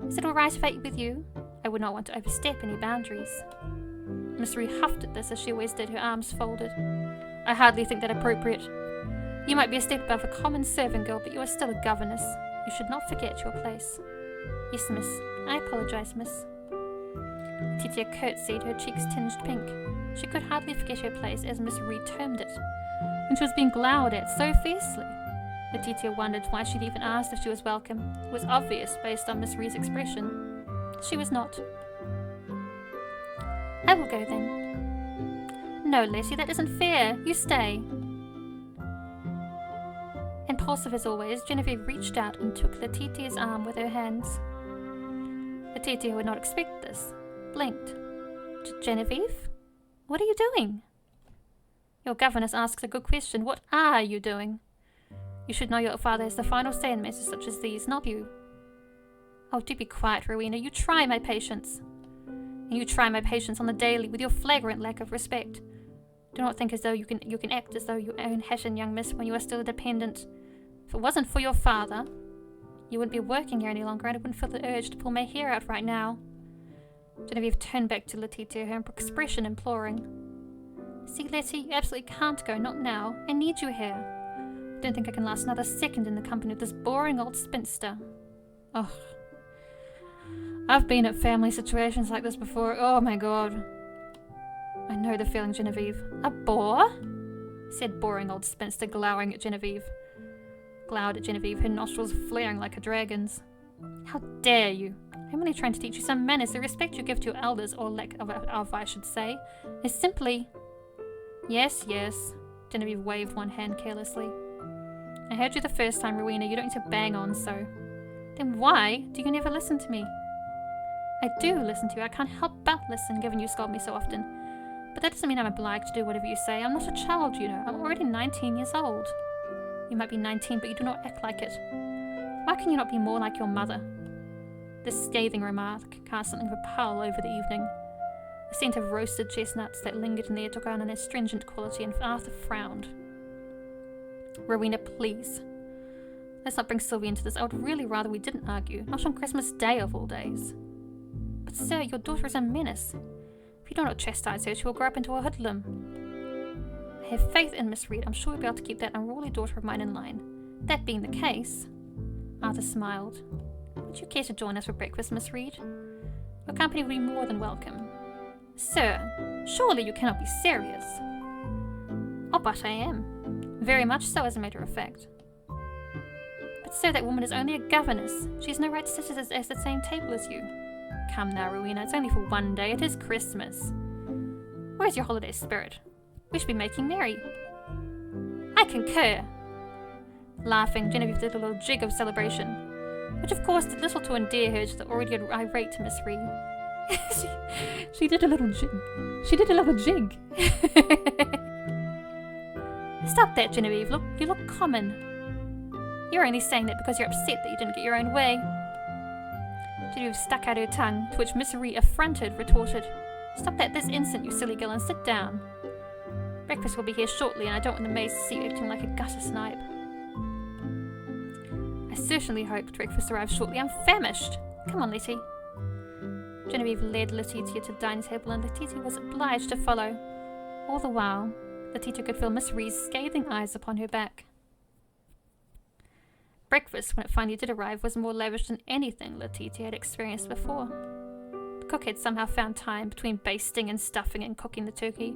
"Is it all right if I eat with you? I would not want to overstep any boundaries." Miss Ree huffed at this as she always did, her arms folded. "I hardly think that appropriate. You might be a step above a common servant girl, but you are still a governess. You should not forget your place." "Yes, miss. I apologize, miss." Letitia curtsied, her cheeks tinged pink. She could hardly forget her place, as Miss Ree termed it, when she was being glowered at so fiercely. Letitia wondered why she'd even asked if she was welcome. It was obvious, based on Miss Ree's expression. She was not. "I will go then." "No, Letty, that isn't fair. You stay." Impulsive as always, Genevieve reached out and took Letitia's arm with her hands. Letitia, who had not expected this, blinked. "Genevieve? What are you doing?" "Your governess asks a good question. What are you doing? You should know your father has the final say in matters such as these, not you." "Oh, do be quiet, Rowena. You try my patience. And you try my patience on the daily with your flagrant lack of respect. Do not think as though you can act as though you own Hatton, young miss, when you are still a dependent. If it wasn't for your father, you wouldn't be working here any longer, and I wouldn't feel the urge to pull my hair out right now." Genevieve turned back to Letitia, her expression imploring. "See, Letty, you absolutely can't go, not now. I need you here. I don't think I can last another second in the company of this boring old spinster." "Ugh. I've been at family situations like this before. Oh my god." "I know the feeling, Genevieve." "A bore?" said boring old spinster, glowering at Genevieve. Glowered at Genevieve, her nostrils flaring like a dragon's. "How dare you? I'm only trying to teach you some manners. The respect you give to your elders, or lack of, I should say, is simply—" Yes, yes, Genevieve waved one hand carelessly. "I heard you the first time, Rowena. You don't need to bang on so." "Then why do you never listen to me?" "I do listen to you. I can't help but listen, given you scold me so often. But that doesn't mean I'm obliged to do whatever you say. I'm not a child, you know. I'm already 19 years old. You might be 19, but you do not act like it. Why can you not be more like your mother?" This scathing remark cast something of a pall over the evening. The scent of roasted chestnuts that lingered in the air took on an astringent quality, and Arthur frowned. "Rowena, please. Let's not bring Sylvia into this. I would really rather we didn't argue. Not on Christmas Day of all days." "But sir, your daughter is a menace. If you do not chastise her, she will grow up into a hoodlum." "I have faith in Miss Reed. I'm sure we'll be able to keep that unruly daughter of mine in line. That being the case—" Arthur smiled. "Would you care to join us for breakfast, Miss Reed? Your company will be more than welcome." "Sir, surely you cannot be serious." "Oh, but I am. Very much so, as a matter of fact." "But sir, that woman is only a governess. She has no right to sit at the same table as you." "Come now, Rowena, it's only for one day. It is Christmas. Where's your holiday spirit? We should be making merry." "I concur." Laughing, Genevieve did a little jig of celebration, which of course did little to endear her to the already irate Miss Ree. she did a little jig. She did a little jig. "Stop that, Genevieve. Look, you look common. You're only saying that because you're upset that you didn't get your own way." Genevieve stuck out her tongue, to which Miss Ree, affronted, retorted, "Stop that this instant, you silly girl, and sit down. Breakfast will be here shortly, and I don't want the maids to see you acting like a gutter snipe." "I certainly hope breakfast arrives shortly. I'm famished. Come on, Letty." Genevieve led Letitia to the dining table, and Letitia was obliged to follow. All the while, Letitia could feel Miss Ree's scathing eyes upon her back. Breakfast, when it finally did arrive, was more lavish than anything Letitia had experienced before. The cook had somehow found time between basting and stuffing and cooking the turkey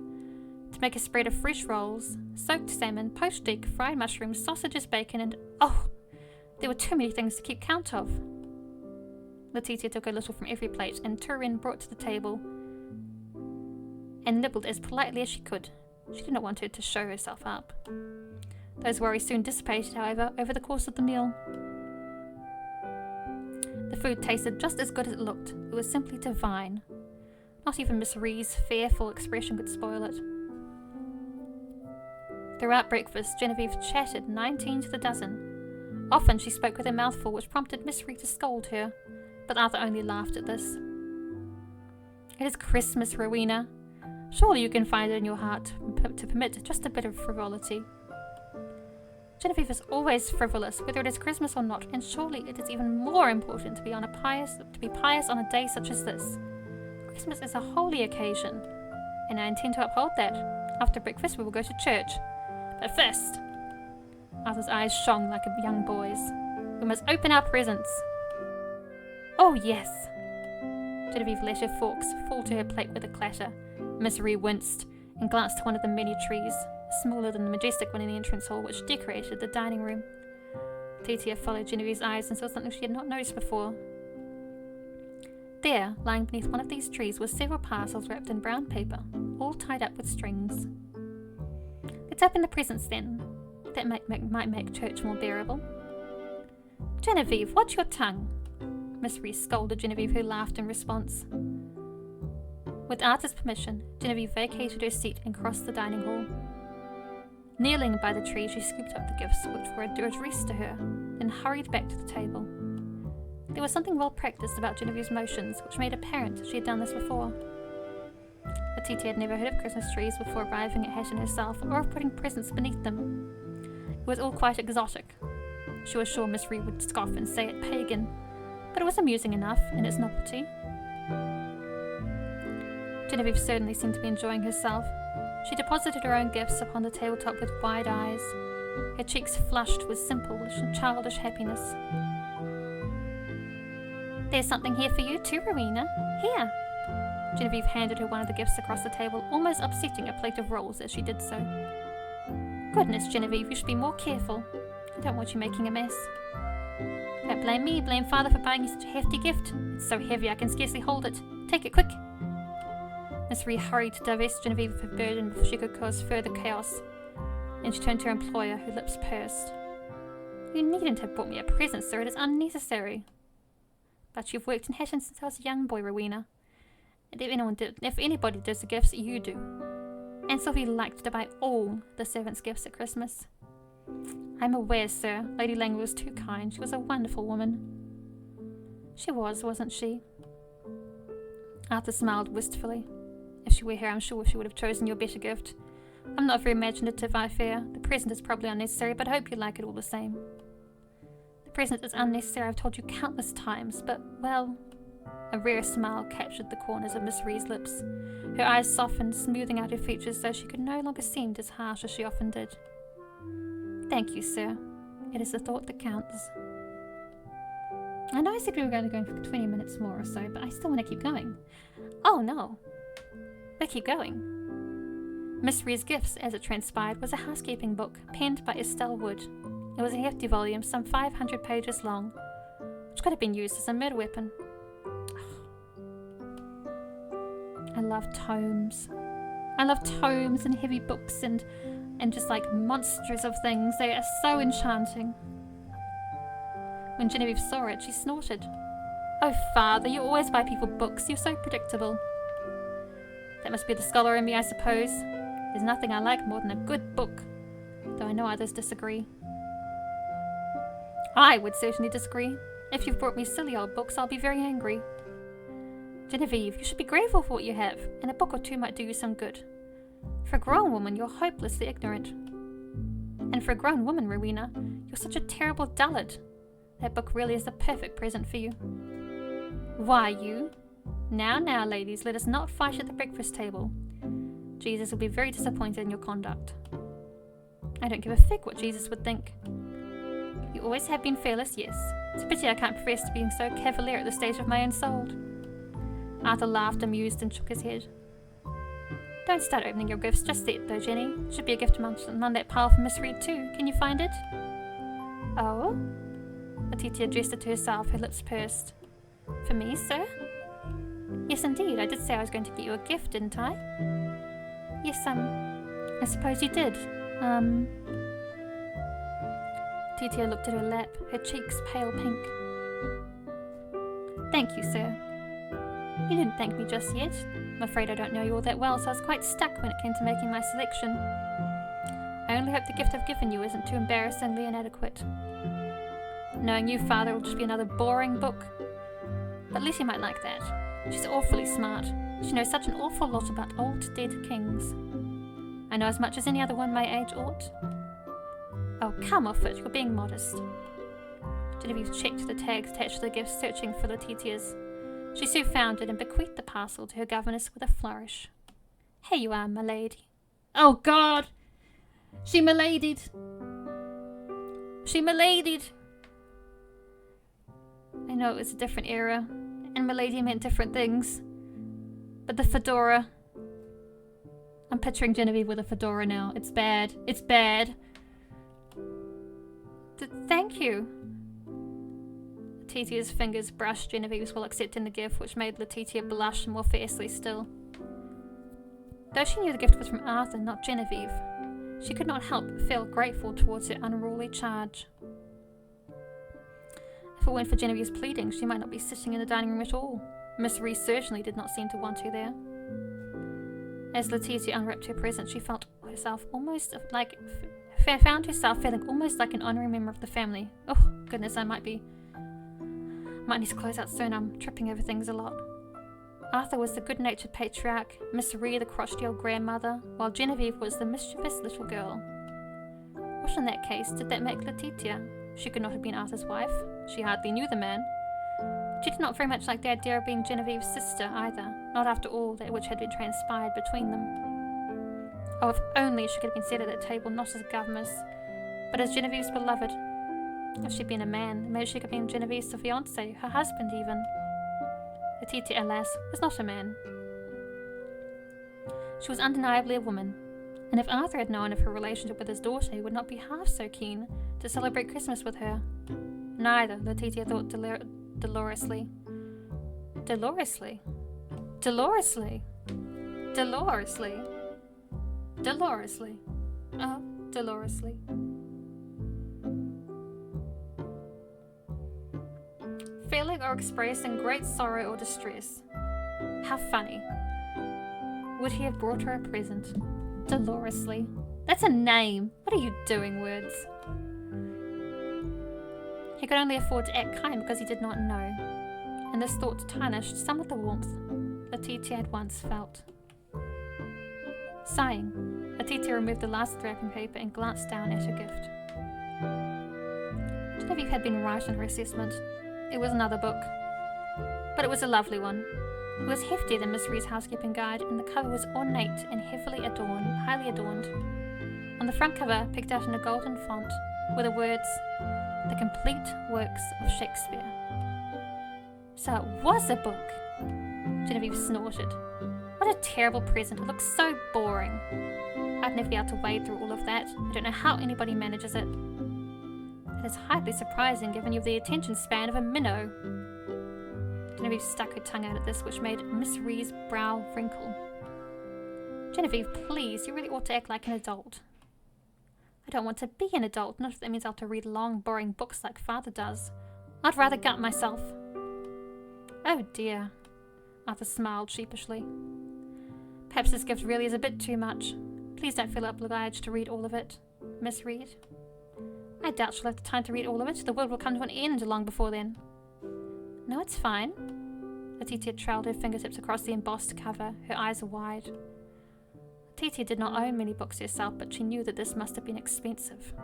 to make a spread of fresh rolls, soaked salmon, poached egg, fried mushrooms, sausages, bacon, and there were too many things to keep count of. Letitia took a little from every plate, and Turin brought to the table and nibbled as politely as she could. She did not want her to show herself up. Those worries soon dissipated, however, over the course of the meal. The food tasted just as good as it looked. It was simply divine. Not even Miss Ree's fearful expression could spoil it. Throughout breakfast, Genevieve chatted 19 to the dozen. Often she spoke with her mouth full, which prompted Miss Ree to scold her, but Arthur only laughed at this. It is Christmas, Rowena. Surely you can find it in your heart to permit just a bit of frivolity. Genevieve is always frivolous, whether it is Christmas or not, and surely it is even more important to be pious on a day such as this. Christmas is a holy occasion, and I intend to uphold that. After breakfast, we will go to church. But first, Arthur's eyes shone like a young boy's. We must open our presents. Oh, yes. Genevieve let her forks fall to her plate with a clatter. Miss Ree winced and glanced at one of the many trees, smaller than the majestic one in the entrance hall, which decorated the dining room. Letitia followed Genevieve's eyes and saw something she had not noticed before. There, lying beneath one of these trees, were several parcels wrapped in brown paper, all tied up with strings. Let's open the presents then. That might make church more bearable. Genevieve, watch your tongue. Miss Ree scolded Genevieve, who laughed in response. With Arthur's permission, Genevieve vacated her seat and crossed the dining hall. Kneeling by the tree, she scooped up the gifts which were addressed to her, then hurried back to the table. There was something well practiced about Genevieve's motions, which made apparent she had done this before. Letitia had never heard of Christmas trees before arriving at Hatton herself, or of putting presents beneath them. It was all quite exotic. She was sure Miss Ree would scoff and say it pagan, but it was amusing enough in its novelty. Genevieve certainly seemed to be enjoying herself. She deposited her own gifts upon the tabletop with wide eyes, her cheeks flushed with simple, childish happiness. There's something here for you too, Rowena. Here. Genevieve handed her one of the gifts across the table, almost upsetting a plate of rolls as she did so. Goodness, Genevieve, you should be more careful. I don't want you making a mess. Don't blame me, blame Father for buying you such a hefty gift. It's so heavy I can scarcely hold it. Take it quick. Miss Ree hurried to divest Genevieve of her burden before she could cause further chaos. Then she turned to her employer, her lips pursed. You needn't have brought me a present, sir. It is unnecessary. But you've worked in Hatton since I was a young boy, Rowena. And if anybody does the gifts, you do. And Sylvie liked to buy all the servants' gifts at Christmas. I'm aware, sir. Lady Langley was too kind. She was a wonderful woman. She was, wasn't she? Arthur smiled wistfully. If she were here, I'm sure she would have chosen your better gift. I'm not very imaginative, I fear. The present is probably unnecessary, but I hope you like it all the same. The present is unnecessary, I've told you countless times, but, well... A rare smile captured the corners of Miss Ree's lips. Her eyes softened, smoothing out her features so she could no longer seem as harsh as she often did. Thank you, sir. It is the thought that counts. I know I said we were going to go for 20 minutes more or so, but I still want to keep going. Oh, no. We'll keep going. Miss Ree's gifts, as it transpired, was a housekeeping book penned by Estelle Wood. It was a hefty volume, some 500 pages long, which could have been used as a murder weapon. I love tomes. I love tomes and heavy books and just like monsters of things. They are so enchanting. When Genevieve saw it, she snorted. Oh, Father, you always buy people books. You're so predictable. That must be the scholar in me, I suppose. There's nothing I like more than a good book, though I know others disagree. I would certainly disagree. If you've brought me silly old books, I'll be very angry. Genevieve, you should be grateful for what you have, and a book or two might do you some good. For a grown woman, you're hopelessly ignorant. And for a grown woman, Rowena, you're such a terrible dullard. That book really is the perfect present for you. Why, you? Now, ladies, let us not fight at the breakfast table. Jesus will be very disappointed in your conduct. I don't give a fig what Jesus would think. You always have been fearless, yes. It's a pity I can't profess to being so cavalier at this stage of my own soul. Arthur laughed, amused, and shook his head. Don't start opening your gifts just yet, though, Jenny. Should be a gift among that pile from Miss Reed, too. Can you find it? Oh? Letitia addressed it to herself, her lips pursed. For me, sir? Yes, indeed. I did say I was going to get you a gift, didn't I? Yes, I suppose you did. Letitia looked at her lap, her cheeks pale pink. Thank you, sir. You didn't thank me just yet. I'm afraid I don't know you all that well, so I was quite stuck when it came to making my selection. I only hope the gift I've given you isn't too embarrassingly inadequate. Knowing you, Father, will just be another boring book. But Letty might like that. She's awfully smart. She knows such an awful lot about old dead kings. I know as much as any other one my age ought. Oh, come off it, you're being modest. Genevieve checked the tags attached to the gift, searching for Letitia's. She soon found it and bequeathed the parcel to her governess with a flourish. Here you are, my lady. Oh, God! She miladied! She miladied! I know it was a different era, and milady meant different things. But the fedora... I'm picturing Genevieve with a fedora now. It's bad. It's bad. Thank you. Letitia's fingers brushed Genevieve's while accepting the gift, which made Letitia blush more fiercely still. Though she knew the gift was from Arthur, not Genevieve, she could not help but feel grateful towards her unruly charge. If it weren't for Genevieve's pleading, she might not be sitting in the dining room at all. Miss Reese certainly did not seem to want her there. As Letitia unwrapped her present, she felt herself almost like... found herself feeling almost like an honorary member of the family. Oh, goodness, I might need to close out soon. I'm tripping over things a lot. Arthur was the good-natured patriarch, Miss Reed the crotchety old grandmother, while Genevieve was the mischievous little girl. What in that case did that make Letitia? She could not have been Arthur's wife. She hardly knew the man. She did not very much like the idea of being Genevieve's sister either, not after all that which had been transpired between them. Oh, if only she could have been seated at that table, not as a governess, but as Genevieve's beloved. If she'd been a man, maybe she could have been Genevieve's fiancé, her husband even. Letitia, alas, was not a man. She was undeniably a woman, and if Arthur had known of her relationship with his daughter, he would not be half so keen to celebrate Christmas with her. Neither, Letitia thought dolorously. Dolorously? Dolorously? Dolorously? Dolorously? Oh, dolorously. Feeling or expressing great sorrow or distress. How funny. Would he have brought her a present? Dolorously. That's a name. What are you doing, words? He could only afford to act kind because he did not know, and this thought tarnished some of the warmth Letitia had once felt. Sighing, Letitia removed the last wrapping paper and glanced down at her gift. Genevieve had been right in her assessment. It was another book, but it was a lovely one. It was heftier than Miss Reed's housekeeping guide, and the cover was ornate and highly adorned. On the front cover, picked out in a golden font, were the words, "The Complete Works of Shakespeare." So it was a book! Genevieve snorted. What a terrible present. It looks so boring. I'd never be able to wade through all of that. I don't know how anybody manages it. It is hardly surprising given you have the attention span of a minnow. Genevieve stuck her tongue out at this, which made Miss Ree's brow wrinkle. Genevieve, please, you really ought to act like an adult. I don't want to be an adult, not if that means I'll have to read long, boring books like Father does. I'd rather gut myself. Oh dear. Arthur smiled sheepishly. Perhaps this gift really is a bit too much. Please don't feel obliged to read all of it, Miss Reed. I doubt she'll have the time to read all of it. The world will come to an end long before then. No, it's fine. Letitia trailed her fingertips across the embossed cover, her eyes wide. Letitia did not own many books herself, but she knew that this must have been expensive.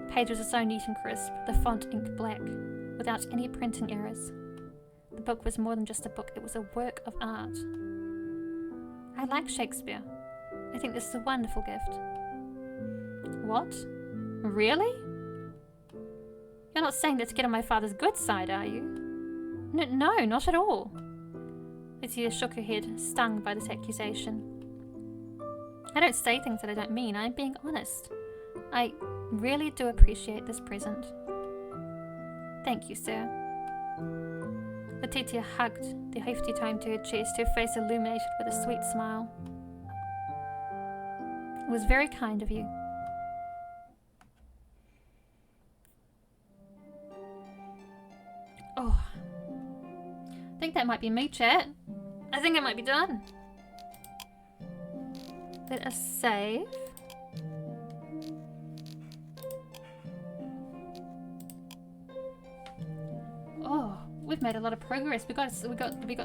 The pages were so neat and crisp, the font ink black, without any printing errors. The book was more than just a book, it was a work of art. I like Shakespeare. I think this is a wonderful gift. What? Really? You're not saying that to get on my father's good side, are you? No, not at all. Letitia shook her head, stung by this accusation. I don't say things that I don't mean. I'm being honest. I really do appreciate this present. Thank you, sir. Letitia hugged the hefty tome to her chest, her face illuminated with a sweet smile. It was very kind of you. Oh, I think that might be me, chat. I think I might be done. Let us save. Oh, we've made a lot of progress. We got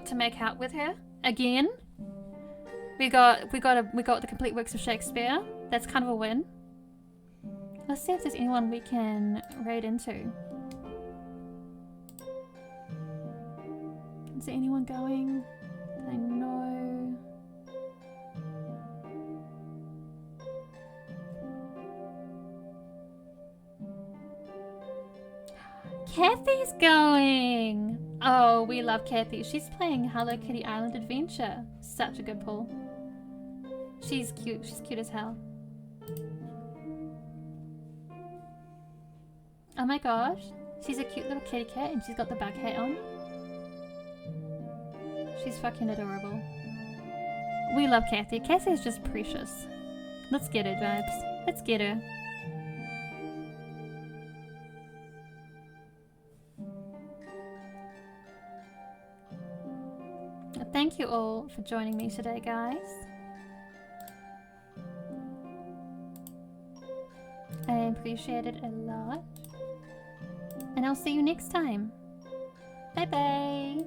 to make out with her again. We got the complete works of Shakespeare. That's kind of a win. Let's see if there's anyone we can raid into. Is there anyone going that I know? Kathy's going! Oh, we love Kathy. She's playing Hello Kitty Island Adventure. Such a good pull. She's cute. She's cute as hell. Oh my gosh. She's a cute little kitty cat and she's got the bug hat on. She's fucking adorable. We love Kathy. Kathy is just precious. Let's get her, vibes. Let's get her. Thank you all for joining me today, guys. I appreciate it a lot. And I'll see you next time. Bye bye.